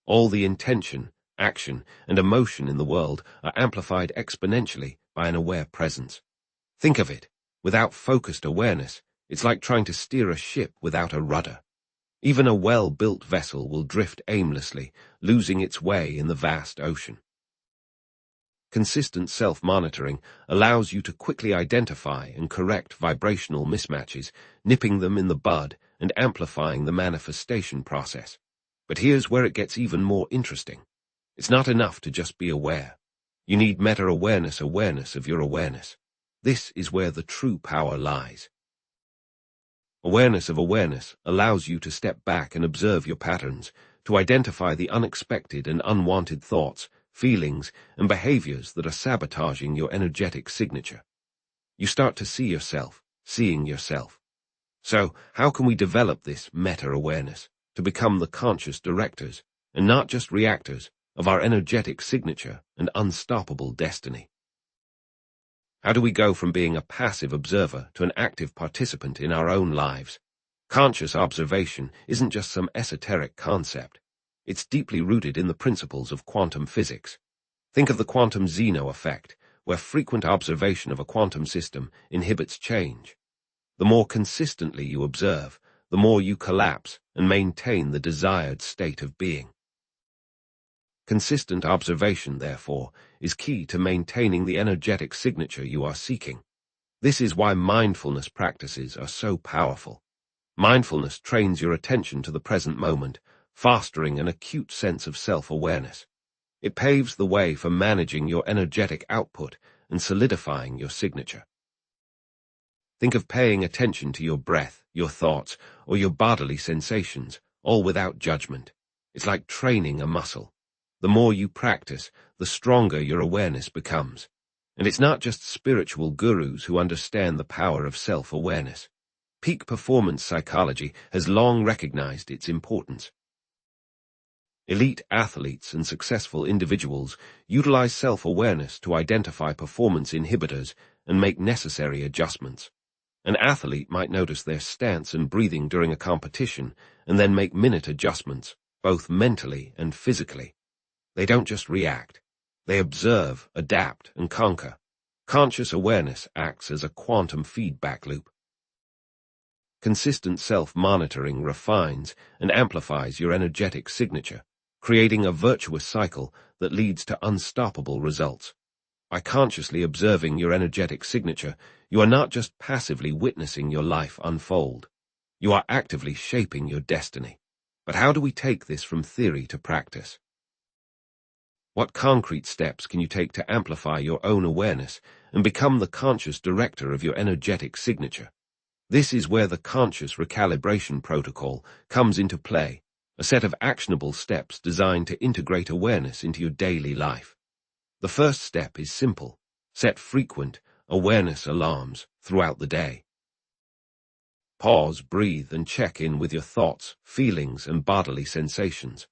All the intention, action, and emotion in the world are amplified exponentially by an aware presence. Think of it. Without focused awareness, it's like trying to steer a ship without a rudder. Even a well-built vessel will drift aimlessly, losing its way in the vast ocean. Consistent self-monitoring allows you to quickly identify and correct vibrational mismatches, nipping them in the bud and amplifying the manifestation process. But here's where it gets even more interesting. It's not enough to just be aware. You need meta-awareness of your awareness. This is where the true power lies. Awareness of awareness allows you to step back and observe your patterns, to identify the unexpected and unwanted thoughts, feelings, and behaviors that are sabotaging your energetic signature. You start to see yourself, seeing yourself. So, how can we develop this meta-awareness to become the conscious directors, and not just reactors, of our energetic signature and unstoppable destiny? How do we go from being a passive observer to an active participant in our own lives? Conscious observation isn't just some esoteric concept. It's deeply rooted in the principles of quantum physics. Think of the quantum Zeno effect, where frequent observation of a quantum system inhibits change. The more consistently you observe, the more you collapse and maintain the desired state of being. Consistent observation, therefore, is key to maintaining the energetic signature you are seeking. This is why mindfulness practices are so powerful. Mindfulness trains your attention to the present moment, fostering an acute sense of self-awareness. It paves the way for managing your energetic output and solidifying your signature. Think of paying attention to your breath, your thoughts, or your bodily sensations, all without judgment. It's like training a muscle. The more you practice, the stronger your awareness becomes. And it's not just spiritual gurus who understand the power of self-awareness. Peak performance psychology has long recognized its importance. Elite athletes and successful individuals utilize self-awareness to identify performance inhibitors and make necessary adjustments. An athlete might notice their stance and breathing during a competition and then make minute adjustments, both mentally and physically. They don't just react. They observe, adapt, and conquer. Conscious awareness acts as a quantum feedback loop. Consistent self-monitoring refines and amplifies your energetic signature, creating a virtuous cycle that leads to unstoppable results. By consciously observing your energetic signature, you are not just passively witnessing your life unfold. You are actively shaping your destiny. But how do we take this from theory to practice? What concrete steps can you take to amplify your own awareness and become the conscious director of your energetic signature? This is where the conscious recalibration protocol comes into play, a set of actionable steps designed to integrate awareness into your daily life. The first step is simple. Set frequent awareness alarms throughout the day. Pause, breathe, and check in with your thoughts, feelings, and bodily sensations.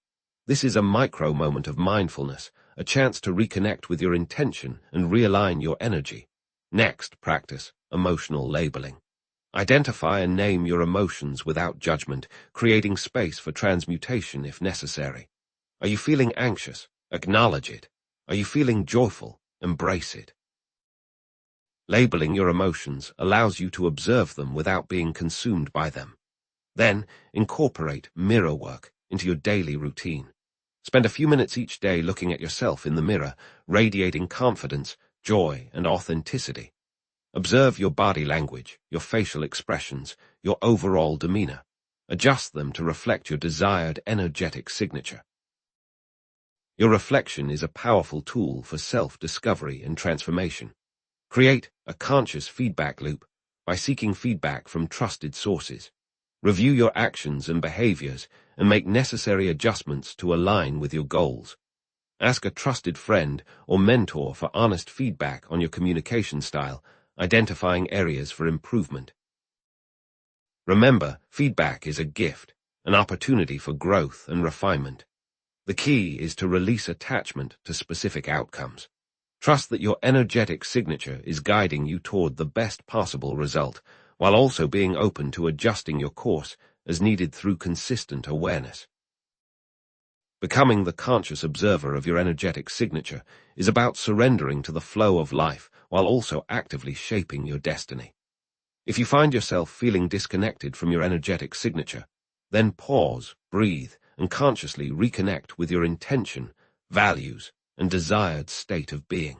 This is a micro moment of mindfulness, a chance to reconnect with your intention and realign your energy. Next, practice emotional labeling. Identify and name your emotions without judgment, creating space for transmutation if necessary. Are you feeling anxious? Acknowledge it. Are you feeling joyful? Embrace it. Labeling your emotions allows you to observe them without being consumed by them. Then, incorporate mirror work into your daily routine. Spend a few minutes each day looking at yourself in the mirror, radiating confidence, joy, and authenticity. Observe your body language, your facial expressions, your overall demeanor. Adjust them to reflect your desired energetic signature. Your reflection is a powerful tool for self-discovery and transformation. Create a conscious feedback loop by seeking feedback from trusted sources. Review your actions and behaviors and make necessary adjustments to align with your goals. Ask a trusted friend or mentor for honest feedback on your communication style, identifying areas for improvement. Remember, feedback is a gift, an opportunity for growth and refinement. The key is to release attachment to specific outcomes. Trust that your energetic signature is guiding you toward the best possible result, while also being open to adjusting your course as needed through consistent awareness. Becoming the conscious observer of your energetic signature is about surrendering to the flow of life while also actively shaping your destiny. If you find yourself feeling disconnected from your energetic signature, then pause, breathe, and consciously reconnect with your intention, values, and desired state of being.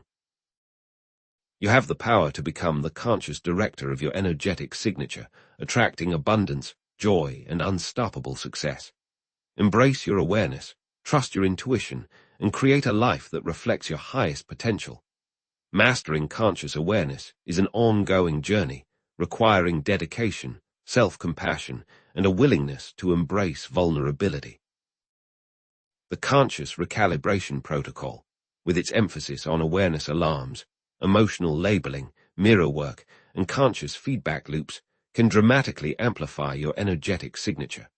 You have the power to become the conscious director of your energetic signature, attracting abundance, joy, and unstoppable success. Embrace your awareness, trust your intuition, and create a life that reflects your highest potential. Mastering conscious awareness is an ongoing journey, requiring dedication, self-compassion, and a willingness to embrace vulnerability. The Conscious Recalibration Protocol, with its emphasis on awareness alarms, emotional labeling, mirror work, and conscious feedback loops, can dramatically amplify your energetic signature.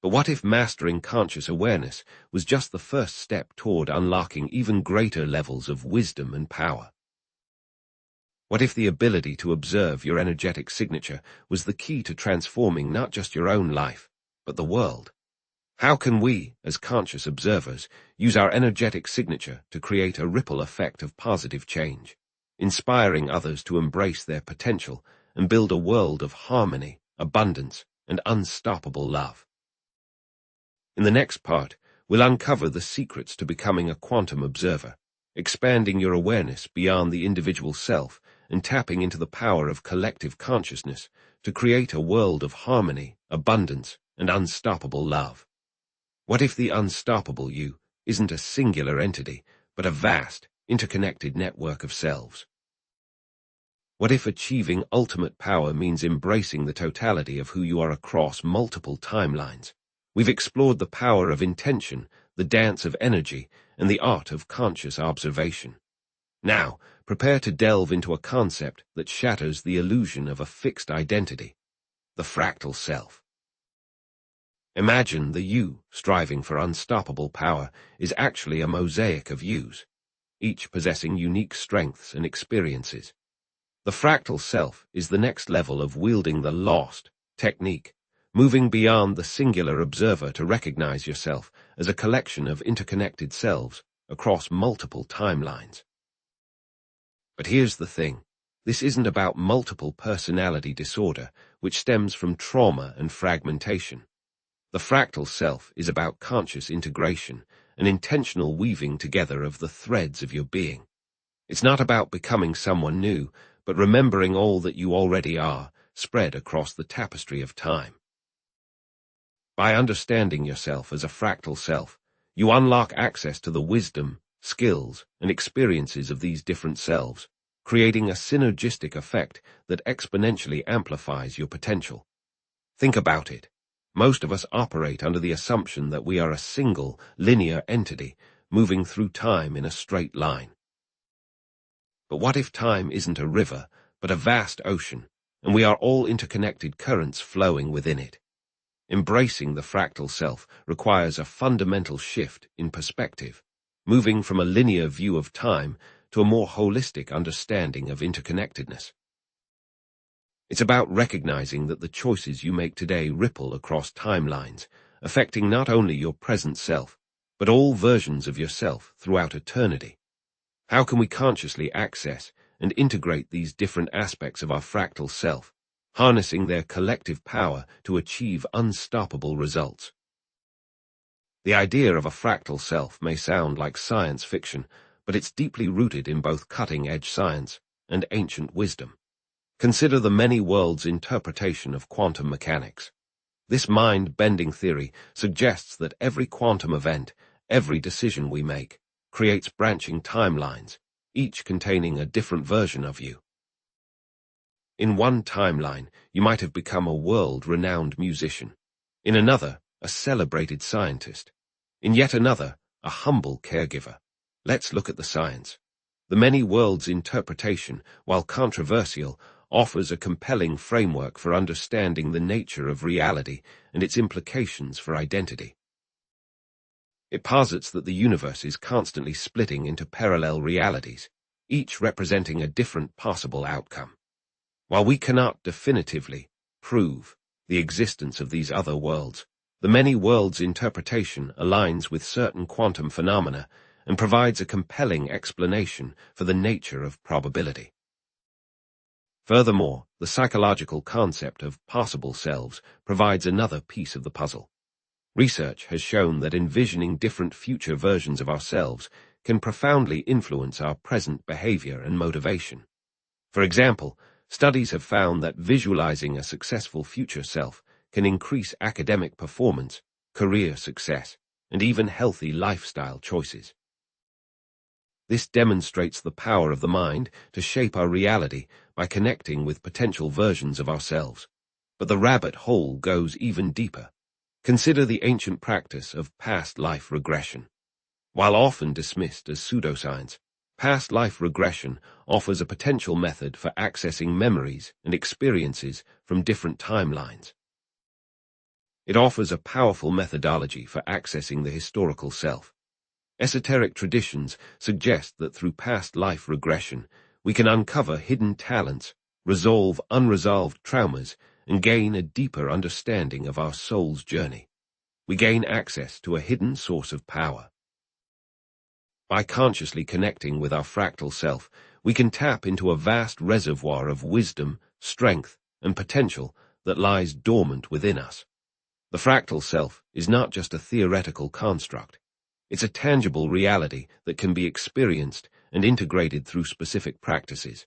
But what if mastering conscious awareness was just the first step toward unlocking even greater levels of wisdom and power? What if the ability to observe your energetic signature was the key to transforming not just your own life, but the world? How can we, as conscious observers, use our energetic signature to create a ripple effect of positive change, inspiring others to embrace their potential and build a world of harmony, abundance, and unstoppable love? In the next part, we'll uncover the secrets to becoming a quantum observer, expanding your awareness beyond the individual self and tapping into the power of collective consciousness to create a world of harmony, abundance, and unstoppable love. What if the unstoppable you isn't a singular entity, but a vast, interconnected network of selves? What if achieving ultimate power means embracing the totality of who you are across multiple timelines? We've explored the power of intention, the dance of energy, and the art of conscious observation. Now, prepare to delve into a concept that shatters the illusion of a fixed identity, the fractal self. Imagine the you striving for unstoppable power is actually a mosaic of yous, each possessing unique strengths and experiences. The fractal self is the next level of wielding the lost technique, moving beyond the singular observer to recognize yourself as a collection of interconnected selves across multiple timelines. But here's the thing. This isn't about multiple personality disorder, which stems from trauma and fragmentation. The fractal self is about conscious integration, an intentional weaving together of the threads of your being. It's not about becoming someone new, but remembering all that you already are, spread across the tapestry of time. By understanding yourself as a fractal self, you unlock access to the wisdom, skills, and experiences of these different selves, creating a synergistic effect that exponentially amplifies your potential. Think about it. Most of us operate under the assumption that we are a single, linear entity, moving through time in a straight line. But what if time isn't a river, but a vast ocean, and we are all interconnected currents flowing within it? Embracing the fractal self requires a fundamental shift in perspective, moving from a linear view of time to a more holistic understanding of interconnectedness. It's about recognizing that the choices you make today ripple across timelines, affecting not only your present self, but all versions of yourself throughout eternity. How can we consciously access and integrate these different aspects of our fractal self, harnessing their collective power to achieve unstoppable results? The idea of a fractal self may sound like science fiction, but it's deeply rooted in both cutting-edge science and ancient wisdom. Consider the many worlds interpretation of quantum mechanics. This mind-bending theory suggests that every quantum event, every decision we make, creates branching timelines, each containing a different version of you. In one timeline, you might have become a world-renowned musician. In another, a celebrated scientist. In yet another, a humble caregiver. Let's look at the science. The many worlds interpretation, while controversial, offers a compelling framework for understanding the nature of reality and its implications for identity. It posits that the universe is constantly splitting into parallel realities, each representing a different possible outcome. While we cannot definitively prove the existence of these other worlds, the many worlds interpretation aligns with certain quantum phenomena and provides a compelling explanation for the nature of probability. Furthermore, the psychological concept of possible selves provides another piece of the puzzle. Research has shown that envisioning different future versions of ourselves can profoundly influence our present behavior and motivation. For example, studies have found that visualizing a successful future self can increase academic performance, career success, and even healthy lifestyle choices. This demonstrates the power of the mind to shape our reality by connecting with potential versions of ourselves. But the rabbit hole goes even deeper. Consider the ancient practice of past life regression. While often dismissed as pseudoscience, past life regression offers a potential method for accessing memories and experiences from different timelines. It offers a powerful methodology for accessing the historical self. Esoteric traditions suggest that through past life regression, we can uncover hidden talents, resolve unresolved traumas, and gain a deeper understanding of our soul's journey. We gain access to a hidden source of power. By consciously connecting with our fractal self, we can tap into a vast reservoir of wisdom, strength, and potential that lies dormant within us. The fractal self is not just a theoretical construct. It's a tangible reality that can be experienced and integrated through specific practices.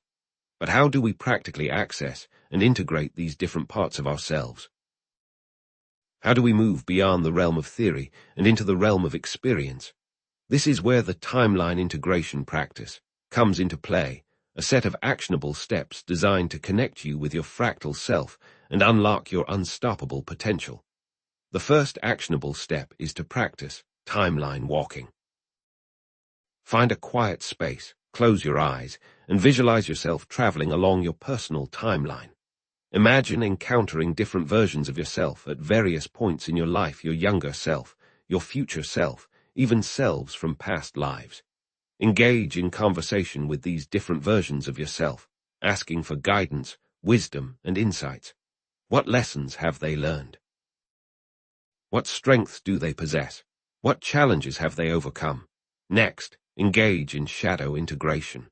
But how do we practically access and integrate these different parts of ourselves? How do we move beyond the realm of theory and into the realm of experience? This is where the timeline integration practice comes into play, a set of actionable steps designed to connect you with your fractal self and unlock your unstoppable potential. The first actionable step is to practice timeline walking. Find a quiet space, close your eyes, and visualize yourself traveling along your personal timeline. Imagine encountering different versions of yourself at various points in your life: your younger self, your future self, even selves from past lives. Engage in conversation with these different versions of yourself, asking for guidance, wisdom, and insights. What lessons have they learned? What strengths do they possess? What challenges have they overcome? Next, engage in shadow integration.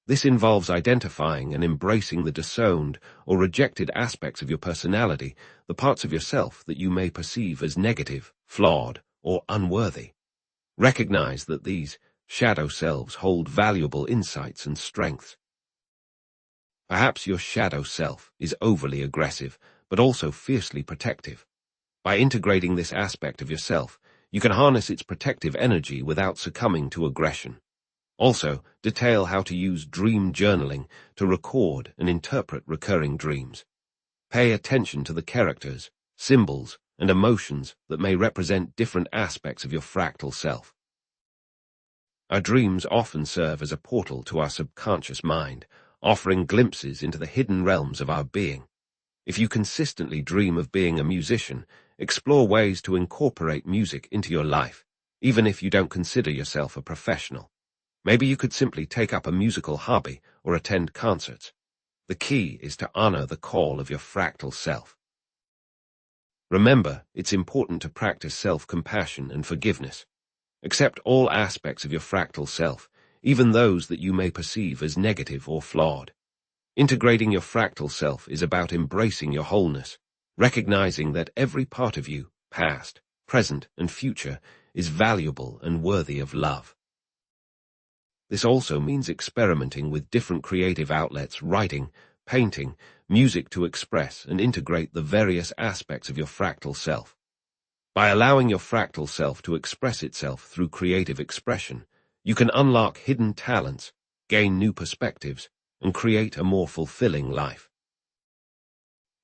This involves identifying and embracing the disowned or rejected aspects of your personality, the parts of yourself that you may perceive as negative, flawed, or unworthy. Recognize that these shadow selves hold valuable insights and strengths. Perhaps your shadow self is overly aggressive, but also fiercely protective. By integrating this aspect of yourself, you can harness its protective energy without succumbing to aggression. Also, detail how to use dream journaling to record and interpret recurring dreams. Pay attention to the characters, symbols, and emotions that may represent different aspects of your fractal self. Our dreams often serve as a portal to our subconscious mind, offering glimpses into the hidden realms of our being. If you consistently dream of being a musician, explore ways to incorporate music into your life, even if you don't consider yourself a professional. Maybe you could simply take up a musical hobby or attend concerts. The key is to honor the call of your fractal self. Remember, it's important to practice self-compassion and forgiveness. Accept all aspects of your fractal self, even those that you may perceive as negative or flawed. Integrating your fractal self is about embracing your wholeness, recognizing that every part of you, past, present, and future, is valuable and worthy of love. This also means experimenting with different creative outlets: writing, painting, music to express and integrate the various aspects of your fractal self. By allowing your fractal self to express itself through creative expression, you can unlock hidden talents, gain new perspectives, and create a more fulfilling life.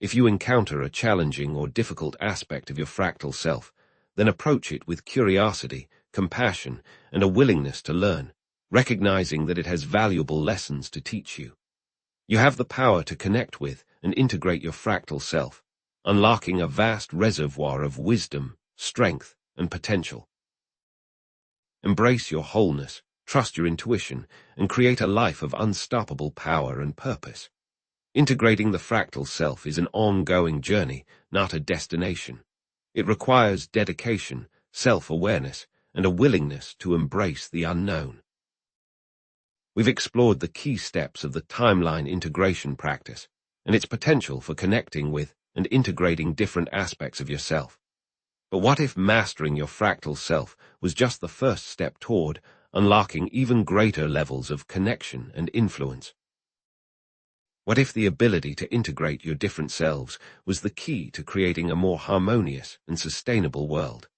If you encounter a challenging or difficult aspect of your fractal self, then approach it with curiosity, compassion, and a willingness to learn, recognizing that it has valuable lessons to teach you. You have the power to connect with and integrate your fractal self, unlocking a vast reservoir of wisdom, strength, and potential. Embrace your wholeness, trust your intuition, and create a life of unstoppable power and purpose. Integrating the fractal self is an ongoing journey, not a destination. It requires dedication, self-awareness, and a willingness to embrace the unknown. We've explored the key steps of the timeline integration practice and its potential for connecting with and integrating different aspects of yourself. But what if mastering your fractal self was just the first step toward unlocking even greater levels of connection and influence? What if the ability to integrate your different selves was the key to creating a more harmonious and sustainable world?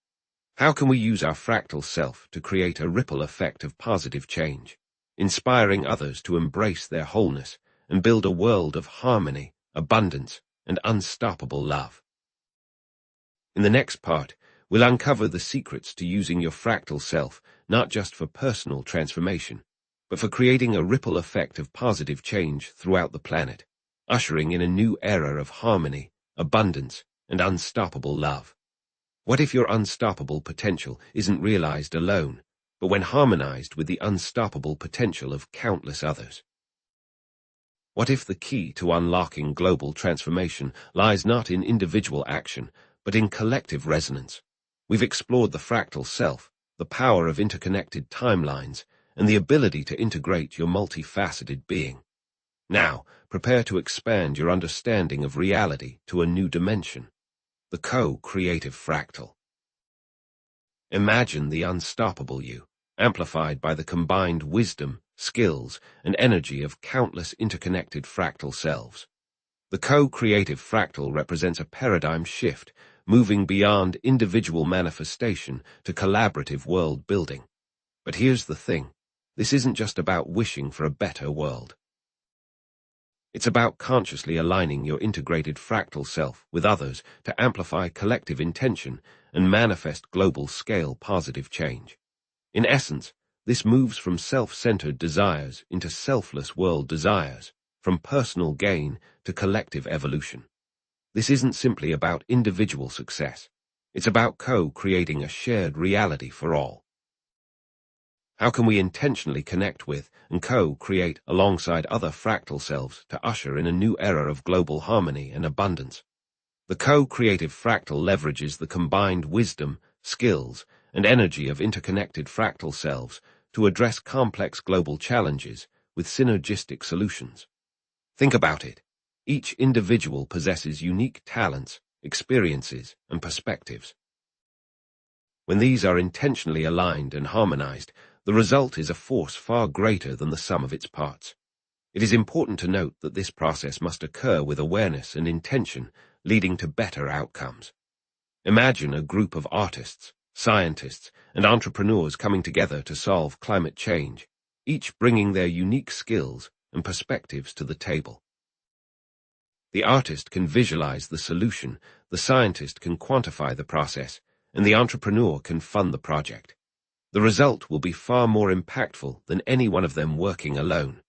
How can we use our fractal self to create a ripple effect of positive change, inspiring others to embrace their wholeness and build a world of harmony, abundance, and unstoppable love? In the next part, we'll uncover the secrets to using your fractal self not just for personal transformation, but for creating a ripple effect of positive change throughout the planet, ushering in a new era of harmony, abundance, and unstoppable love. What if your unstoppable potential isn't realized alone, but when harmonized with the unstoppable potential of countless others? What if the key to unlocking global transformation lies not in individual action, but in collective resonance? We've explored the fractal self, the power of interconnected timelines, and the ability to integrate your multifaceted being. Now, prepare to expand your understanding of reality to a new dimension, the co-creative fractal. Imagine the unstoppable you, amplified by the combined wisdom, skills, and energy of countless interconnected fractal selves. The co-creative fractal represents a paradigm shift, moving beyond individual manifestation to collaborative world building. But here's the thing. This isn't just about wishing for a better world. It's about consciously aligning your integrated fractal self with others to amplify collective intention and manifest global-scale positive change. In essence, this moves from self-centered desires into selfless world desires, from personal gain to collective evolution. This isn't simply about individual success. It's about co-creating a shared reality for all. How can we intentionally connect with and co-create alongside other fractal selves to usher in a new era of global harmony and abundance? The co-creative fractal leverages the combined wisdom, skills, and energy of interconnected fractal selves to address complex global challenges with synergistic solutions. Think about it. Each individual possesses unique talents, experiences, and perspectives. When these are intentionally aligned and harmonized, the result is a force far greater than the sum of its parts. It is important to note that this process must occur with awareness and intention, leading to better outcomes. Imagine a group of artists, scientists, and entrepreneurs coming together to solve climate change, each bringing their unique skills and perspectives to the table. The artist can visualize the solution, the scientist can quantify the process, and the entrepreneur can fund the project. The result will be far more impactful than any one of them working alone.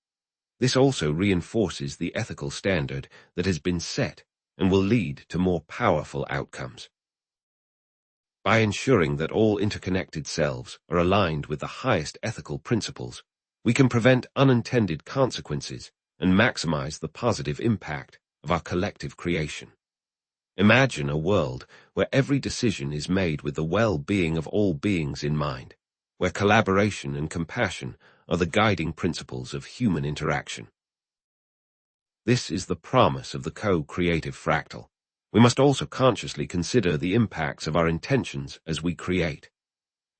This also reinforces the ethical standard that has been set and will lead to more powerful outcomes. By ensuring that all interconnected selves are aligned with the highest ethical principles, we can prevent unintended consequences and maximize the positive impact of our collective creation. Imagine a world where every decision is made with the well-being of all beings in mind, where collaboration and compassion are the guiding principles of human interaction. This is the promise of the co-creative fractal. We must also consciously consider the impacts of our intentions as we create.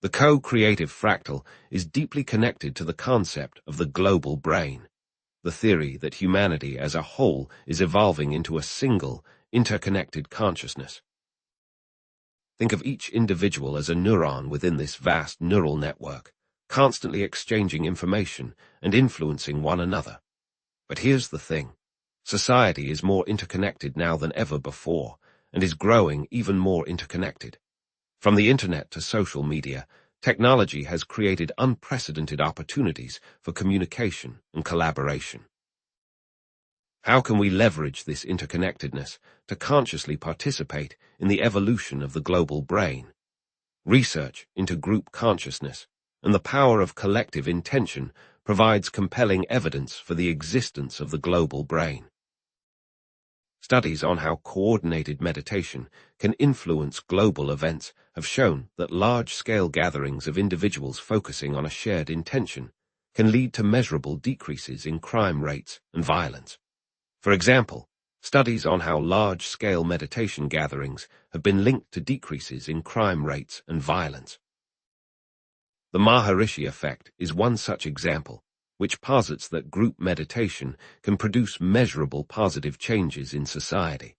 The co-creative fractal is deeply connected to the concept of the global brain, the theory that humanity as a whole is evolving into a single, interconnected consciousness. Think of each individual as a neuron within this vast neural network, constantly exchanging information and influencing one another. But here's the thing. Society is more interconnected now than ever before, and is growing even more interconnected. From the internet to social media, technology has created unprecedented opportunities for communication and collaboration. How can we leverage this interconnectedness to consciously participate in the evolution of the global brain? Research into group consciousness and the power of collective intention provides compelling evidence for the existence of the global brain. Studies on how coordinated meditation can influence global events have shown that large-scale gatherings of individuals focusing on a shared intention can lead to measurable decreases in crime rates and violence. For example, studies on how large-scale meditation gatherings have been linked to decreases in crime rates and violence. The Maharishi effect is one such example, which posits that group meditation can produce measurable positive changes in society.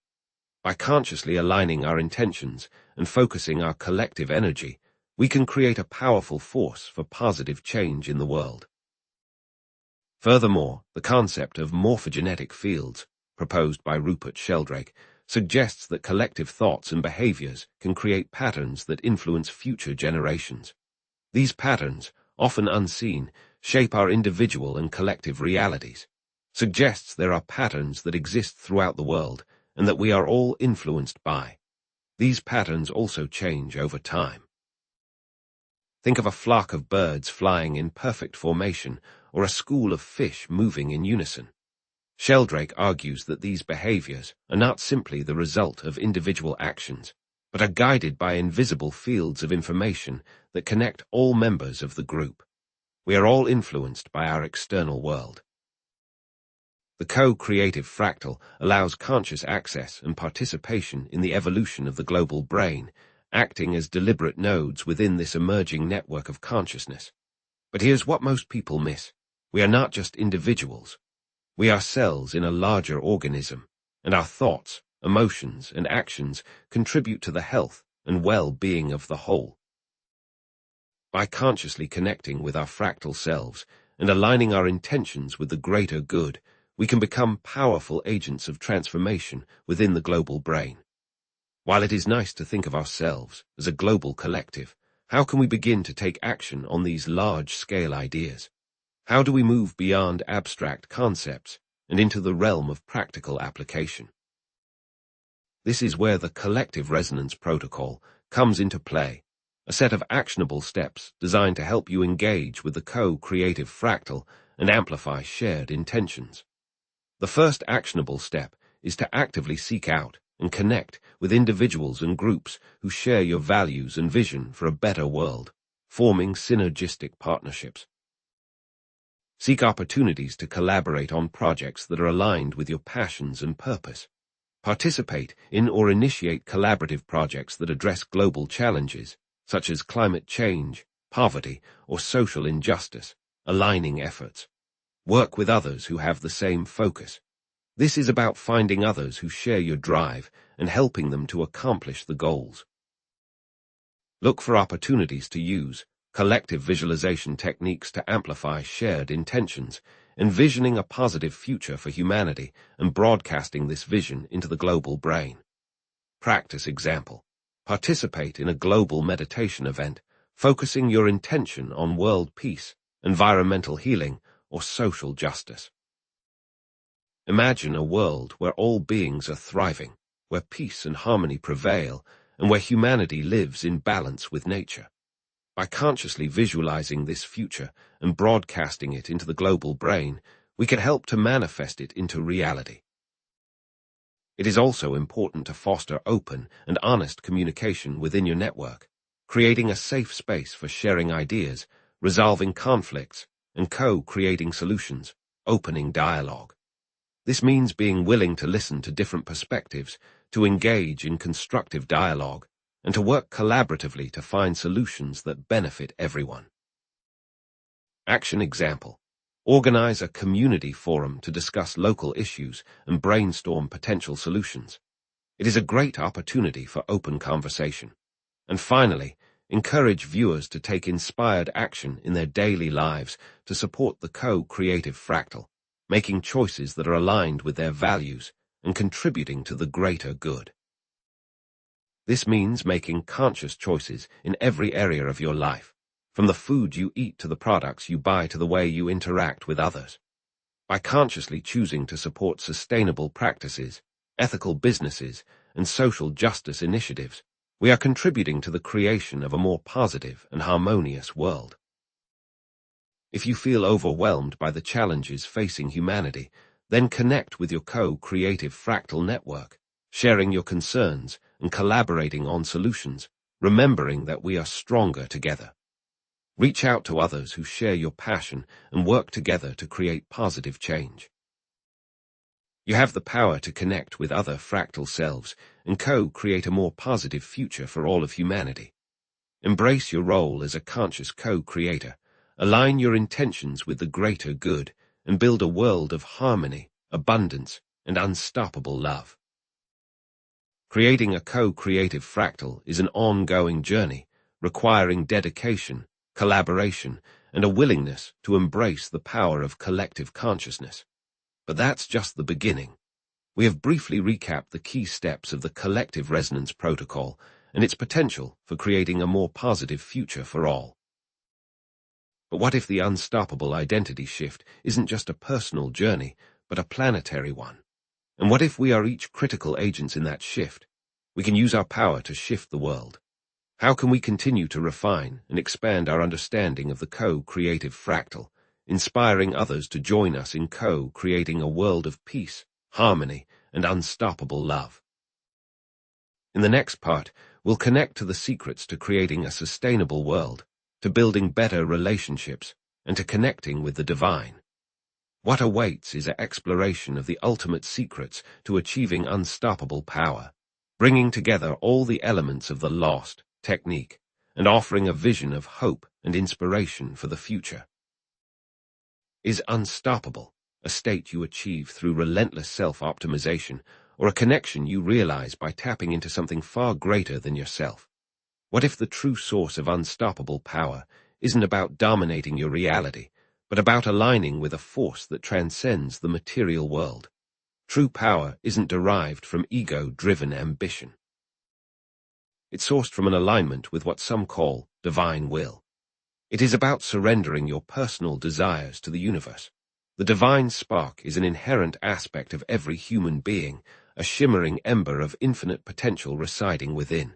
By consciously aligning our intentions and focusing our collective energy, we can create a powerful force for positive change in the world. Furthermore, the concept of morphogenetic fields, proposed by Rupert Sheldrake, suggests that collective thoughts and behaviors can create patterns that influence future generations. These patterns, often unseen, shape our individual and collective realities, suggests there are patterns that exist throughout the world and that we are all influenced by. These patterns also change over time. Think of a flock of birds flying in perfect formation or a school of fish moving in unison. Sheldrake argues that these behaviors are not simply the result of individual actions, but are guided by invisible fields of information that connect all members of the group. We are all influenced by our external world. The co-creative fractal allows conscious access and participation in the evolution of the global brain, acting as deliberate nodes within this emerging network of consciousness. But here's what most people miss. We are not just individuals. We are cells in a larger organism, and our thoughts, emotions, and actions contribute to the health and well-being of the whole. By consciously connecting with our fractal selves and aligning our intentions with the greater good, we can become powerful agents of transformation within the global brain. While it is nice to think of ourselves as a global collective, how can we begin to take action on these large-scale ideas? How do we move beyond abstract concepts and into the realm of practical application? This is where the collective resonance protocol comes into play, a set of actionable steps designed to help you engage with the co-creative fractal and amplify shared intentions. The first actionable step is to actively seek out and connect with individuals and groups who share your values and vision for a better world, forming synergistic partnerships. Seek opportunities to collaborate on projects that are aligned with your passions and purpose. Participate in or initiate collaborative projects that address global challenges, such as climate change, poverty, or social injustice, aligning efforts. Work with others who have the same focus. This is about finding others who share your drive and helping them to accomplish the goals. Look for opportunities to use collective visualization techniques to amplify shared intentions, envisioning a positive future for humanity and broadcasting this vision into the global brain. Practice example. Participate in a global meditation event, focusing your intention on world peace, environmental healing, or social justice. Imagine a world where all beings are thriving, where peace and harmony prevail, and where humanity lives in balance with nature. By consciously visualizing this future and broadcasting it into the global brain, we can help to manifest it into reality. It is also important to foster open and honest communication within your network, creating a safe space for sharing ideas, resolving conflicts, and co-creating solutions, opening dialogue. This means being willing to listen to different perspectives, to engage in constructive dialogue, and to work collaboratively to find solutions that benefit everyone. Action example. Organize a community forum to discuss local issues and brainstorm potential solutions. It is a great opportunity for open conversation. And finally, encourage viewers to take inspired action in their daily lives to support the co-creative fractal. making choices that are aligned with their values and contributing to the greater good. This means making conscious choices in every area of your life, from the food you eat to the products you buy to the way you interact with others. By consciously choosing to support sustainable practices, ethical businesses, and social justice initiatives, we are contributing to the creation of a more positive and harmonious world. If you feel overwhelmed by the challenges facing humanity, then connect with your co-creative fractal network, sharing your concerns and collaborating on solutions, remembering that we are stronger together. Reach out to others who share your passion and work together to create positive change. You have the power to connect with other fractal selves and co-create a more positive future for all of humanity. Embrace your role as a conscious co-creator, align your intentions with the greater good, and build a world of harmony, abundance, and unstoppable love. Creating a co-creative fractal is an ongoing journey, requiring dedication, collaboration, and a willingness to embrace the power of collective consciousness. But that's just the beginning. We have briefly recapped the key steps of the Collective Resonance Protocol and its potential for creating a more positive future for all. But what if the unstoppable identity shift isn't just a personal journey, but a planetary one? And what if we are each critical agents in that shift? We can use our power to shift the world. How can we continue to refine and expand our understanding of the co-creative fractal, inspiring others to join us in co-creating a world of peace, harmony, and unstoppable love? In the next part, we'll connect to the secrets to creating a sustainable world, to building better relationships, and to connecting with the divine. What awaits is an exploration of the ultimate secrets to achieving unstoppable power, bringing together all the elements of the lost technique, and offering a vision of hope and inspiration for the future. Is unstoppable a state you achieve through relentless self-optimization, or a connection you realize by tapping into something far greater than yourself? What if the true source of unstoppable power isn't about dominating your reality, but about aligning with a force that transcends the material world? True power isn't derived from ego-driven ambition. It's sourced from an alignment with what some call divine will. It is about surrendering your personal desires to the universe. The divine spark is an inherent aspect of every human being, a shimmering ember of infinite potential residing within.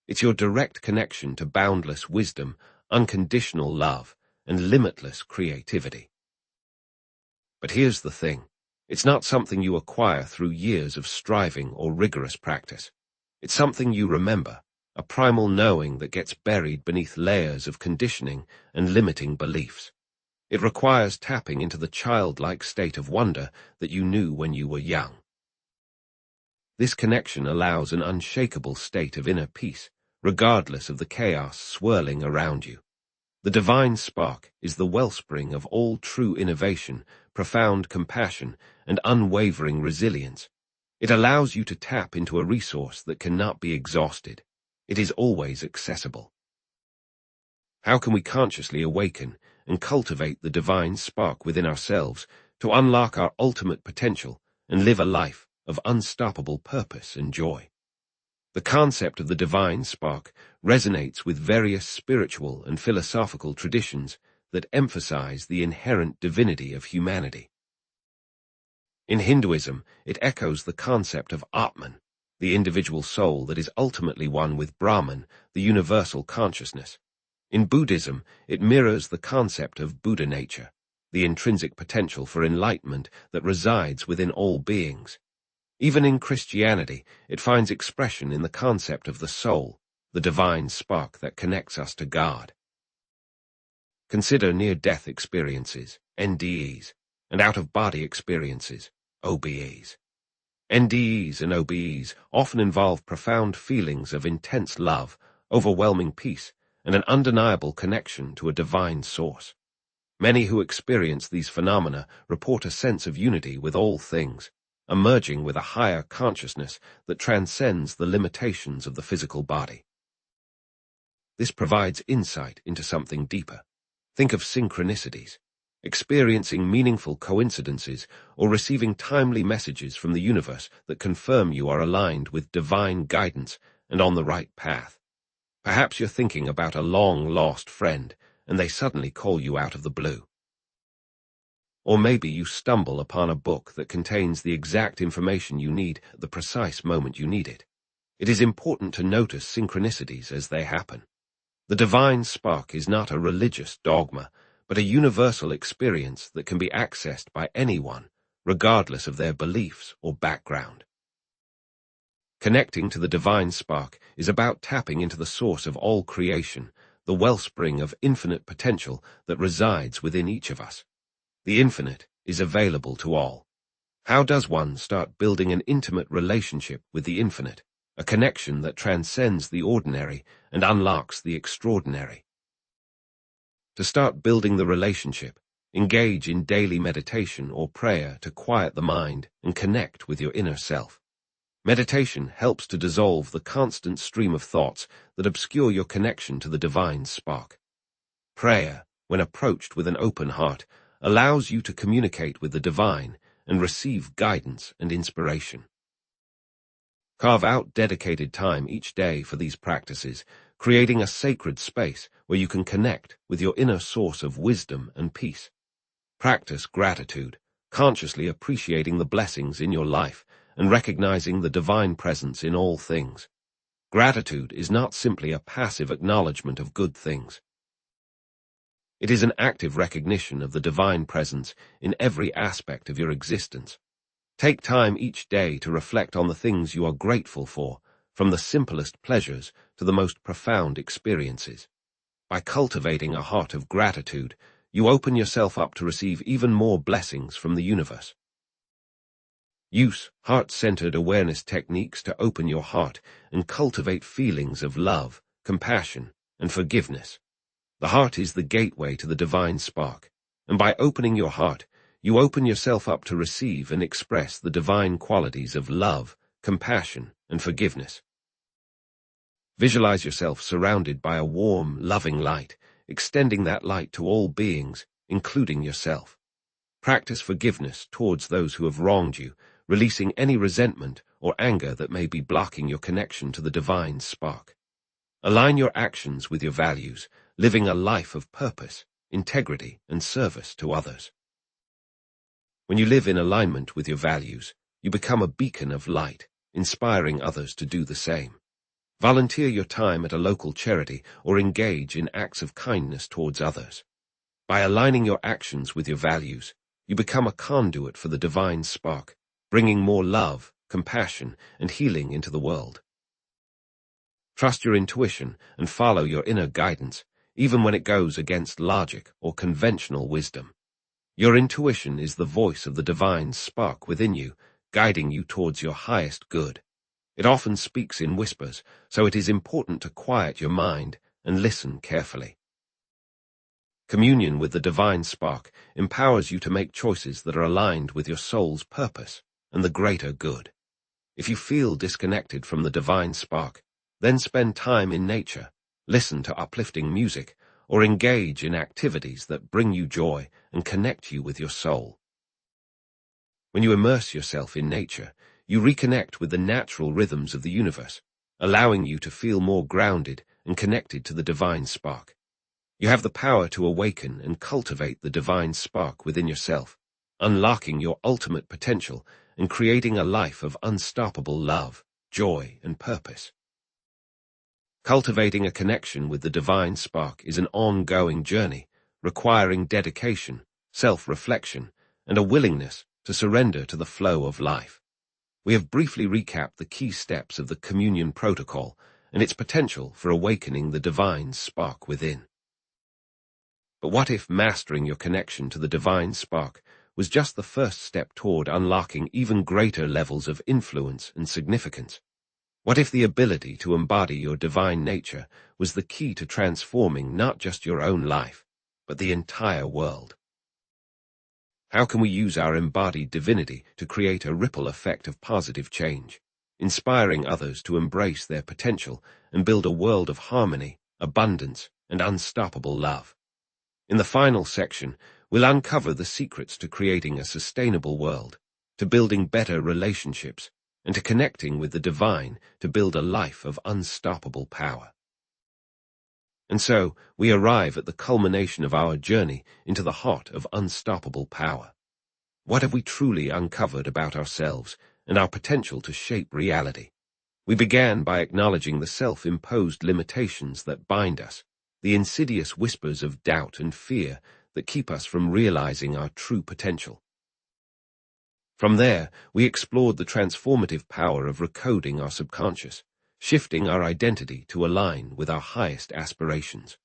It's your direct connection to boundless wisdom, unconditional love, and limitless creativity. But here's the thing. It's not something you acquire through years of striving or rigorous practice. It's something you remember, a primal knowing that gets buried beneath layers of conditioning and limiting beliefs. It requires tapping into the childlike state of wonder that you knew when you were young. This connection allows an unshakable state of inner peace, regardless of the chaos swirling around you. The divine spark is the wellspring of all true innovation, profound compassion, and unwavering resilience. It allows you to tap into a resource that cannot be exhausted. It is always accessible. How can we consciously awaken and cultivate the divine spark within ourselves to unlock our ultimate potential and live a life of unstoppable purpose and joy? The concept of the divine spark resonates with various spiritual and philosophical traditions that emphasize the inherent divinity of humanity. In Hinduism, it echoes the concept of Atman, the individual soul that is ultimately one with Brahman, the universal consciousness. In Buddhism, it mirrors the concept of Buddha nature, the intrinsic potential for enlightenment that resides within all beings. Even in Christianity, it finds expression in the concept of the soul, the divine spark that connects us to God. Consider near-death experiences, NDEs, and out-of-body experiences, OBEs. NDEs and OBEs often involve profound feelings of intense love, overwhelming peace, and an undeniable connection to a divine source. Many who experience these phenomena report a sense of unity with all things, emerging with a higher consciousness that transcends the limitations of the physical body. This provides insight into something deeper. Think of synchronicities. experiencing meaningful coincidences, or receiving timely messages from the universe that confirm you are aligned with divine guidance and on the right path. Perhaps you're thinking about a long-lost friend, and they suddenly call you out of the blue. Or maybe you stumble upon a book that contains the exact information you need at the precise moment you need it. It is important to notice synchronicities as they happen. The divine spark is not a religious dogma, but a universal experience that can be accessed by anyone, regardless of their beliefs or background. Connecting to the divine spark is about tapping into the source of all creation, the wellspring of infinite potential that resides within each of us. The infinite is available to all. How does one start building an intimate relationship with the infinite, a connection that transcends the ordinary and unlocks the extraordinary? To start building the relationship, engage in daily meditation or prayer to quiet the mind and connect with your inner self. Meditation helps to dissolve the constant stream of thoughts that obscure your connection to the divine spark. Prayer, when approached with an open heart, allows you to communicate with the divine and receive guidance and inspiration. Carve out dedicated time each day for these practices, creating a sacred space where you can connect with your inner source of wisdom and peace. Practice gratitude, consciously appreciating the blessings in your life and recognizing the divine presence in all things. Gratitude is not simply a passive acknowledgement of good things. It is an active recognition of the divine presence in every aspect of your existence. Take time each day to reflect on the things you are grateful for, from the simplest pleasures to the most profound experiences. By cultivating a heart of gratitude, you open yourself up to receive even more blessings from the universe. Use heart-centered awareness techniques to open your heart and cultivate feelings of love, compassion, and forgiveness. The heart is the gateway to the divine spark, and by opening your heart, you open yourself up to receive and express the divine qualities of love, compassion, and forgiveness. Visualize yourself surrounded by a warm, loving light, extending that light to all beings, including yourself. Practice forgiveness towards those who have wronged you, releasing any resentment or anger that may be blocking your connection to the divine spark. Align your actions with your values, living a life of purpose, integrity, and service to others. When you live in alignment with your values, you become a beacon of light, inspiring others to do the same. Volunteer your time at a local charity or engage in acts of kindness towards others. By aligning your actions with your values, you become a conduit for the divine spark, bringing more love, compassion, and healing into the world. Trust your intuition and follow your inner guidance, even when it goes against logic or conventional wisdom. Your intuition is the voice of the divine spark within you, guiding you towards your highest good. It often speaks in whispers, so it is important to quiet your mind and listen carefully. Communion with the divine spark empowers you to make choices that are aligned with your soul's purpose and the greater good. If you feel disconnected from the divine spark, then spend time in nature, listen to uplifting music, or engage in activities that bring you joy and connect you with your soul. When you immerse yourself in nature, you reconnect with the natural rhythms of the universe, allowing you to feel more grounded and connected to the divine spark. You have the power to awaken and cultivate the divine spark within yourself, unlocking your ultimate potential and creating a life of unstoppable love, joy, and purpose. Cultivating a connection with the divine spark is an ongoing journey, requiring dedication, self-reflection, and a willingness to surrender to the flow of life. We have briefly recapped the key steps of the communion protocol and its potential for awakening the divine spark within. But what if mastering your connection to the divine spark was just the first step toward unlocking even greater levels of influence and significance? What if the ability to embody your divine nature was the key to transforming not just your own life, but the entire world? How can we use our embodied divinity to create a ripple effect of positive change, inspiring others to embrace their potential and build a world of harmony, abundance, and unstoppable love? In the final section, we'll uncover the secrets to creating a sustainable world, to building better relationships, and to connecting with the divine to build a life of unstoppable power. And so, we arrive at the culmination of our journey into the heart of unstoppable power. What have we truly uncovered about ourselves and our potential to shape reality? We began by acknowledging the self-imposed limitations that bind us, the insidious whispers of doubt and fear that keep us from realizing our true potential. From there, we explored the transformative power of recoding our subconscious, shifting our identity to align with our highest aspirations.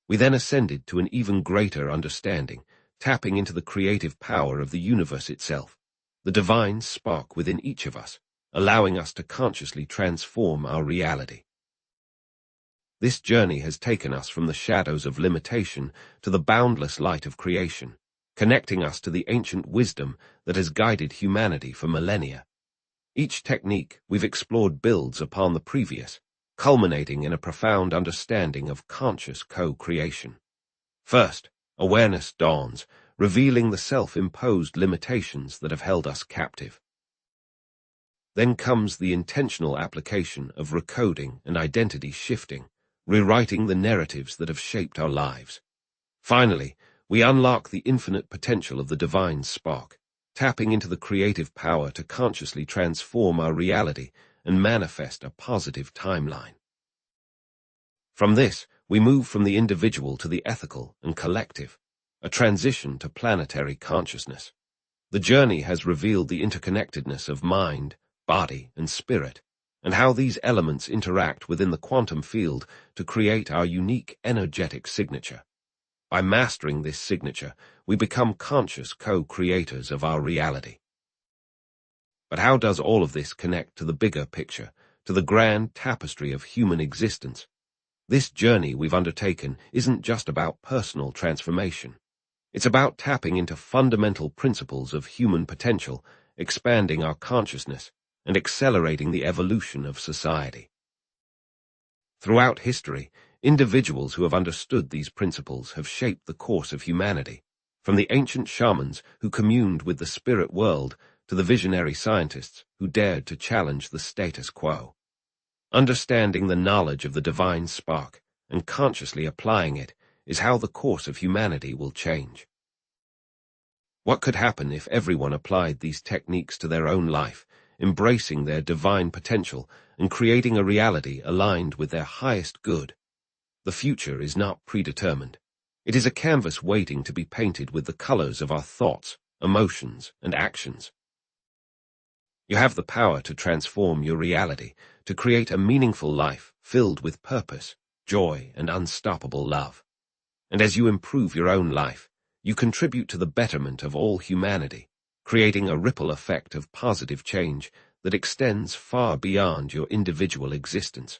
We then ascended to an even greater understanding, tapping into the creative power of the universe itself, the divine spark within each of us, allowing us to consciously transform our reality. This journey has taken us from the shadows of limitation to the boundless light of creation, connecting us to the ancient wisdom that has guided humanity for millennia. Each technique we've explored builds upon the previous, culminating in a profound understanding of conscious co-creation. First, awareness dawns, revealing the self-imposed limitations that have held us captive. Then comes the intentional application of recoding and identity shifting, rewriting the narratives that have shaped our lives. Finally, we unlock the infinite potential of the divine spark, tapping into the creative power to consciously transform our reality and manifest a positive timeline. From this, we move from the individual to the ethical and collective, a transition to planetary consciousness. The journey has revealed the interconnectedness of mind, body, and spirit, and how these elements interact within the quantum field to create our unique energetic signature. By mastering this signature, we become conscious co-creators of our reality. But how does all of this connect to the bigger picture, to the grand tapestry of human existence? This journey we've undertaken isn't just about personal transformation. It's about tapping into fundamental principles of human potential, expanding our consciousness, and accelerating the evolution of society. Throughout history, individuals who have understood these principles have shaped the course of humanity, from the ancient shamans who communed with the spirit world to the visionary scientists who dared to challenge the status quo. Understanding the knowledge of the divine spark and consciously applying it is how the course of humanity will change. What could happen if everyone applied these techniques to their own life, embracing their divine potential and creating a reality aligned with their highest good? The future is not predetermined. It is a canvas waiting to be painted with the colors of our thoughts, emotions, and actions. You have the power to transform your reality, to create a meaningful life filled with purpose, joy, and unstoppable love. And as you improve your own life, you contribute to the betterment of all humanity, creating a ripple effect of positive change that extends far beyond your individual existence.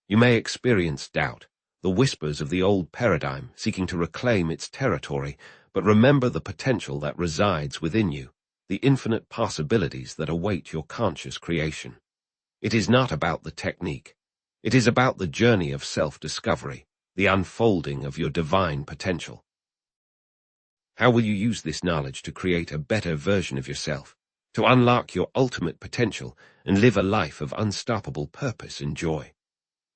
You may experience doubt, the whispers of the old paradigm seeking to reclaim its territory, but remember the potential that resides within you, the infinite possibilities that await your conscious creation. It is not about the technique. It is about the journey of self-discovery, the unfolding of your divine potential. How will you use this knowledge to create a better version of yourself, to unlock your ultimate potential and live a life of unstoppable purpose and joy?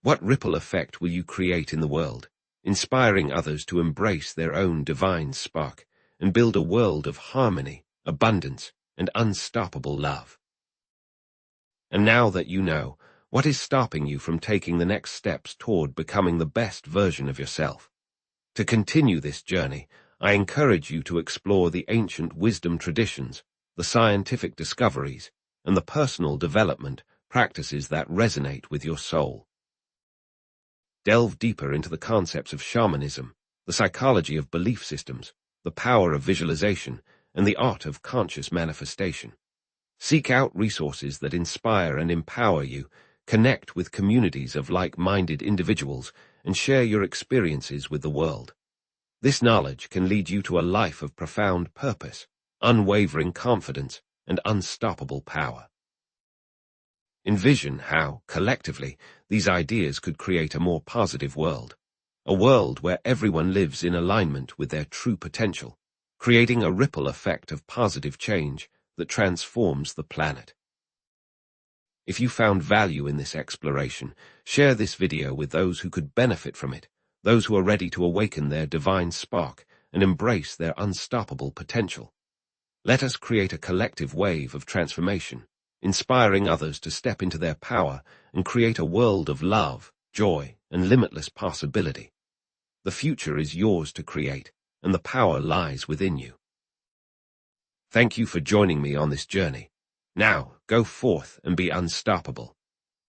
What ripple effect will you create in the world, inspiring others to embrace their own divine spark and build a world of harmony, abundance, and unstoppable love? And now that you know, what is stopping you from taking the next steps toward becoming the best version of yourself? To continue this journey, I encourage you to explore the ancient wisdom traditions, the scientific discoveries, and the personal development practices that resonate with your soul. Delve deeper into the concepts of shamanism, the psychology of belief systems, the power of visualization, and the art of conscious manifestation. Seek out resources that inspire and empower you, connect with communities of like-minded individuals, and share your experiences with the world. This knowledge can lead you to a life of profound purpose, unwavering confidence, and unstoppable power. Envision how, collectively, these ideas could create a more positive world. a world where everyone lives in alignment with their true potential, creating a ripple effect of positive change that transforms the planet. If you found value in this exploration, share this video with those who could benefit from it, those who are ready to awaken their divine spark and embrace their unstoppable potential. Let us create a collective wave of transformation, inspiring others to step into their power and create a world of love, joy, and limitless possibility. The future is yours to create, and the power lies within you. Thank you for joining me on this journey. Now, go forth and be unstoppable.